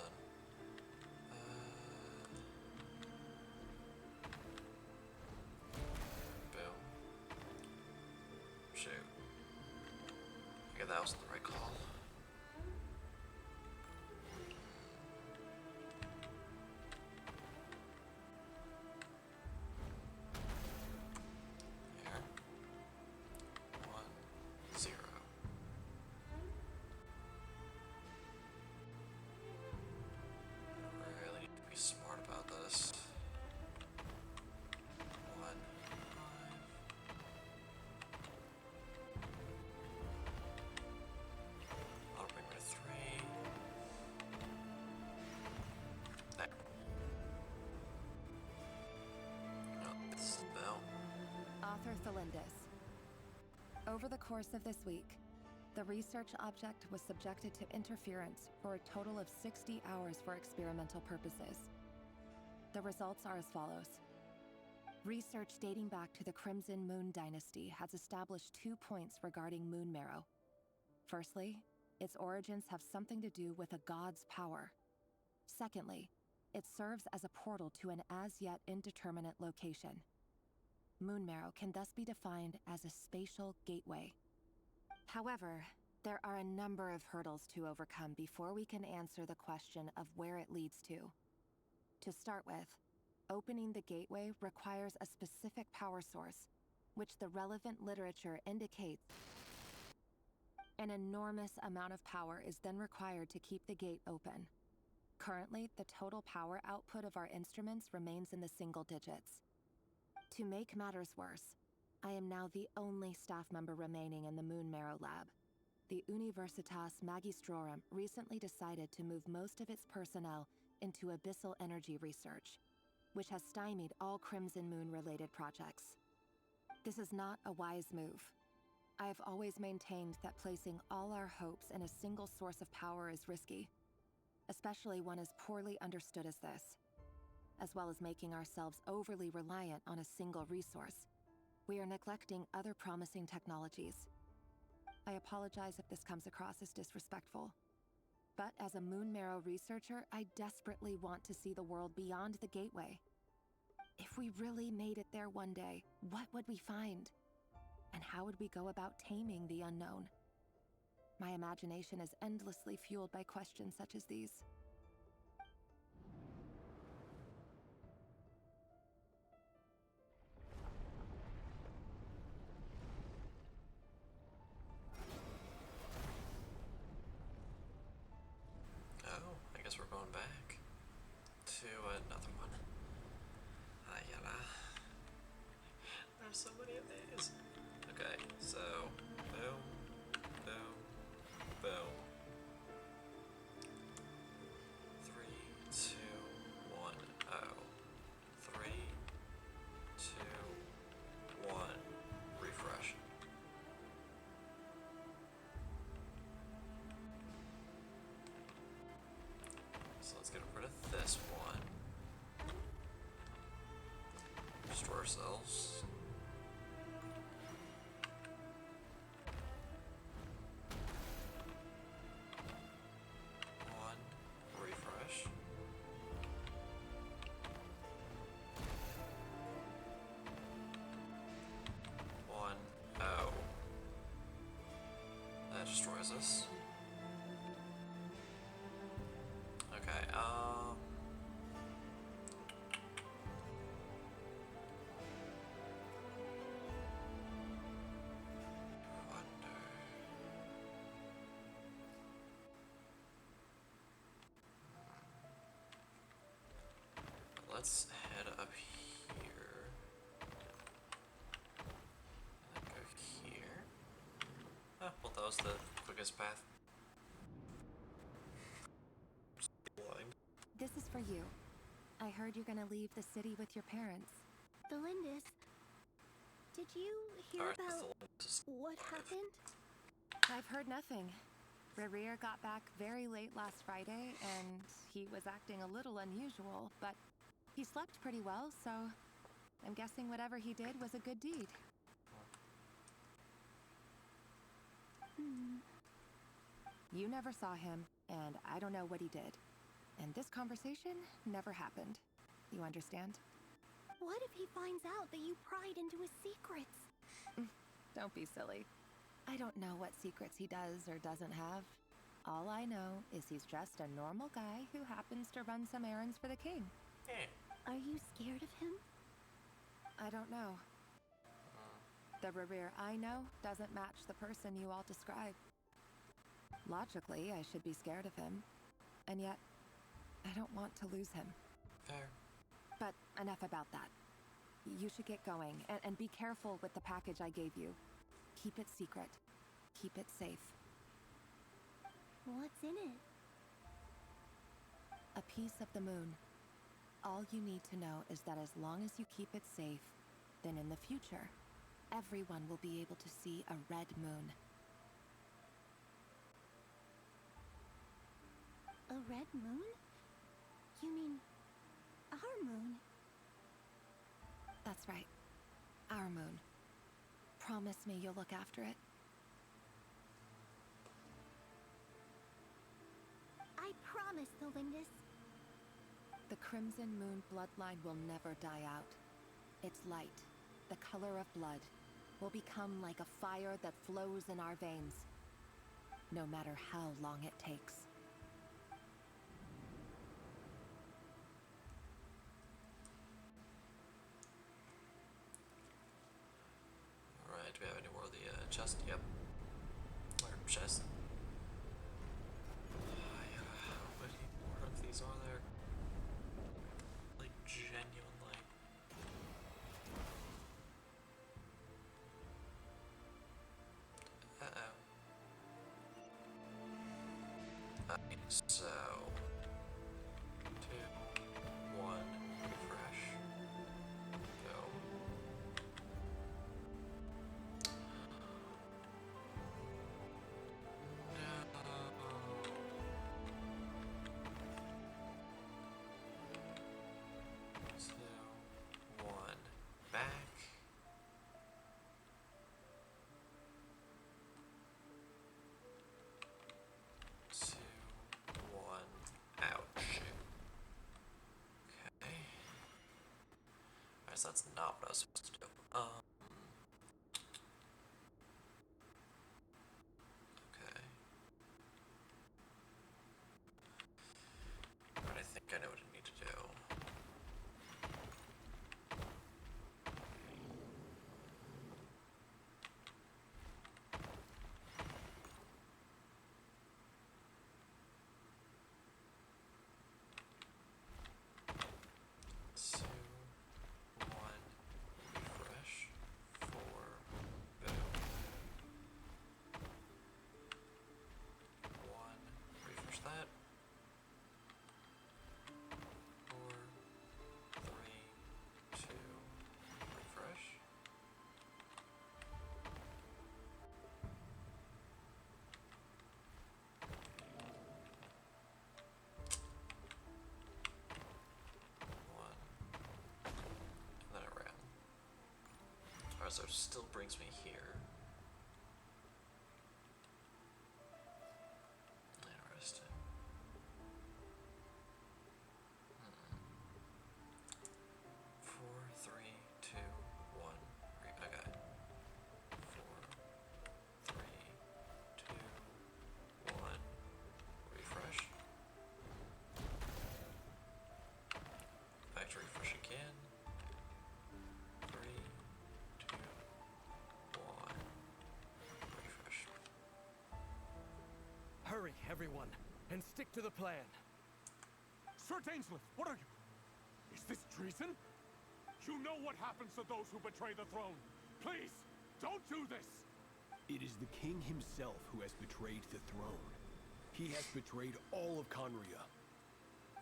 Boom. Shoot. Okay, that wasn't the right call. Here. 1, 0. Really need to be smart about this. 1, 5. I'll bring my 3. There. No, this is the bell. Author Thelindis. Over the course of this week, the research object was subjected to interference for a total of 60 hours for experimental purposes. The results are as follows. Research dating back to the Crimson Moon Dynasty has established 2 points regarding moon marrow. Firstly, its origins have something to do with a god's power. Secondly, it serves as a portal to an as-yet indeterminate location. Moon marrow can thus be defined as a spatial gateway. However, there are a number of hurdles to overcome before we can answer the question of where it leads to. To start with, opening the gateway requires a specific power source, which the relevant literature indicates. An enormous amount of power is then required to keep the gate open. Currently, the total power output of our instruments remains in the single digits. To make matters worse, I am now the only staff member remaining in the Moon Marrow Lab. The Universitas Magistrorum recently decided to move most of its personnel into abyssal energy research, which has stymied all Crimson Moon-related projects. This is not a wise move. I have always maintained that placing all our hopes in a single source of power is risky, especially one as poorly understood as this, as well as making ourselves overly reliant on a single resource. We are neglecting other promising technologies. I apologize if this comes across as disrespectful, but as a Moon Marrow researcher, I desperately want to see the world beyond the gateway. If we really made it there one day, what would we find? And how would we go about taming the unknown? My imagination is endlessly fueled by questions such as these. Oh, I guess we're going back to another one. Ayala. There's so many of these. Okay, so boom, boom, boom. 3, 2, 1, 0. 3, 2, 1. Refresh. So let's get rid of this one. Restore ourselves. Refresh. 1, 0. That destroys us. Okay, let's head up here. And then go here. Oh, well, that was the quickest path. This is for you. I heard you're gonna leave the city with your parents. Thelindis, did you hear about what happened? I've heard nothing. Rerir got back very late last Friday, and he was acting a little unusual, but he slept pretty well, so I'm guessing whatever he did was a good deed. You never saw him, and I don't know what he did. And this conversation never happened. You understand? What if he finds out that you pried into his secrets? Don't be silly. I don't know what secrets he does or doesn't have. All I know is he's just a normal guy who happens to run some errands for the king. Are you scared of him? I don't know. The Revere I know doesn't match the person you all describe. Logically, I should be scared of him. And yet, I don't want to lose him. Fair. But enough about that. You should get going, and be careful with the package I gave you. Keep it secret. Keep it safe. What's in it? A piece of the moon. All you need to know is that as long as you keep it safe, then in the future, everyone will be able to see a red moon. A red moon? You mean our moon? That's right. Our moon. Promise me you'll look after it. I promise, Thelindus. The Crimson Moon bloodline will never die out. Its light, the color of blood, will become like a fire that flows in our veins, no matter how long it takes. Alright, do we have any more of the chest? Yep. Or chest. How many more of these are there? Like, genuinely. Okay, so 2, 1, refresh. Go. No. 2, 1, back. 2, 1, ouch. Okay. Alright, so that's not what I was supposed to do. Okay. Alright, I think I know what I need to do. Two, 1, refresh. 4, boom. 1, refresh that. 4, 3, 2, refresh. One. And then I ran. Alright, so it still brings me here. Interesting. 4, 3, 2, 1. Okay. 4, 3, 2, 1. Refresh. Back to refresh again. 3, 2, 1. Refresh. Hurry, everyone, and stick to the plan. Sir Dainsleif, what are you? Is this treason? You know what happens to those who betray the throne. Please, don't do this! It is the king himself who has betrayed the throne. He has betrayed all of Conria.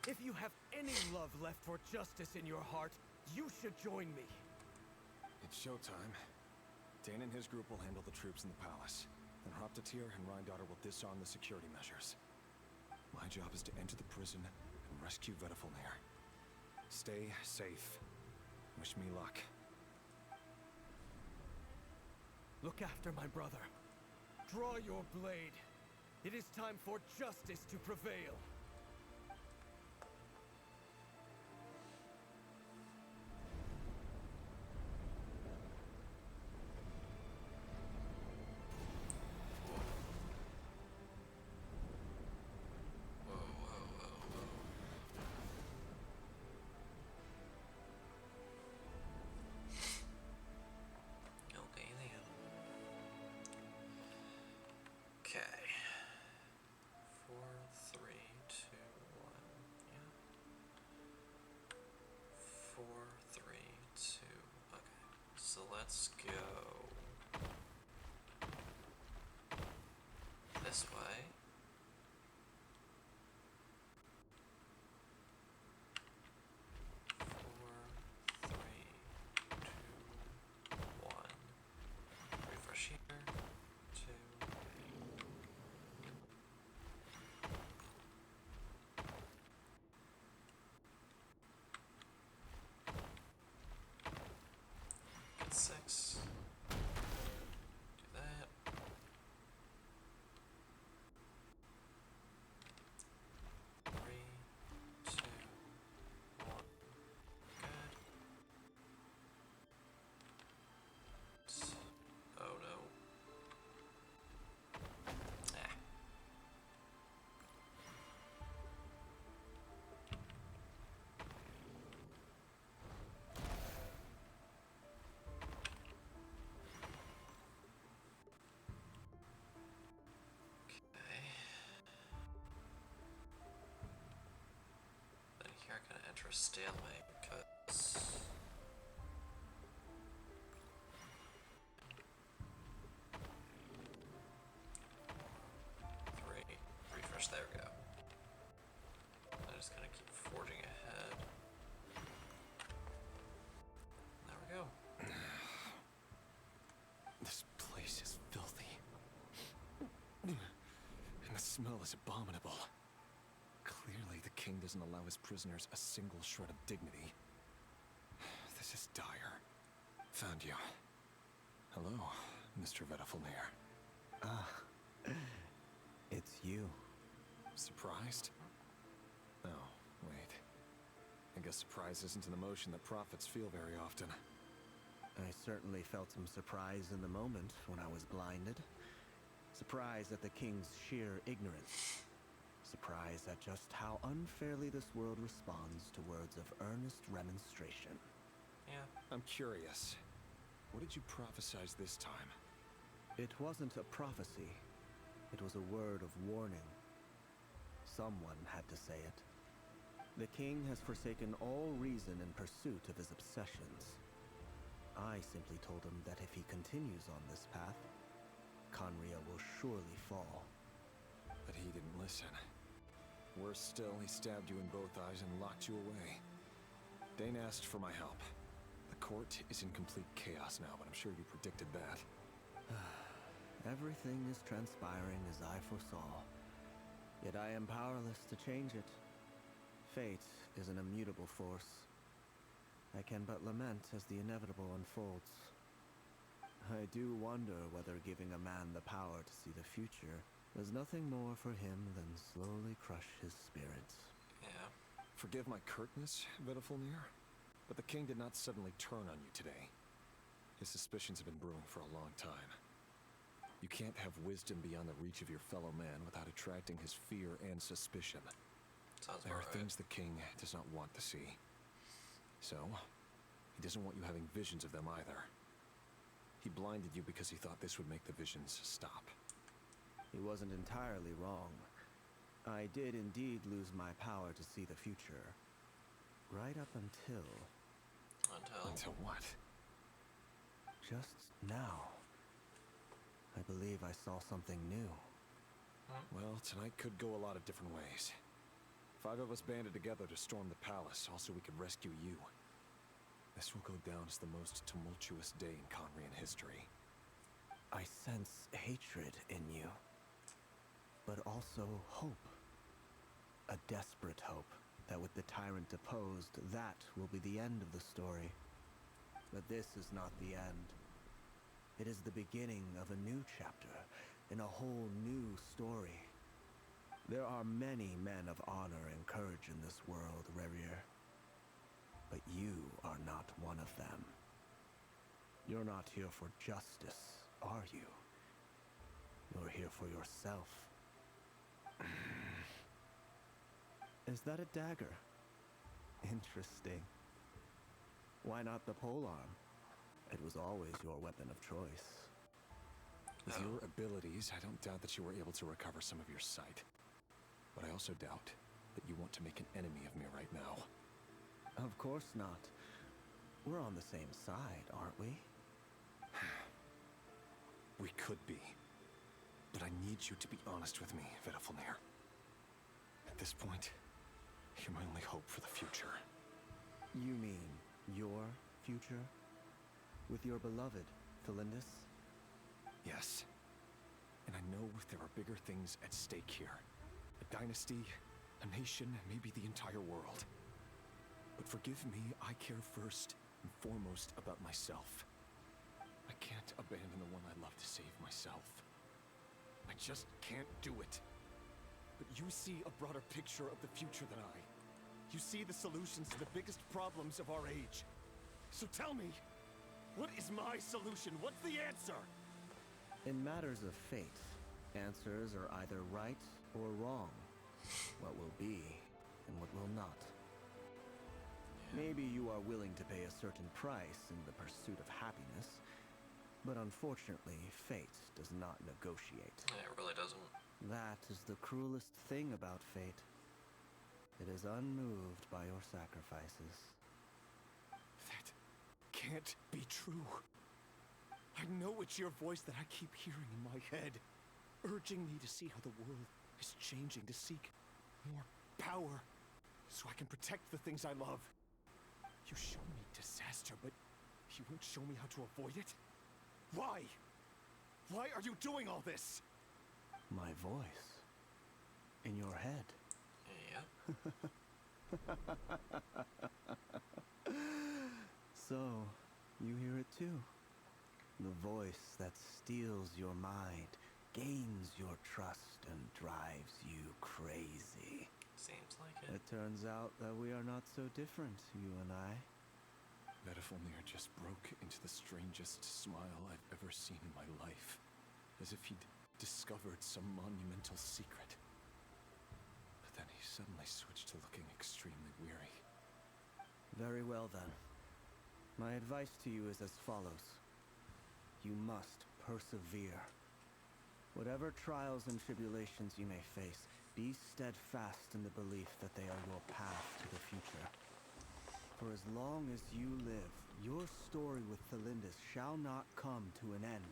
If you have any love left for justice in your heart, you should join me. It's showtime. Dane and his group will handle the troops in the palace. Then Hraptatyr and Rhindaughter will disarm the security measures. My job is to enter the prison and rescue Vedifalnir. Stay safe. Wish me luck. Look after my brother. Draw your blade. It is time for justice to prevail. Okay, then. Okay. 4, 3, 2, 1. Yeah. 4, 3, 2. Okay. So let's go this way. 4, 3, 2, 1. Refresh here. 2. Get 6. Do that. 3, 2, 1. Good. Oh no. Ah. Okay. Then here I can enter a stalemate because 3. Refresh, there we go. I'm just gonna keep forging ahead. There we go. This place is filthy. And the smell is abominable. Clearly, the king doesn't allow his prisoners a single shred of dignity. This is dire. Found you. Hello, Mr. Vedafilnir. Ah, it's you. Surprised? Oh, wait. I guess surprise isn't an emotion that prophets feel very often. I certainly felt some surprise in the moment when I was blinded. Surprise at the king's sheer ignorance. Surprise at just how unfairly this world responds to words of earnest remonstration. Yeah. I'm curious. What did you prophesize this time? It wasn't a prophecy. It was a word of warning. Someone had to say it. The king has forsaken all reason in pursuit of his obsessions. I simply told him that if he continues on this path, Conria will surely fall. But he didn't listen. Worse still, he stabbed you in both eyes and locked you away. Dane asked for my help. The court is in complete chaos now, but I'm sure you predicted that. Everything is transpiring as I foresaw. Yet I am powerless to change it. Fate is an immutable force. I can but lament as the inevitable unfolds. I do wonder whether giving a man the power to see the future does nothing more for him than slowly crush his spirits. Yeah. Forgive my curtness, Vedafilnir, but the king did not suddenly turn on you today. His suspicions have been brewing for a long time. You can't have wisdom beyond the reach of your fellow man without attracting his fear and suspicion. Sounds There are right. things the king does not want to see. So, he doesn't want you having visions of them either. He blinded you because he thought this would make the visions stop. He wasn't entirely wrong. I did indeed lose my power to see the future. Right up until... Until what? Just now. I believe I saw something new. Well, tonight could go a lot of different ways. 5 of us banded together to storm the palace, also we could rescue you. This will go down as the most tumultuous day in Conrian history. I sense hatred in you. But also hope. A desperate hope that with the tyrant deposed, that will be the end of the story. But this is not the end. It is the beginning of a new chapter in a whole new story. There are many men of honor and courage in this world, Rerir. But you are not one of them. You're not here for justice, are you? You're here for yourself. Is that a dagger? Interesting. Why not the polearm? It was always your weapon of choice. With your abilities, I don't doubt that you were able to recover some of your sight. But I also doubt that you want to make an enemy of me right now. Of course not. We're on the same side, aren't we? We could be. But I need you to be honest with me, Vedafalnir. At this point, you're my only hope for the future. You mean your future? With your beloved, Felindis? Yes. And I know there are bigger things at stake here. A dynasty, a nation, and maybe the entire world. But forgive me, I care first and foremost about myself. I can't abandon the one I love to save myself. I just can't do it. But you see a broader picture of the future than I. You see the solutions to the biggest problems of our age. So tell me, what is my solution? What's the answer? In matters of fate, answers are either right or wrong. What will be and what will not. Maybe you are willing to pay a certain price in the pursuit of happiness, but unfortunately, fate does not negotiate. Yeah, it really doesn't. That is the cruelest thing about fate. It is unmoved by your sacrifices. That can't be true. I know it's your voice that I keep hearing in my head, urging me to see how the world is changing, to seek more power, so I can protect the things I love. You show me disaster, but you won't show me how to avoid it? Why? Why are you doing all this? My voice. In your head. Yeah. So, you hear it too. The voice that steals your mind, gains your trust, and drives you crazy. Seems like it. It turns out that we are not so different, you and I. Vedafalnir just broke into the strangest smile I've ever seen in my life, as if he'd discovered some monumental secret. But then he suddenly switched to looking extremely weary. Very well then. My advice to you is as follows. You must persevere. Whatever trials and tribulations you may face, be steadfast in the belief that they are your path to the future. For as long as you live, your story with Felindis shall not come to an end.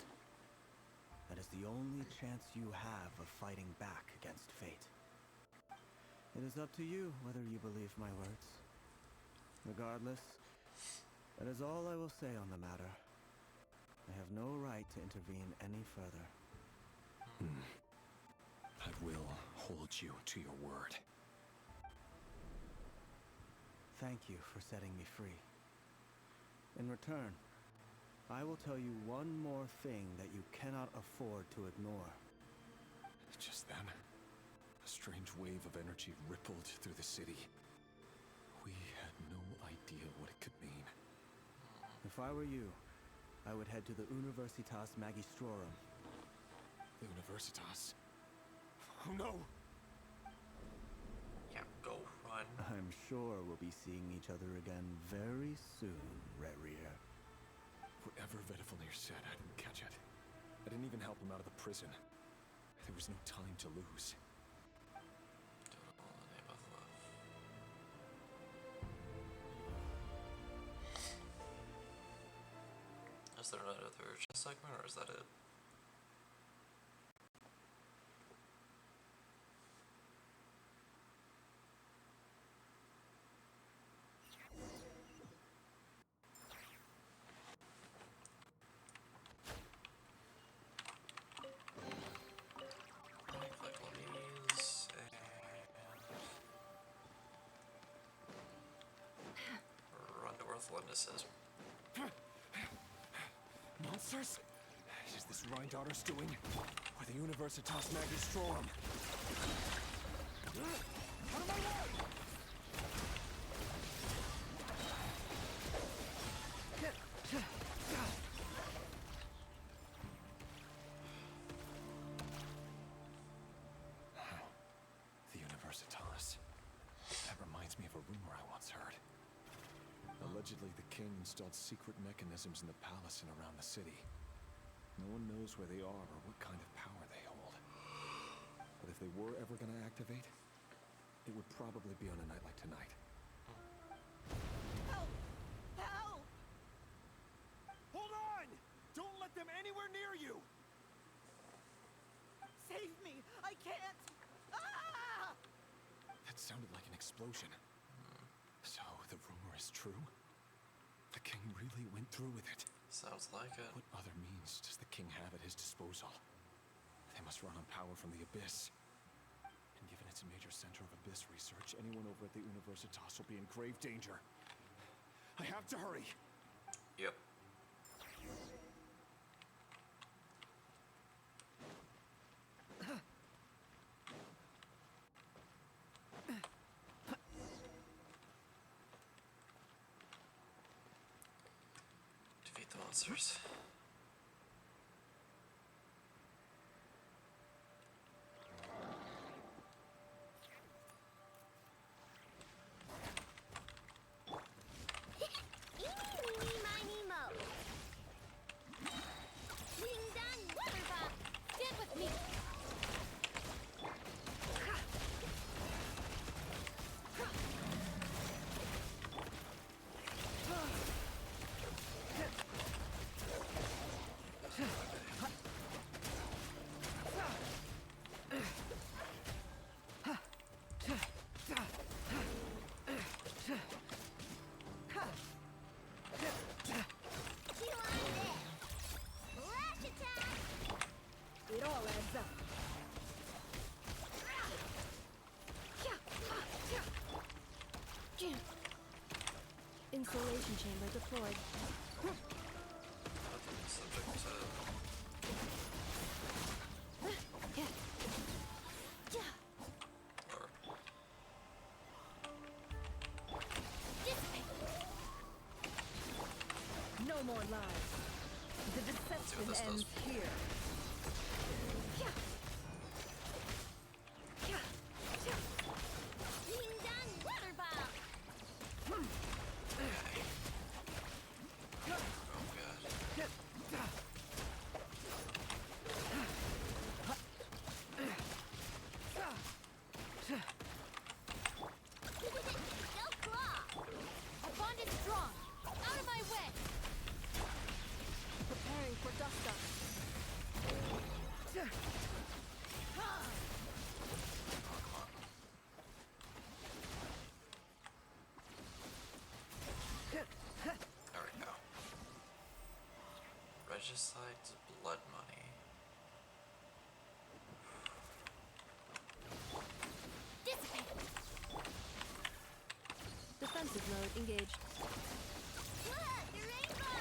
That is the only chance you have of fighting back against fate. It is up to you whether you believe my words. Regardless, that is all I will say on the matter. I have no right to intervene any further. I will hold you to your word. Thank you for setting me free. In return, I will tell you one more thing that you cannot afford to ignore. Just then, a strange wave of energy rippled through the city. We had no idea what it could mean. If I were you, I would head to the Universitas Magistrorum. The Universitas? Oh no! Yeah, go run. I'm sure we'll be seeing each other again very soon, Rerir. Whatever Vedafalnir said, I didn't catch it. I didn't even help him out of the prison. There was no time to lose. Do it all in the name of love. Is there another chess segment, or is that it? Let me click on these, and run to where Felindis is. Monsters? Is this Rhine daughter's doing? Or the Universitas Magistrorum? Out of my way! The Universitas. That reminds me of a rumor I once heard. Allegedly, the king installed secret mechanisms in the palace and around the city. No one knows where they are or what kind of power they hold. But if they were ever going to activate, it would probably be on a night like tonight. Help! Help! Hold on! Don't let them anywhere near you! Save me! I can't! Ah! That sounded like an explosion. So, the rumor is true? The king really went through with it? Sounds like it. What other means does the king have at his disposal? They must run on power from the Abyss. And given it's a major center of Abyss research, anyone over at the Universitas will be in grave danger. I have to hurry! Yep. Defeat the monsters. Eeny, meeny, miny, mo. Ding dong, water pop. Stand with me. Chew on this. Flash attack. It all adds up. Insulation chamber deployed. Subject to... No more lies. The deception this ends does. here. Ding dong, water ball. Go claw. Our bond is strong. Out of my way. Preparing for dust up. There we go. Regicide's blood money. Dissipate. Defensive mode engaged. Look, the rainbow.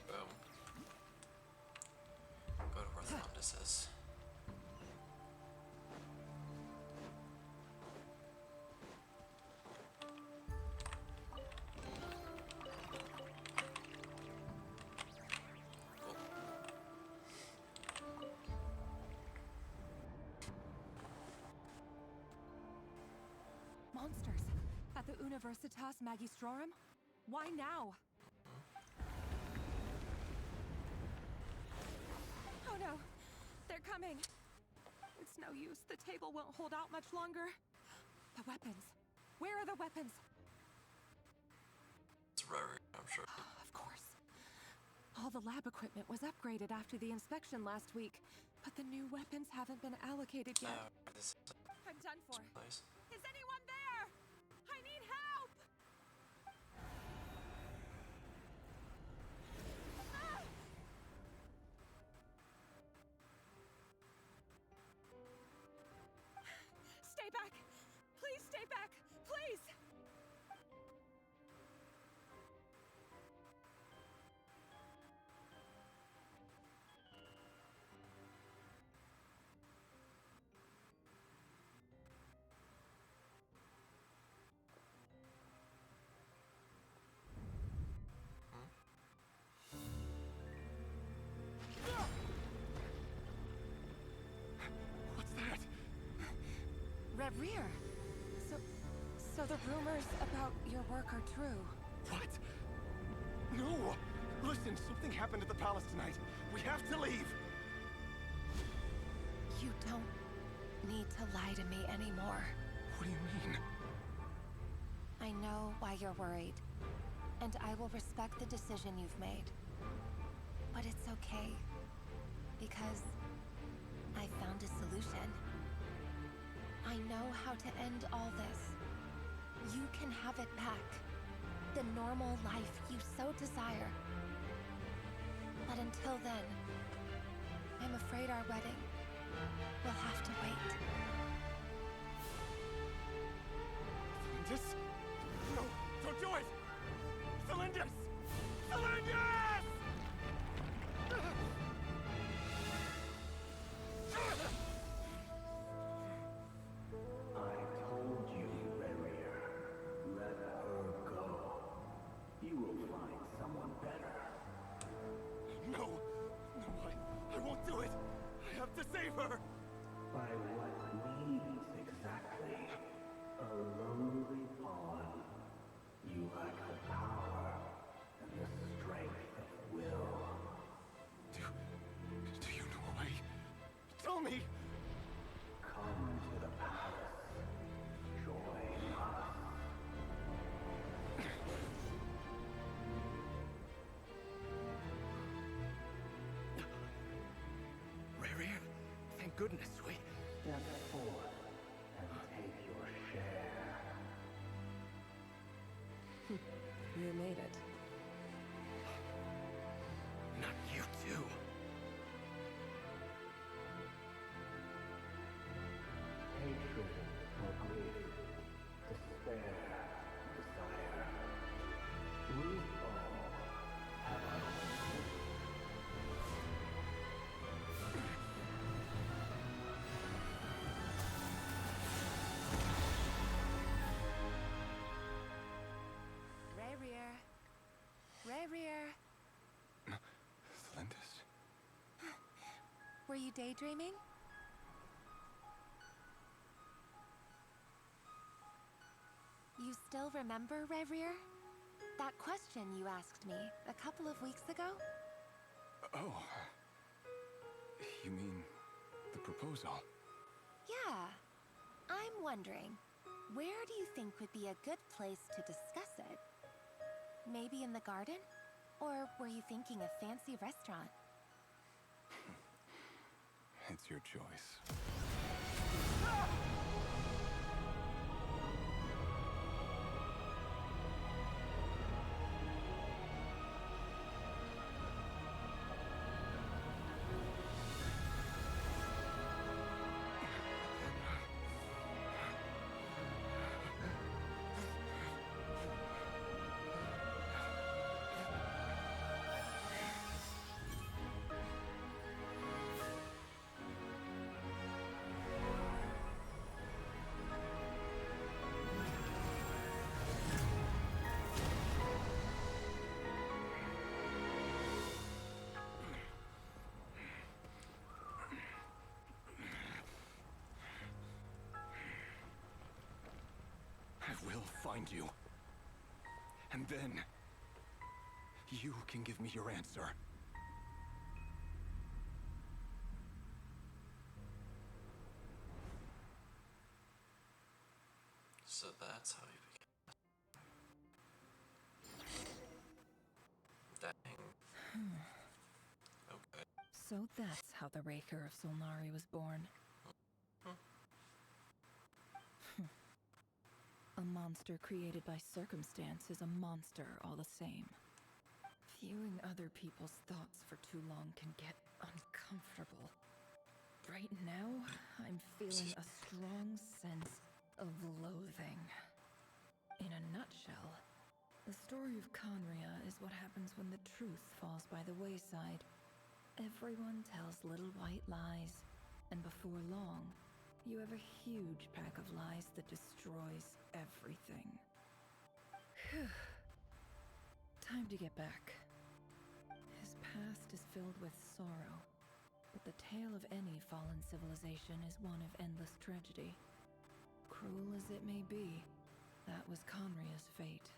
Boom. Go to where Thundus is. Monsters. At the Universitas Magistrorum? Why now? Oh no! They're coming! It's no use. The table won't hold out much longer. The weapons. Where are the weapons? It's rare, I'm sure. Of course. All the lab equipment was upgraded after the inspection last week, but the new weapons haven't been allocated yet. This I'm done for. place. Is anyone there? I need help! Ah! Rear. So the rumors about your work are true. What? No! Listen, something happened at the palace tonight. We have to leave! You don't need to lie to me anymore. What do you mean? I know why you're worried, and I will respect the decision you've made. But it's okay, because I found a solution. I know how to end all this. You can have it back. The normal life you so desire. But until then, I'm afraid our wedding will have to wait. Celindus? No, don't do it! Celindus! Celindus! I told you, Reria. Let her go. You will find someone better. No! No, I won't do it! I have to save her! By what means exactly? A lonely pawn. You lack the power and the strength of will. Do you know a way? Tell me! Come to the palace. Join us. Reria, thank goodness we... Step forth and take your share. You made it. Not you too. Hatred or grief, despair, desire. We all have our own. Rear. Celindus? Were you daydreaming? You still remember, Rear? That question you asked me a couple of weeks ago? Oh. You mean the proposal? Yeah. I'm wondering, where do you think would be a good place to discuss it? Maybe in the garden? Or were you thinking a fancy restaurant? It's your choice. I will find you. And then, you can give me your answer. So that's how you began. Dang. Okay. So that's how the Raker of Solnari was born. A monster created by circumstance is a monster all the same. Viewing other people's thoughts for too long can get uncomfortable. Right now, I'm feeling a strong sense of loathing. In a nutshell, the story of Conria is what happens when the truth falls by the wayside. Everyone tells little white lies, and before long, you have a huge pack of lies that destroys everything. Whew. Time to get back. His past is filled with sorrow, but the tale of any fallen civilization is one of endless tragedy. Cruel as it may be, that was Conria's fate.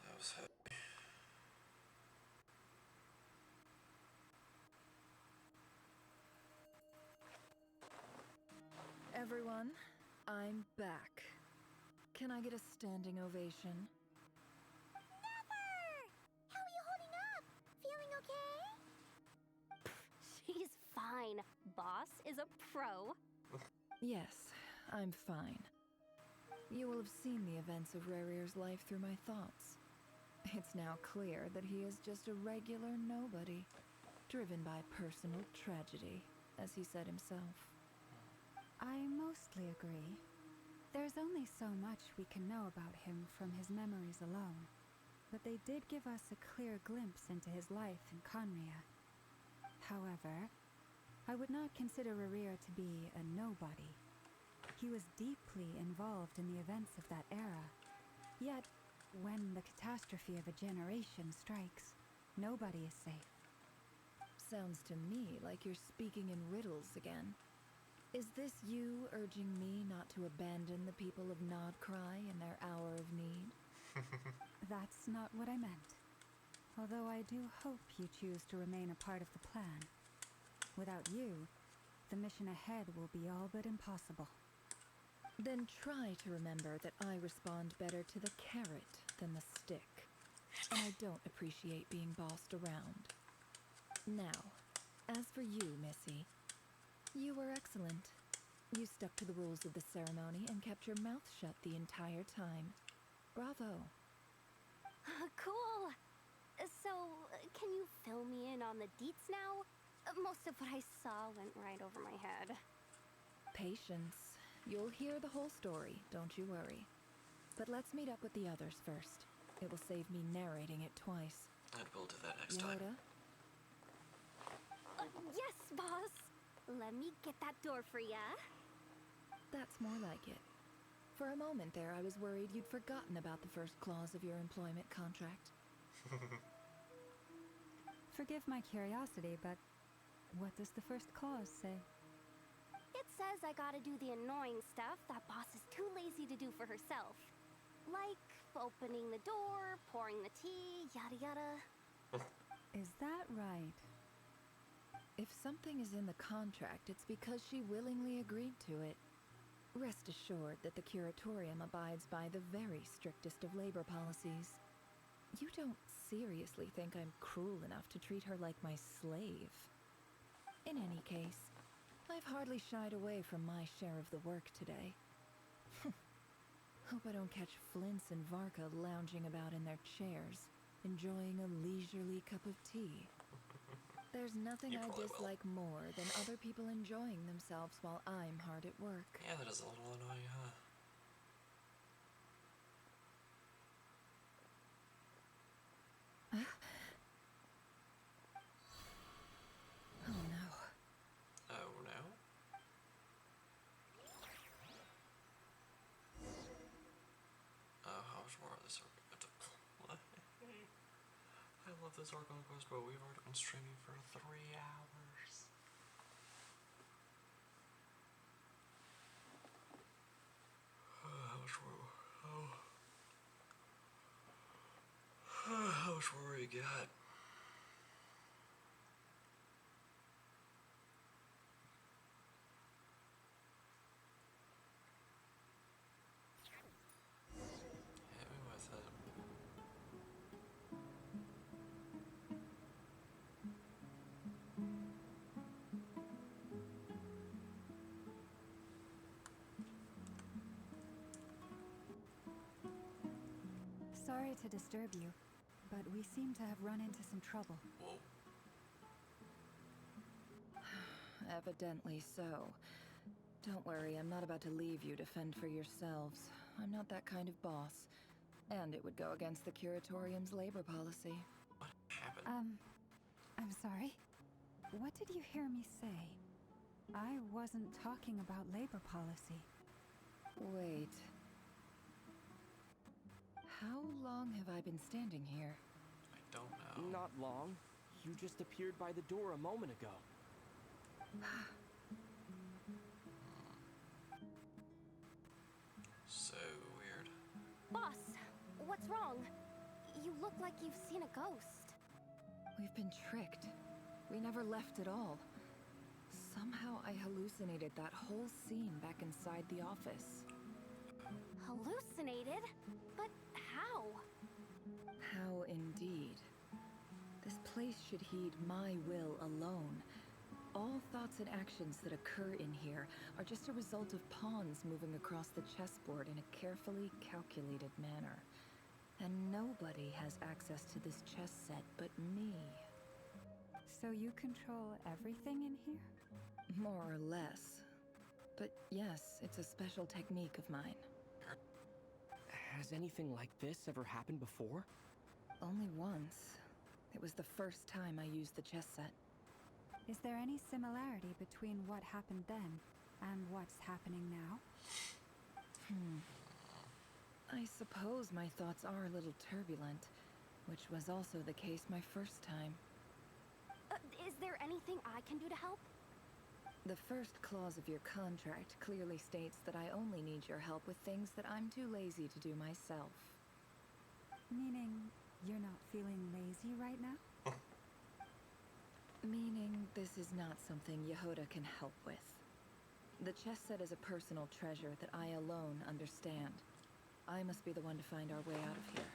That was heavy. Everyone, I'm back. Can I get a standing ovation? How are you holding up? Feeling okay? She's fine. Boss is a pro. Yes, I'm fine. You will have seen the events of Rarir's life through my thoughts. It's now clear that he is just a regular nobody, driven by personal tragedy, as he said himself. I mostly agree. There's only so much we can know about him from his memories alone, but they did give us a clear glimpse into his life in Conria. However, I would not consider Rarir to be a nobody. He was deeply involved in the events of that era. Yet, when the catastrophe of a generation strikes, nobody is safe. Sounds to me like you're speaking in riddles again. Is this you urging me not to abandon the people of Nodcry in their hour of need? That's not what I meant. Although I do hope you choose to remain a part of the plan. Without you, the mission ahead will be all but impossible. Then try to remember that I respond better to the carrot than the stick. And I don't appreciate being bossed around. Now, as for you, Missy, you were excellent. You stuck to the rules of the ceremony and kept your mouth shut the entire time. Bravo. Cool. So, can you fill me in on the deets now? Most of what I saw went right over my head. Patience. You'll hear the whole story, don't you worry. But let's meet up with the others first. It will save me narrating it twice. And we'll do that next time. Yoda? Yes, boss. Let me get that door for ya. That's more like it. For a moment there, I was worried you'd forgotten about the first clause of your employment contract. Forgive my curiosity, but what does the first clause say? It says I gotta do the annoying stuff that boss is too lazy to do for herself. Like opening the door, pouring the tea, yada yada. Is that right? If something is in the contract, it's because she willingly agreed to it. Rest assured that the Curatorium abides by the very strictest of labor policies. You don't seriously think I'm cruel enough to treat her like my slave? In any case, I've hardly shied away from my share of the work today. Hope I don't catch Flintz and Varka lounging about in their chairs, enjoying a leisurely cup of tea. There's nothing I dislike more than other people enjoying themselves while I'm hard at work. Yeah, that is a little annoying, huh? Oh no. Oh no? How much more of this arc? What? I love this arc on Quest, but we've already been streaming for 3 hours. How much more? How much more we got? Hit me with it. Sorry to disturb you, but we seem to have run into some trouble. Whoa. Evidently so. Don't worry, I'm not about to leave you to fend for yourselves. I'm not that kind of boss. And it would go against the Curatorium's labor policy. What happened? I'm sorry. What did you hear me say? I wasn't talking about labor policy. Wait. How long have I been standing here? I don't know. Not long. You just appeared by the door a moment ago. So weird. Boss, what's wrong? You look like you've seen a ghost. We've been tricked. We never left at all. Somehow I hallucinated that whole scene back inside the office. Hallucinated? But how? How indeed. This place should heed my will alone. All thoughts and actions that occur in here are just a result of pawns moving across the chessboard in a carefully calculated manner. And nobody has access to this chess set but me. So you control everything in here? More or less. But yes, it's a special technique of mine. Has anything like this ever happened before? Only once. It was the first time I used the chess set. Is there any similarity between what happened then and what's happening now? I suppose my thoughts are a little turbulent, which was also the case my first time. Is there anything I can do to help? The first clause of your contract clearly states that I only need your help with things that I'm too lazy to do myself. Meaning you're not feeling lazy right now? Meaning this is not something Yehoda can help with. The chess set is a personal treasure that I alone understand. I must be the one to find our way out of here.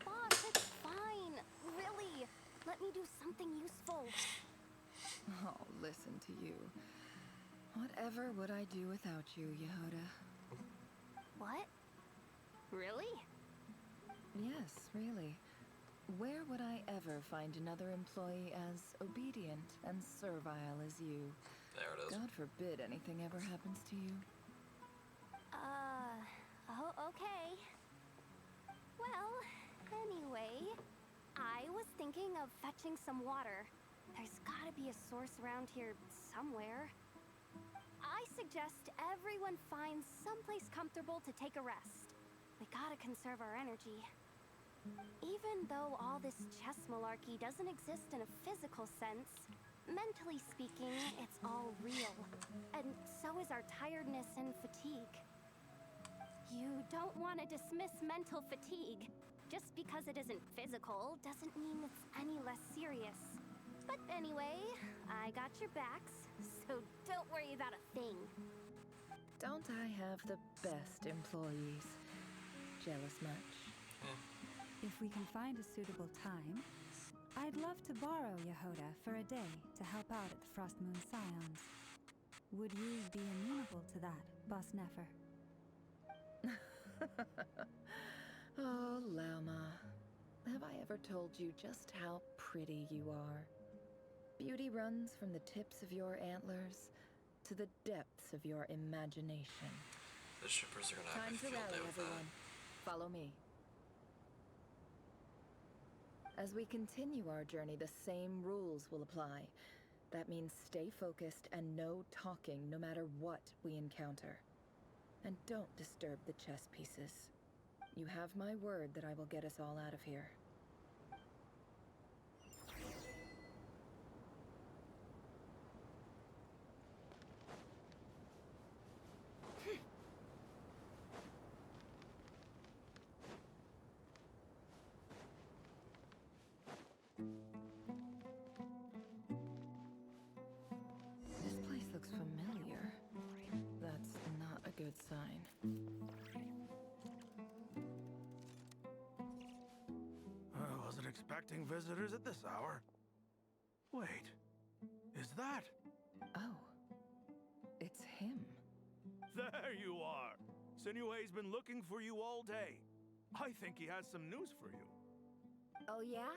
Boss, it's fine. Really. Let me do something useful. Oh, listen to you. Whatever would I do without you, Yehoda? What? Really? Yes, really. Where would I ever find another employee as obedient and servile as you? There it is. God forbid anything ever happens to you. Oh, okay. Well, anyway, I was thinking of fetching some water. There's gotta be a source around here somewhere. I suggest everyone finds someplace comfortable to take a rest. We gotta conserve our energy. Even though all this chess malarkey doesn't exist in a physical sense, mentally speaking, it's all real. And so is our tiredness and fatigue. You don't want to dismiss mental fatigue. Just because it isn't physical doesn't mean it's any less serious. But anyway, I got your backs, so don't worry about a thing. Don't I have the best employees? Jealous much? If we can find a suitable time, I'd love to borrow Yehoda for a day to help out at the Frost Moon Scions. Would you be amenable to that, Boss Nefer? Oh, Lauma. Have I ever told you just how pretty you are? Beauty runs from the tips of your antlers to the depths of your imagination. The shippers are gonna have Time a to field day rally, with everyone. Follow me. As we continue our journey, the same rules will apply. That means stay focused and no talking no matter what we encounter. And don't disturb the chess pieces. You have my word that I will get us all out of here. This place looks familiar. That's not a good sign. I wasn't expecting visitors at this hour. Wait, is that? Oh, it's him. There you are! Sinue's been looking for you all day. I think he has some news for you. Oh, yeah?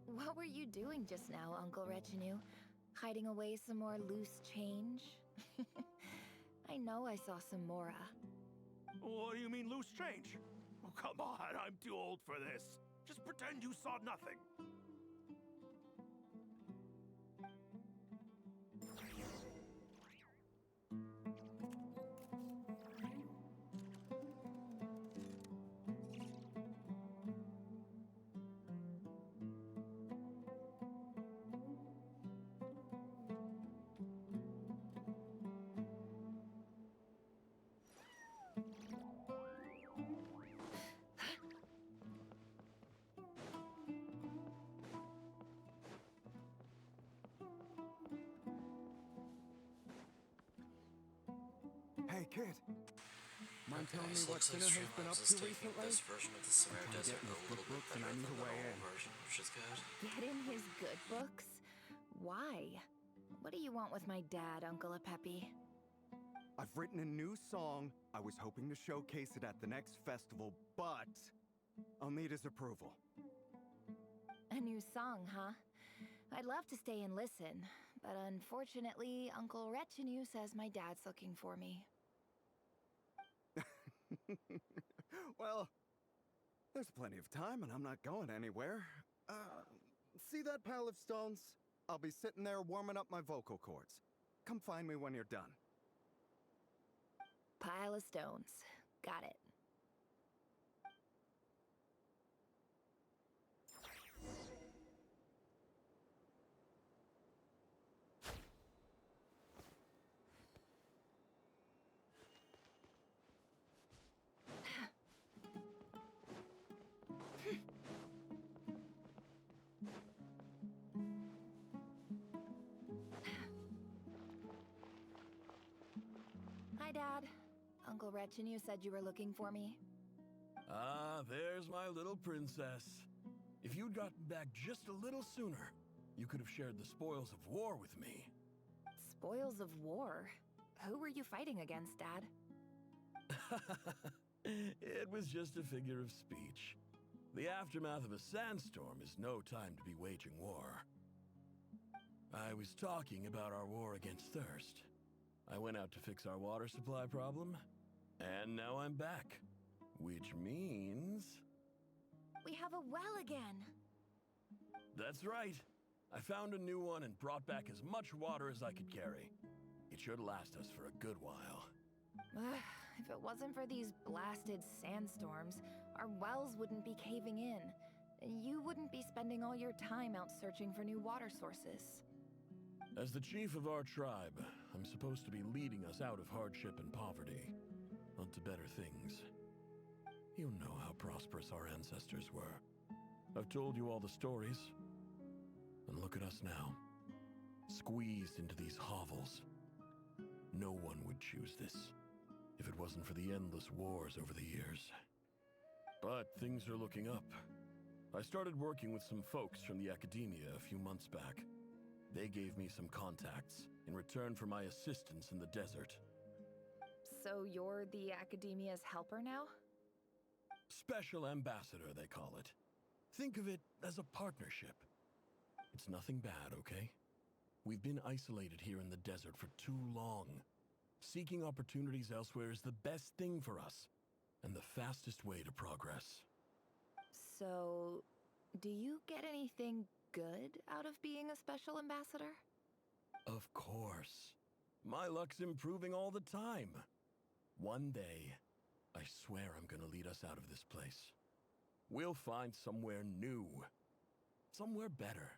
What were you doing just now, Uncle Retinue? Hiding away some more loose change? I know I saw some Mora. What do you mean, loose change? Oh, come on, I'm too old for this. Just pretend you saw nothing. kid. Mind telling me so what looks like Sinner has been up Streamlabs is to taking recently? this version of the Severe I'm trying to Desert get in a his little good bit books and better I need than a the way normal in. version, which is good. Get in his good books? Why? What do you want with my dad, Uncle Apepi? I've written a new song. I was hoping to showcase it at the next festival, but I'll need his approval. A new song, huh? I'd love to stay and listen, but unfortunately, Uncle Retinue says my dad's looking for me. Well, there's plenty of time and I'm not going anywhere. See that pile of stones? I'll be sitting there warming up my vocal cords. Come find me when you're done. Pile of stones. Got it. Hi, Dad. Uncle Retinue said you were looking for me. Ah, there's my little princess. If you'd gotten back just a little sooner, you could have shared the spoils of war with me. Spoils of war? Who were you fighting against, Dad? It was just a figure of speech. The aftermath of a sandstorm is no time to be waging war. I was talking about our war against thirst. I went out to fix our water supply problem, and now I'm back. Which means... We have a well again! That's right. I found a new one and brought back as much water as I could carry. It should last us for a good while. If it wasn't for these blasted sandstorms, our wells wouldn't be caving in. You wouldn't be spending all your time out searching for new water sources. As the chief of our tribe, I'm supposed to be leading us out of hardship and poverty, onto better things. You know how prosperous our ancestors were. I've told you all the stories. And look at us now, squeezed into these hovels. No one would choose this, if it wasn't for the endless wars over the years. But things are looking up. I started working with some folks from the academia a few months back. They gave me some contacts in return for my assistance in the desert. So you're the Academia's helper now? Special ambassador, they call it. Think of it as a partnership. It's nothing bad, okay? We've been isolated here in the desert for too long. Seeking opportunities elsewhere is the best thing for us, and the fastest way to progress. So, do you get anything good out of being a special ambassador? Of course. My luck's improving all the time. One day, I swear I'm gonna lead us out of this place. We'll find somewhere new. Somewhere better.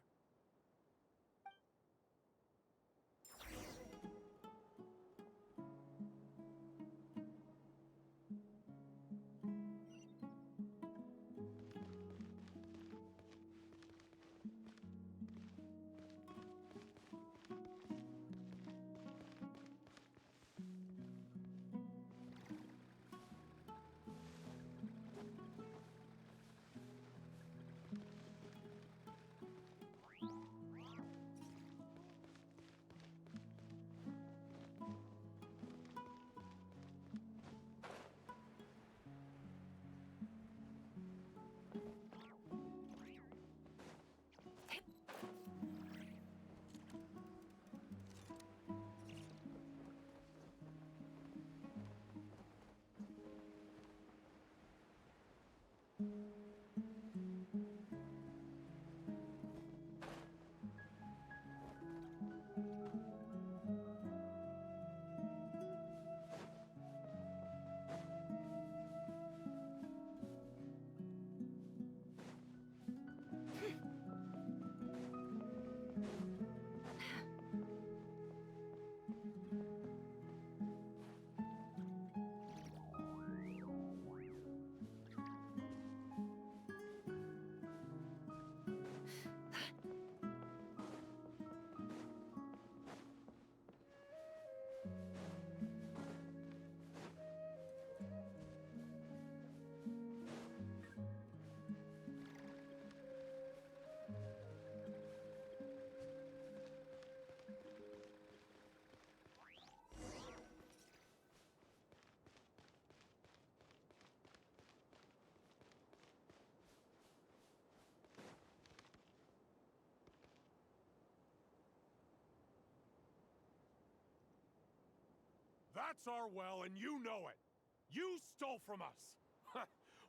That's our well, and you know it. You stole from us.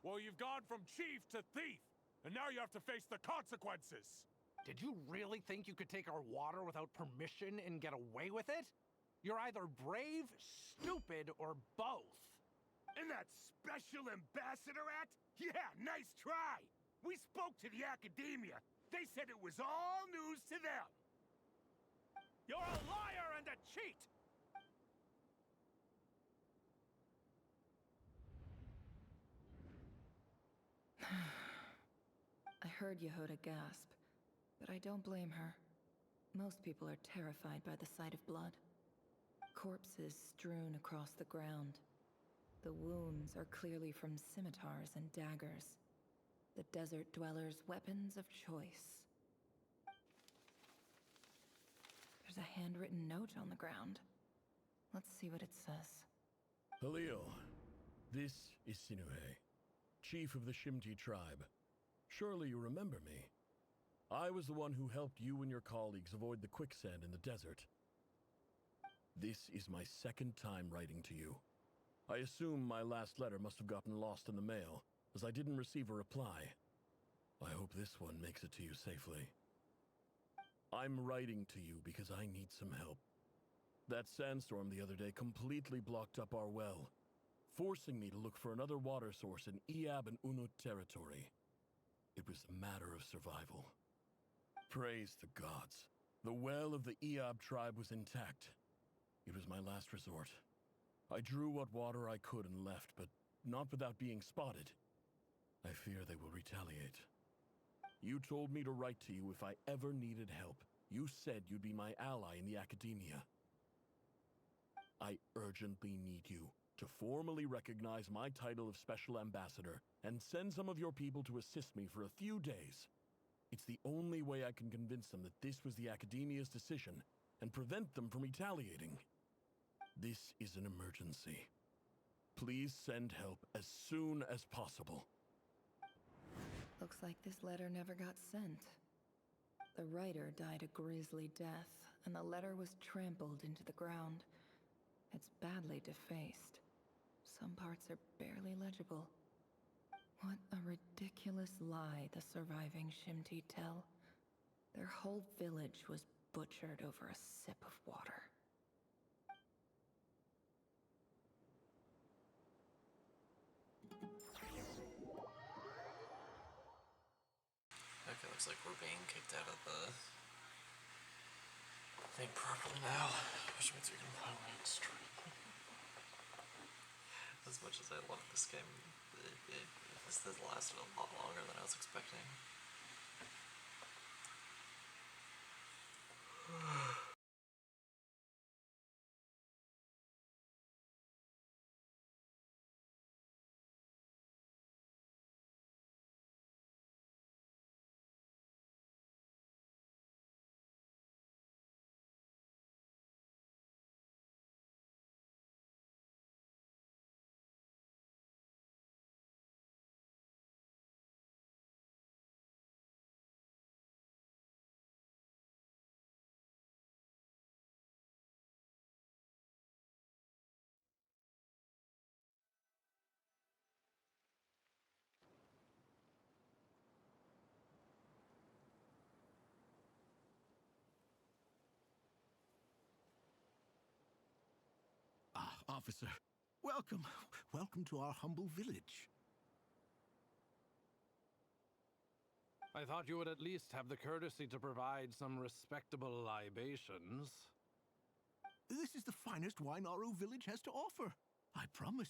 Well, you've gone from chief to thief, and now you have to face the consequences. Did you really think you could take our water without permission and get away with it? You're either brave, stupid, or both. And that Special Ambassador Act? Yeah, nice try! We spoke to the academia. They said it was all news to them. You're a liar and a cheat! I heard Yehoda gasp, but I don't blame her. Most people are terrified by the sight of blood. Corpses strewn across the ground. The wounds are clearly from scimitars and daggers. The desert dwellers' weapons of choice. There's a handwritten note on the ground. Let's see what it says. Halil, this is Sinuhe, chief of the Shimti tribe. Surely you remember me. I was the one who helped you and your colleagues avoid the quicksand in the desert. This is my second time writing to you. I assume my last letter must have gotten lost in the mail, as I didn't receive a reply. I hope this one makes it to you safely. I'm writing to you because I need some help. That sandstorm the other day completely blocked up our well, forcing me to look for another water source in Iab and Unut territory. It was a matter of survival. Praise the gods. The well of the Iab tribe was intact. It was my last resort. I drew what water I could and left, but not without being spotted. I fear they will retaliate. You told me to write to you if I ever needed help. You said you'd be my ally in the academia. I urgently need you to formally recognize my title of Special Ambassador and send some of your people to assist me for a few days. It's the only way I can convince them that this was the academia's decision and prevent them from retaliating. This is an emergency. Please send help as soon as possible. Looks like this letter never got sent. The writer died a grisly death, and the letter was trampled into the ground. It's badly defaced. Some parts are barely legible. What a ridiculous lie the surviving Shimti tell. Their whole village was butchered over a sip of water. Okay, looks like we're being kicked out of the thing properly now, which means we can finally stream. As much as I love this game, this has lasted a lot longer than I was expecting. Ah, officer. Welcome. Welcome to our humble village. I thought you would at least have the courtesy to provide some respectable libations. This is the finest wine Aru village has to offer. I promise.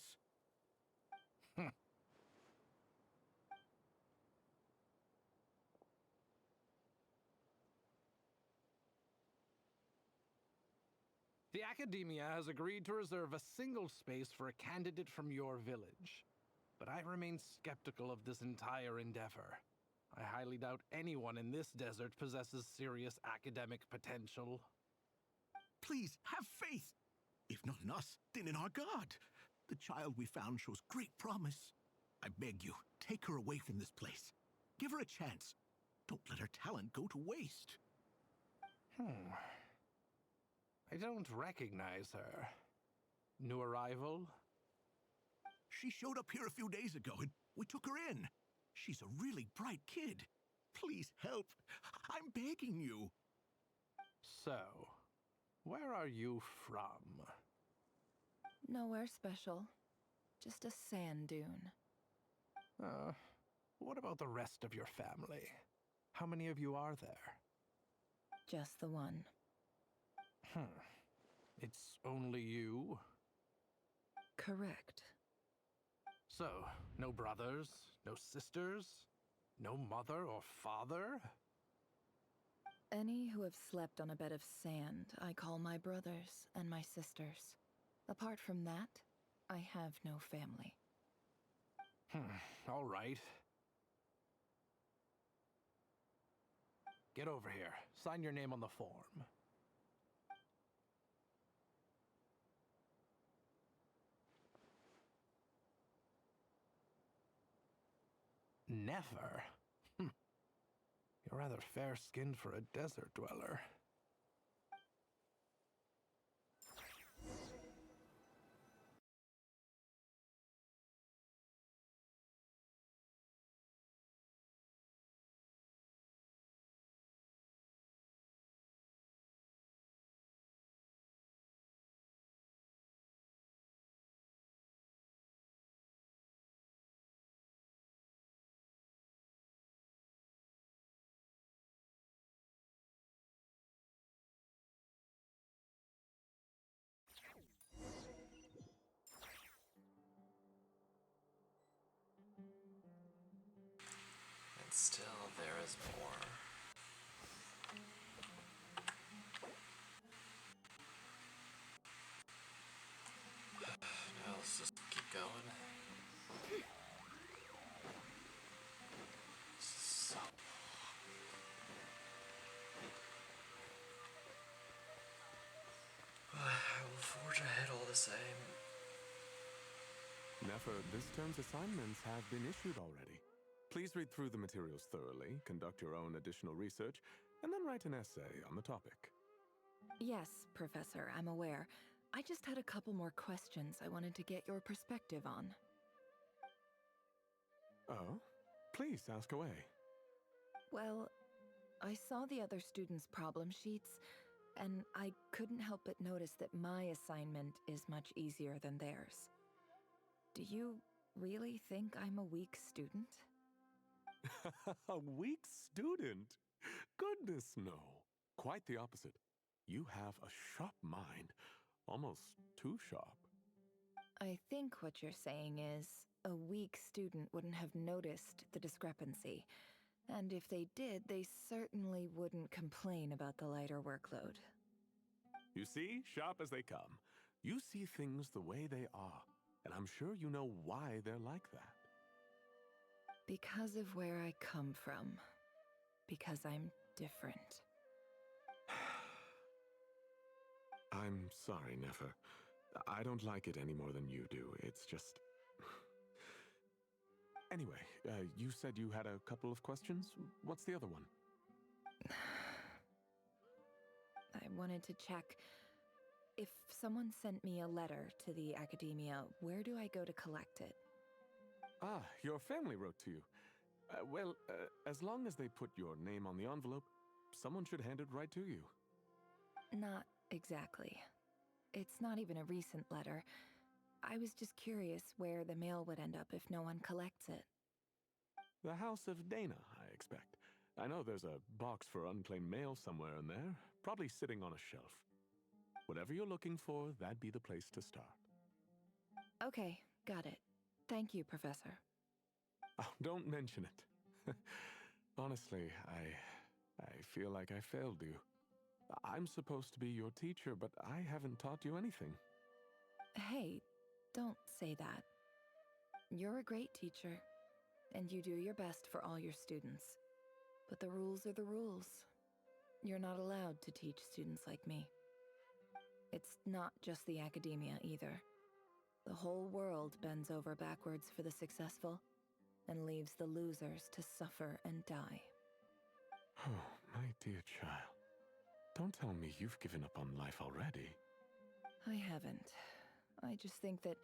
The Academia has agreed to reserve a single space for a candidate from your village. But I remain skeptical of this entire endeavor. I highly doubt anyone in this desert possesses serious academic potential. Please, have faith. If not in us, then in our God. The child we found shows great promise. I beg you, take her away from this place. Give her a chance. Don't let her talent go to waste. I don't recognize her. New arrival? She showed up here a few days ago and we took her in. She's a really bright kid. Please help. I'm begging you. So, where are you from? Nowhere special. Just a sand dune. What about the rest of your family? How many of you are there? Just the one. It's only you? Correct. So, no brothers, no sisters, no mother or father? Any who have slept on a bed of sand, I call my brothers and my sisters. Apart from that, I have no family. All right. Get over here. Sign your name on the form. Never? You're rather fair-skinned for a desert dweller. And still there is more. Now let's just keep going. So I will forge ahead all the same. Nefer, this term's assignments have been issued already. Please read through the materials thoroughly, conduct your own additional research, and then write an essay on the topic. Yes, Professor, I'm aware. I just had a couple more questions I wanted to get your perspective on. Oh? Please ask away. Well, I saw the other students' problem sheets, and I couldn't help but notice that my assignment is much easier than theirs. Do you really think I'm a weak student? A weak student? Goodness, no. Quite the opposite. You have a sharp mind. Almost too sharp. I think what you're saying is, a weak student wouldn't have noticed the discrepancy. And if they did, they certainly wouldn't complain about the lighter workload. You see, sharp as they come. You see things the way they are. And I'm sure you know why they're like that. Because of where I come from. Because I'm different. I'm sorry, Nefer. I don't like it any more than you do. It's just... Anyway, you said you had a couple of questions. What's the other one? I wanted to check. If someone sent me a letter to the academia, where do I go to collect it? Ah, your family wrote to you. Well, as long as they put your name on the envelope, someone should hand it right to you. Not exactly. It's not even a recent letter. I was just curious where the mail would end up if no one collects it. The House of Dana, I expect. I know there's a box for unclaimed mail somewhere in there, probably sitting on a shelf. Whatever you're looking for, that'd be the place to start. Okay, got it. Thank you, Professor. Oh, don't mention it. Honestly, I feel like I failed you. I'm supposed to be your teacher, but I haven't taught you anything. Hey, don't say that. You're a great teacher, and you do your best for all your students. But the rules are the rules. You're not allowed to teach students like me. It's not just the academia either. The whole world bends over backwards for the successful, and leaves the losers to suffer and die. Oh, my dear child. Don't tell me you've given up on life already. I haven't. I just think that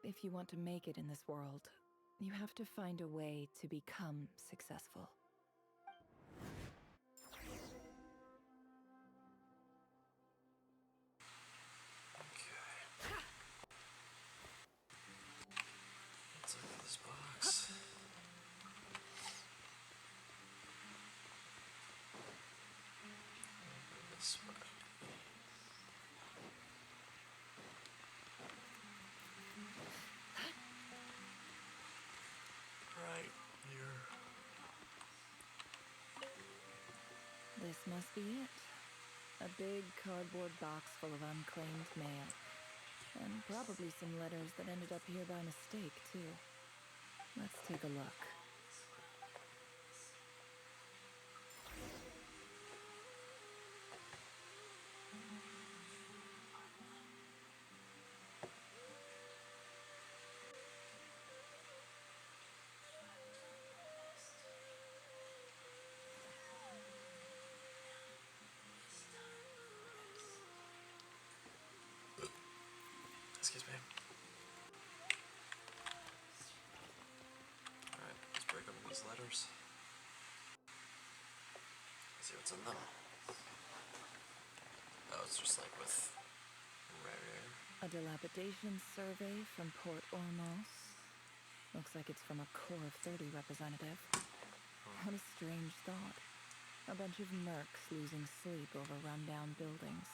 if you want to make it in this world, you have to find a way to become successful. Let's look at this box. This way. Right here. This must be it. A big cardboard box full of unclaimed mail. And probably some letters that ended up here by mistake, too. Let's take a look. Excuse me. Alright, let's break open these letters. See what's in them. Oh, it's just like with rare. A dilapidation survey from Port Ormos. Looks like it's from a Core of 30 representative. What a strange thought. A bunch of mercs losing sleep over rundown buildings.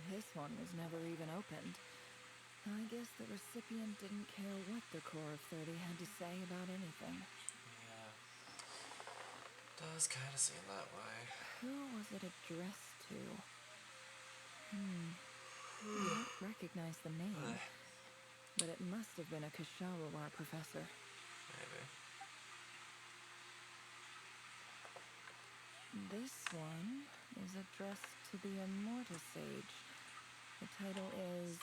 This one was never even opened. I guess the recipient didn't care what the Core of 30 had to say about anything. Yeah. Does kind of seem that way. Who was it addressed to? I don't recognize the name. But it must have been a Kashawar professor. Maybe. This one is addressed to the Immortal Sage. The title is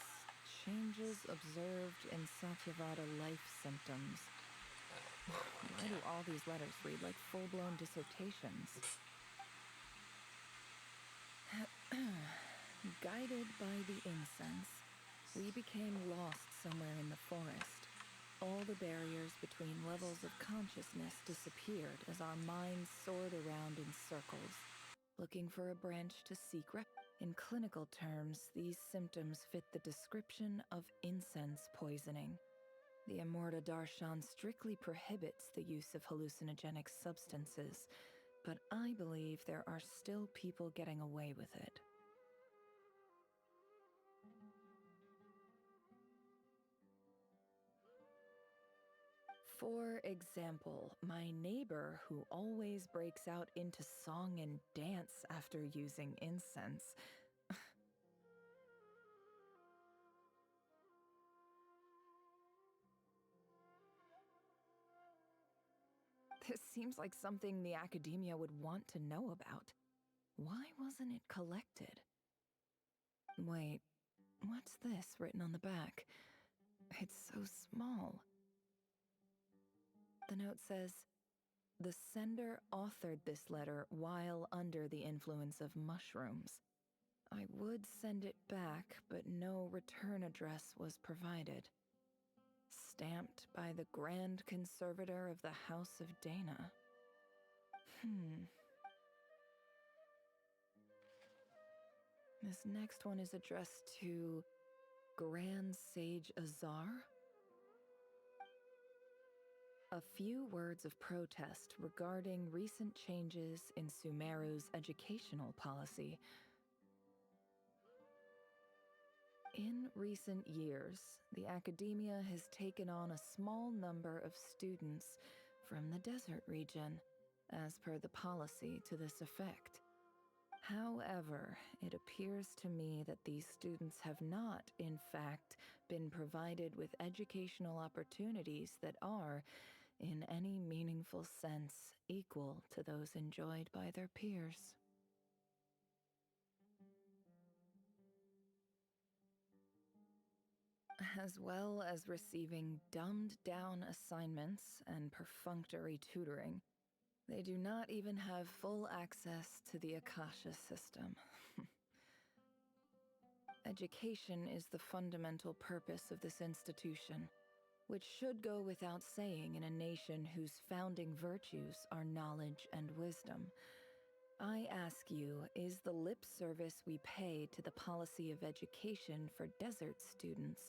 Changes Observed in Satyavada Life Symptoms. Why do all these letters read like full-blown dissertations? Guided by the incense, we became lost somewhere in the forest. All the barriers between levels of consciousness disappeared as our minds soared around in circles, looking for a branch to seek. In clinical terms, these symptoms fit the description of incense poisoning. The Amorta Darshan strictly prohibits the use of hallucinogenic substances, but I believe there are still people getting away with it. For example, my neighbor who always breaks out into song and dance after using incense. This seems like something the academia would want to know about. Why wasn't it collected? Wait, what's this written on the back? It's so small. The note says, "The sender authored this letter while under the influence of mushrooms. I would send it back, but no return address was provided. Stamped by the Grand Conservator of the House of Dana." This next one is addressed to Grand Sage Azar. A few words of protest regarding recent changes in Sumeru's educational policy. In recent years, the academia has taken on a small number of students from the desert region, as per the policy to this effect. However, it appears to me that these students have not, in fact, been provided with educational opportunities that are, in any meaningful sense, equal to those enjoyed by their peers. as well as receiving dumbed-down assignments and perfunctory tutoring. They do not even have full access to the Akasha system. Education is the fundamental purpose of this institution, which should go without saying in a nation whose founding virtues are knowledge and wisdom. I ask you, is the lip service we pay to the policy of education for desert students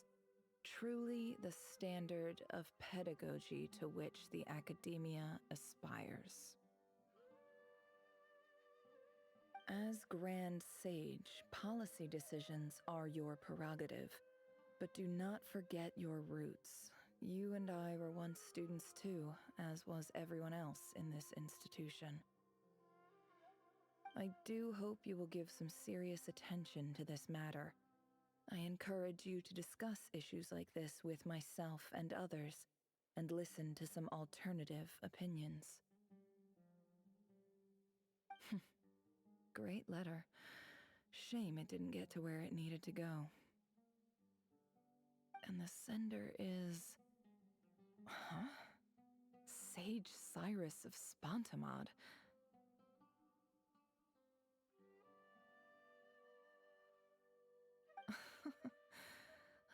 truly the standard of pedagogy to which the academia aspires? As Grand Sage, policy decisions are your prerogative, but do not forget your roots. You and I were once students too, as was everyone else in this institution. I do hope you will give some serious attention to this matter. I encourage you to discuss issues like this with myself and others, and listen to some alternative opinions. Great letter. Shame it didn't get to where it needed to go. And the sender is... Huh? Sage Cyrus of Spontamod.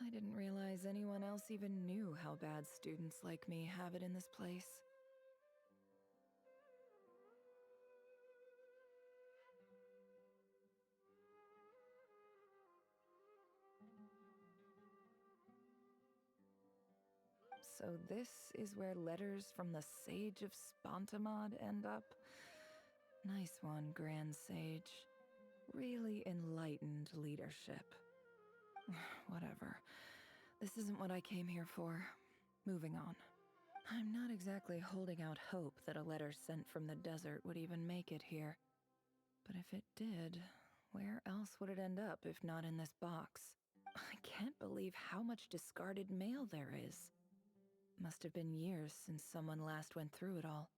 I didn't realize anyone else even knew how bad students like me have it in this place. So this is where letters from the Sage of Spontamod end up? Nice one, Grand Sage. Really enlightened leadership. Whatever. This isn't what I came here for. Moving on. I'm not exactly holding out hope that a letter sent from the desert would even make it here. But if it did, where else would it end up if not in this box? I can't believe how much discarded mail there is. Must have been years since someone last went through it all.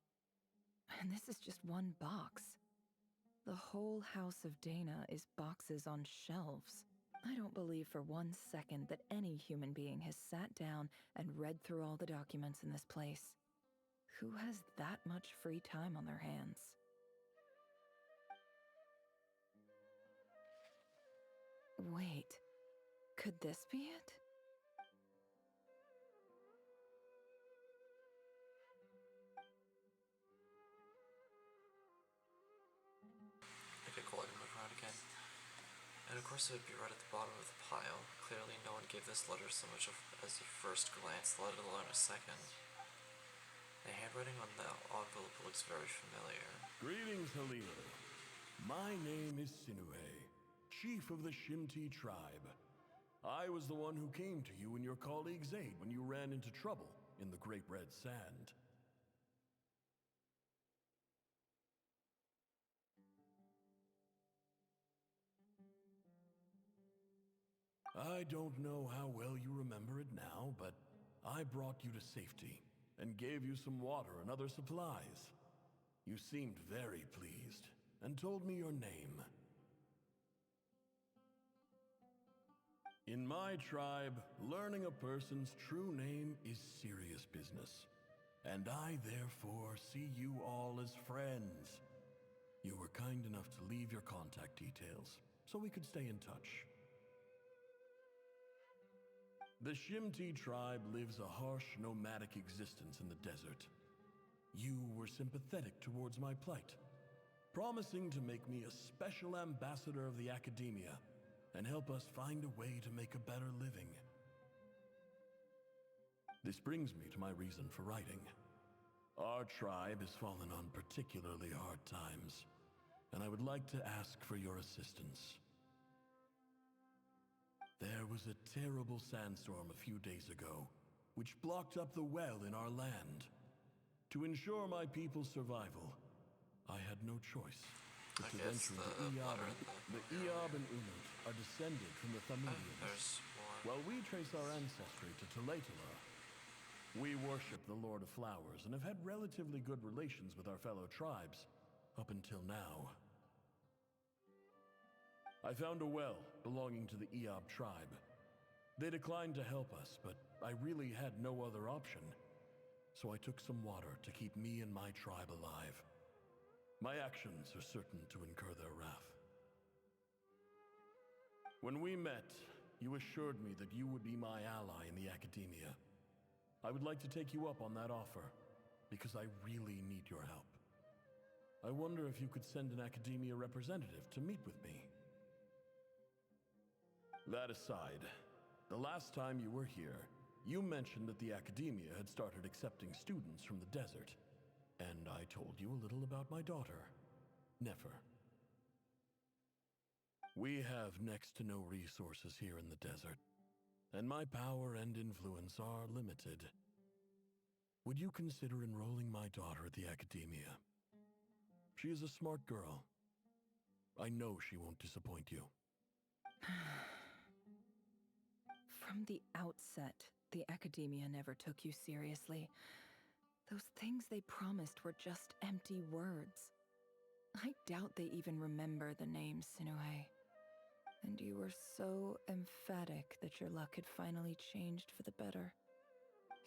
And this is just one box. The whole House of Dana is boxes on shelves. I don't believe for 1 second that any human being has sat down and read through all the documents in this place. Who has that much free time on their hands? Wait, could this be it? Okay, cool, I can look around again. And of course it would be right at the bottom of the pile. Clearly no one gave this letter so much as a first glance, let alone a second. The handwriting on the envelope looks very familiar. Greetings, Helena. My name is Sinue, chief of the Shimti tribe. I was the one who came to you and your colleague's aid when you ran into trouble in the Great Red Sand. I don't know how well you remember it now, but I brought you to safety and gave you some water and other supplies. You seemed very pleased and told me your name. In my tribe, learning a person's true name is serious business, and I therefore see you all as friends. You were kind enough to leave your contact details so we could stay in touch. The Shimti tribe lives a harsh, nomadic existence in the desert. You were sympathetic towards my plight, promising to make me a special ambassador of the academia and help us find a way to make a better living. This brings me to my reason for writing. Our tribe has fallen on particularly hard times, and I would like to ask for your assistance. There was a terrible sandstorm a few days ago, which blocked up the well in our land. To ensure my people's survival, I had no choice but to venture into Eob. The Eob and Unut are descended from the Thamurians. While we trace our ancestry to Tulatula, we worship the Lord of Flowers and have had relatively good relations with our fellow tribes up until now. I found a well belonging to the Eob tribe. They declined to help us, but I really had no other option. So I took some water to keep me and my tribe alive. My actions are certain to incur their wrath. When we met, you assured me that you would be my ally in the academia. I would like to take you up on that offer, because I really need your help. I wonder if you could send an academia representative to meet with me. That aside, the last time you were here, you mentioned that the academia had started accepting students from the desert, and I told you a little about my daughter, Nefer. We have next to no resources here in the desert, and my power and influence are limited. Would you consider enrolling my daughter at the academia? She is a smart girl. I know she won't disappoint you. From the outset, the academia never took you seriously. Those things they promised were just empty words. I doubt they even remember the name Sinuhe. And you were so emphatic that your luck had finally changed for the better.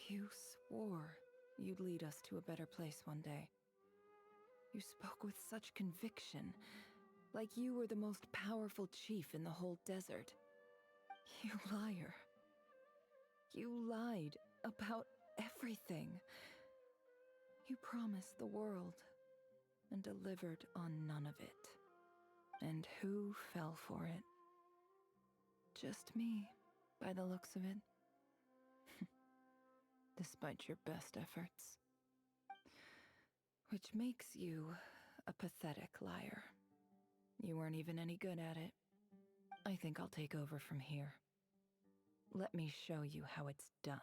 You swore you'd lead us to a better place one day. You spoke with such conviction, like you were the most powerful chief in the whole desert. You liar. You lied about everything. You promised the world and delivered on none of it. And who fell for it? Just me, by the looks of it. Despite your best efforts. Which makes you a pathetic liar. You weren't even any good at it. I think I'll take over from here. Let me show you how it's done.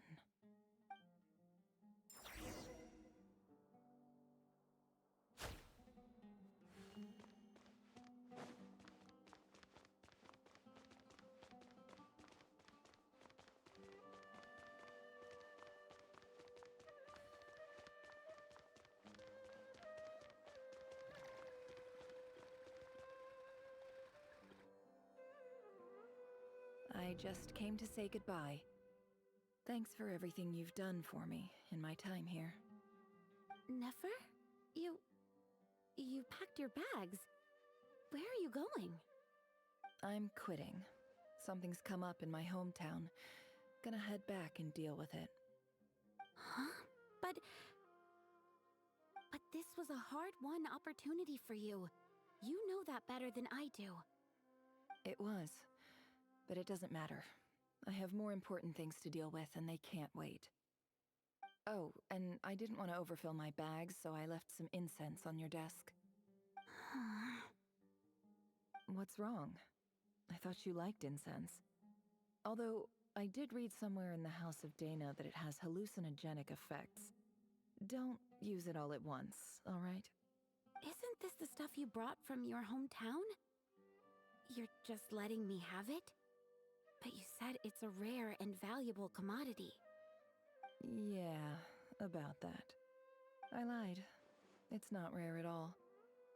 I just came to say goodbye. Thanks for everything you've done for me in my time here. Nefer? You packed your bags. Where are you going? I'm quitting. Something's come up in my hometown. Gonna head back and deal with it. Huh? But this was a hard-won opportunity for you. You know that better than I do. It was. But it doesn't matter. I have more important things to deal with, and they can't wait. Oh, and I didn't want to overfill my bags, so I left some incense on your desk. What's wrong? I thought you liked incense. Although, I did read somewhere in the House of Dana that it has hallucinogenic effects. Don't use it all at once, alright? Isn't this the stuff you brought from your hometown? You're just letting me have it? But you said it's a rare and valuable commodity. Yeah, about that. I lied. It's not rare at all.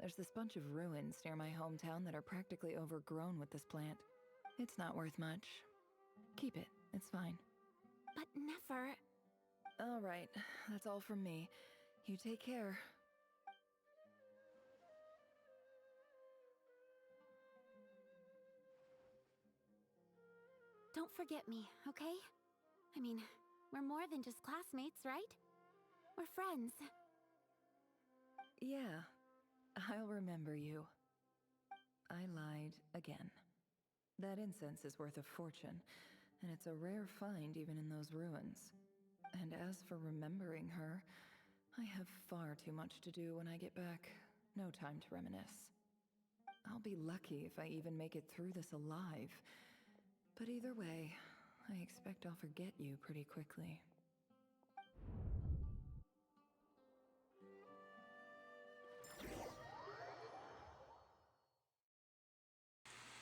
There's this bunch of ruins near my hometown that are practically overgrown with this plant. It's not worth much. Keep it. It's fine. But Nefer... All right. That's all from me. You take care. Don't forget me, okay? I mean, we're more than just classmates, right? We're friends. Yeah. I'll remember you. I lied again. That incense is worth a fortune, and it's a rare find even in those ruins. And as for remembering her, I have far too much to do when I get back. No time to reminisce. I'll be lucky if I even make it through this alive. But either way, I expect I'll forget you pretty quickly.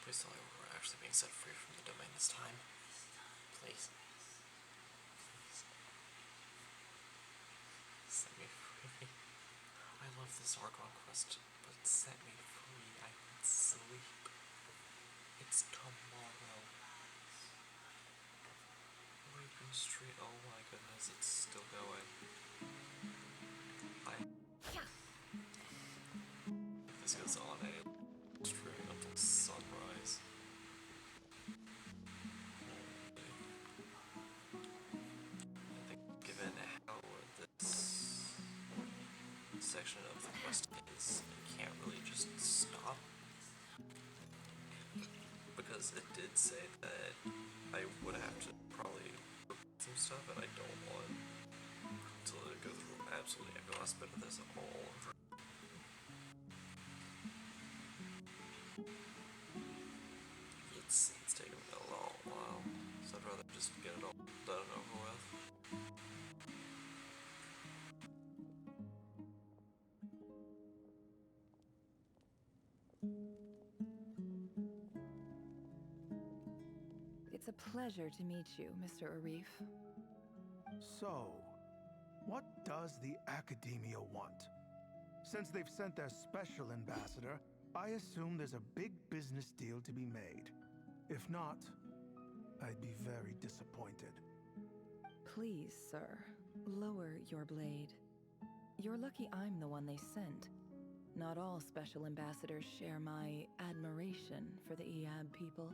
Please tell me we're actually being set free from the domain this time. Please. Set me free. I love this Argon quest, but set me free. I need sleep. It's tomorrow. Street. Oh my goodness, it's still going. This goes on a stream until sunrise. I think given how this section of the quest is, you can't really just stop. Because it did say that I would have to probably repeat some stuff, and I don't want to go through absolutely every last bit of this all over. It's taken me a long while, so I'd rather just get it all done and over with. It's a pleasure to meet you, Mr. Arif. So, what does the Academia want? Since they've sent their special ambassador, I assume there's a big business deal to be made. If not, I'd be very disappointed. Please, sir, lower your blade. You're lucky I'm the one they sent. Not all special ambassadors share my admiration for the Eab people.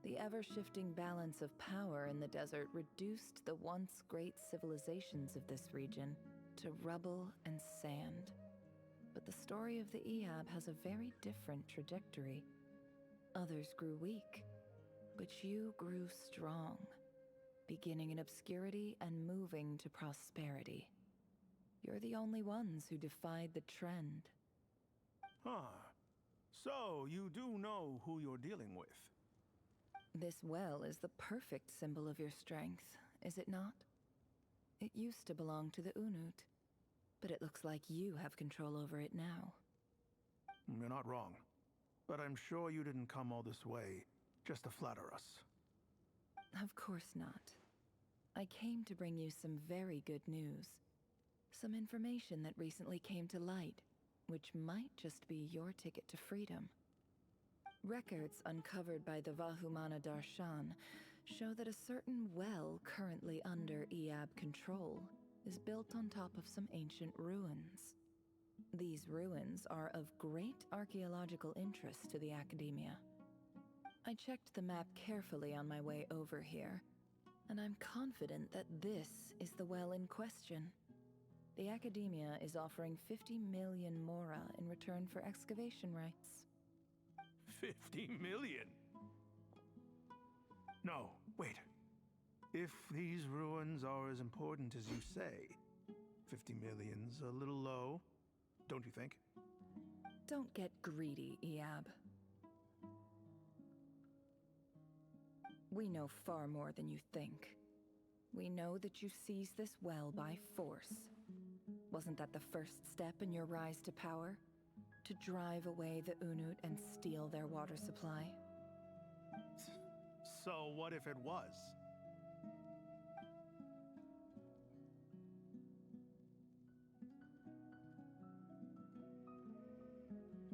The ever-shifting balance of power in the desert reduced the once great civilizations of this region to rubble and sand. But the story of the Eab has a very different trajectory. Others grew weak, but you grew strong, beginning in obscurity and moving to prosperity. You're the only ones who defied the trend. Huh. So, you do know who you're dealing with? This well is the perfect symbol of your strength, is it not? It used to belong to the Unut, but it looks like you have control over it now. You're not wrong. But I'm sure you didn't come all this way just to flatter us. Of course not. I came to bring you some very good news. Some information that recently came to light, which might just be your ticket to freedom. Records uncovered by the Vahumana Darshan show that a certain well currently under Eab control is built on top of some ancient ruins. These ruins are of great archaeological interest to the Academia. I checked the map carefully on my way over here, and I'm confident that this is the well in question. The Academia is offering 50 million mora in return for excavation rights. 50 million? No, wait. If these ruins are as important as you say, 50 million's a little low, don't you think? Don't get greedy, Eab. We know far more than you think. We know that you seized this well by force. Wasn't that the first step in your rise to power? To drive away the Unut and steal their water supply? So what if it was?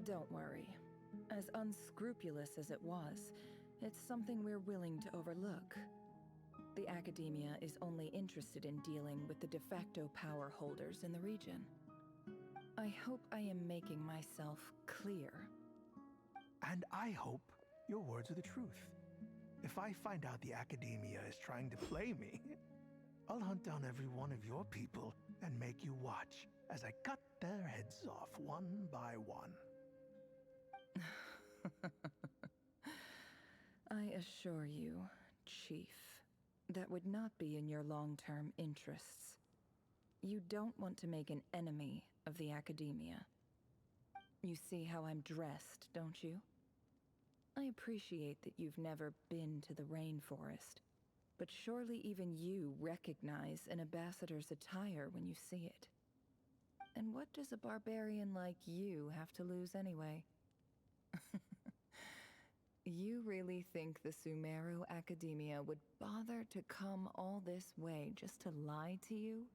Don't worry. As unscrupulous as it was, it's something we're willing to overlook. The Academia is only interested in dealing with the de facto power holders in the region. I hope I am making myself clear. And I hope your words are the truth. If I find out the Academia is trying to play me, I'll hunt down every one of your people and make you watch as I cut their heads off one by one. I assure you, Chief, that would not be in your long-term interests. You don't want to make an enemy of the Academia. You see how I'm dressed, don't you? I appreciate that you've never been to the rainforest, but surely even you recognize an ambassador's attire when you see it. And what does a barbarian like you have to lose anyway? You really think the Sumeru Academia would bother to come all this way just to lie to you?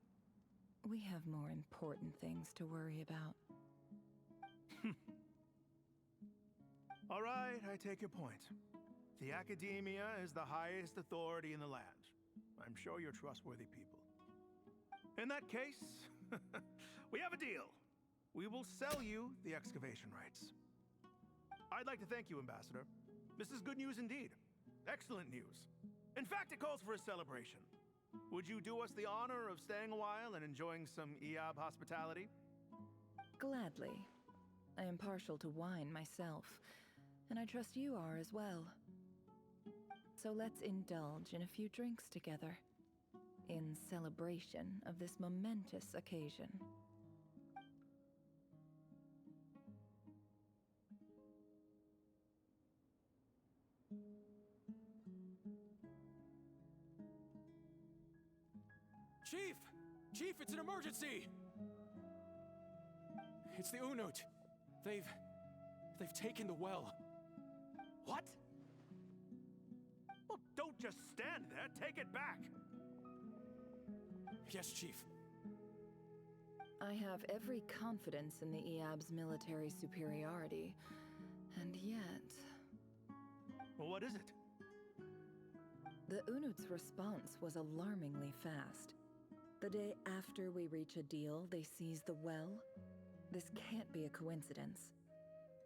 We have more important things to worry about. All right, I take your point. The Academia is the highest authority in the land. I'm sure you're trustworthy people. In that case, we have a deal. We will sell you the excavation rights. I'd like to thank you, Ambassador. This is good news indeed. Excellent news. In fact, it calls for a celebration. Would you do us the honor of staying a while and enjoying some EOB hospitality? Gladly. I am partial to wine myself, and I trust you are as well. So let's indulge in a few drinks together, in celebration of this momentous occasion. Chief! Chief, it's an emergency! It's the Unut. They've taken the well. What? Well, don't just stand there. Take it back. Yes, Chief. I have every confidence in the EAB's military superiority, and yet... Well, what is it? The Unut's response was alarmingly fast. The day after we reach a deal, they seize the well. This can't be a coincidence.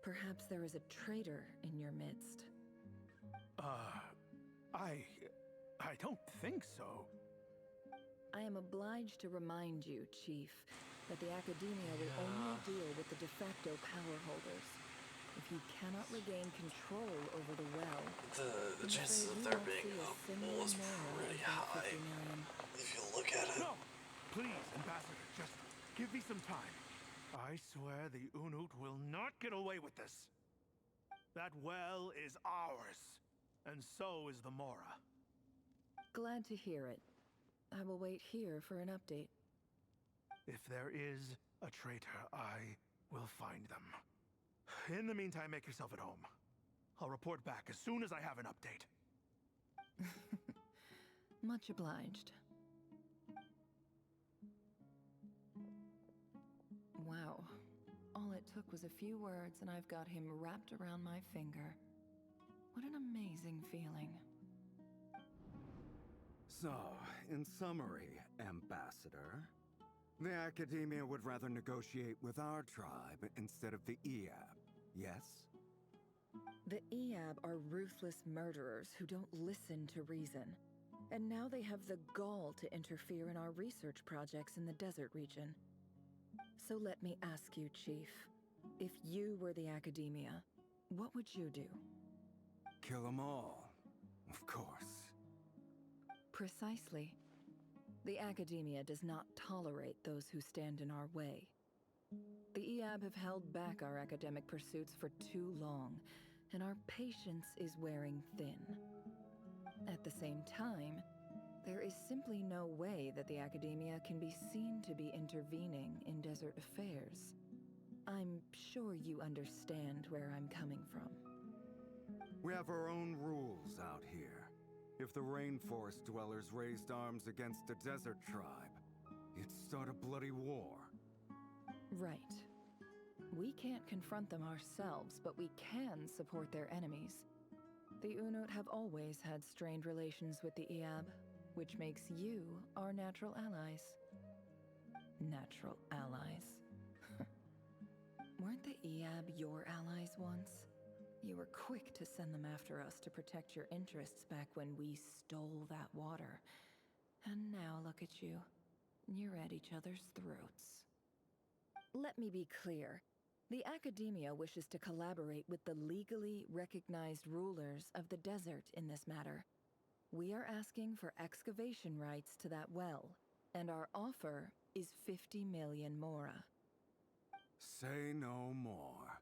Perhaps there is a traitor in your midst. I don't think so. I am obliged to remind you, Chief, that the Academia will only deal with the de facto power holders. If you cannot regain control over the well, the chances of there being a mole is pretty high if you look at it. No! Please, Ambassador, just give me some time. I swear the Unut will not get away with this. That well is ours, and so is the Mora. Glad to hear it. I will wait here for an update. If there is a traitor, I will find them. In the meantime, make yourself at home. I'll report back as soon as I have an update. Much obliged. Wow. All it took was a few words and I've got him wrapped around my finger. What an amazing feeling. So, in summary, Ambassador, the Academia would rather negotiate with our tribe instead of the EAB, yes? The EAB are ruthless murderers who don't listen to reason. And now they have the gall to interfere in our research projects in the desert region. So let me ask you, Chief, if you were the Academia, what would you do? Kill them all, of course. Precisely. The Academia does not tolerate those who stand in our way. The EAB have held back our academic pursuits for too long, and our patience is wearing thin. At the same time, there is simply no way that the Academia can be seen to be intervening in desert affairs. I'm sure you understand where I'm coming from. We have our own rules out here. If the rainforest dwellers raised arms against a desert tribe, you'd start a bloody war. Right. We can't confront them ourselves, but we can support their enemies. The Unut have always had strained relations with the EAB, which makes you our natural allies. Natural allies. Weren't the EAB your allies once? You were quick to send them after us to protect your interests back when we stole that water. And now look at you. You're at each other's throats. Let me be clear. The Academia wishes to collaborate with the legally recognized rulers of the desert in this matter. We are asking for excavation rights to that well, and our offer is 50 million mora. Say no more.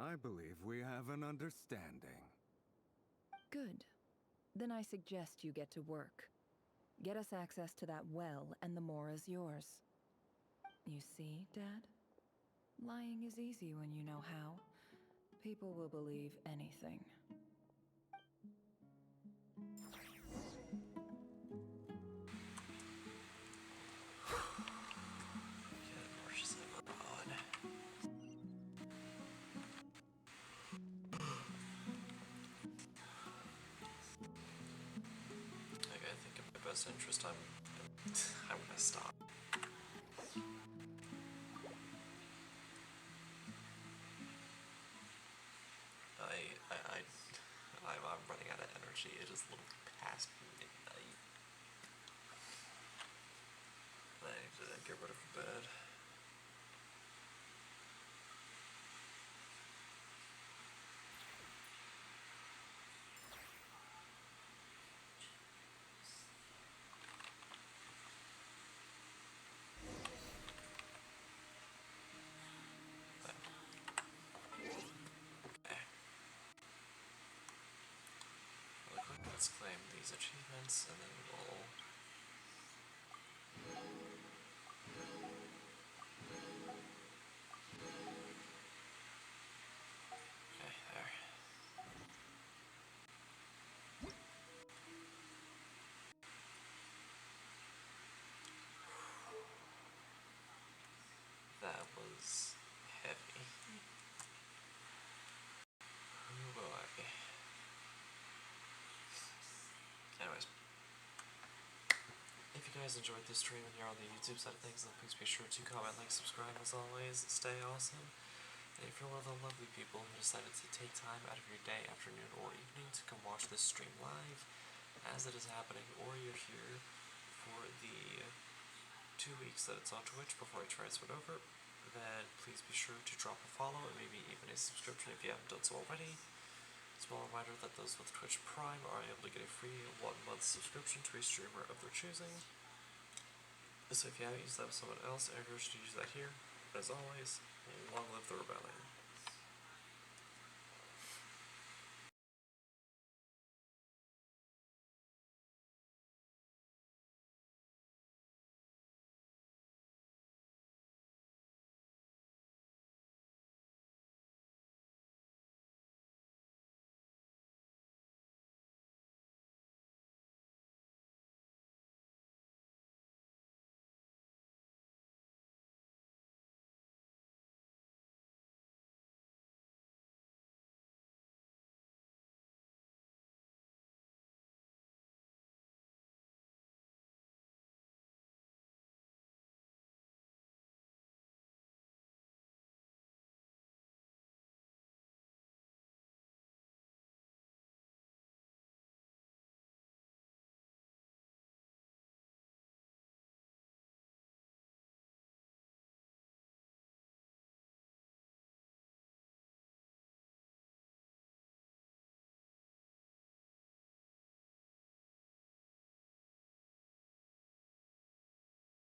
I believe we have an understanding. Good. Then I suggest you get to work. Get us access to that well, and the mora's yours. You see, Dad? Lying is easy when you know how. People will believe anything. best interest, I'm gonna stop. I'm running out of energy. It is a little past midnight. I need to get ready for bed. Really quick, let's claim these achievements and then we'll... Okay, there. That was heavy. Oh boy. Anyways. If you guys enjoyed this stream and you're on the YouTube side of things, then please be sure to comment, like, subscribe as always. Stay awesome. And if you're one of the lovely people who decided to take time out of your day, afternoon, or evening to come watch this stream live as it is happening, or you're here for the 2 weeks that it's on Twitch before I transferred over, then please be sure to drop a follow and maybe even a subscription if you haven't done so already. Small reminder that those with Twitch Prime are able to get a free 1-month subscription to a streamer of their choosing. So if you haven't used that with someone else, I encourage you to use that here. As always, long live the rebellion.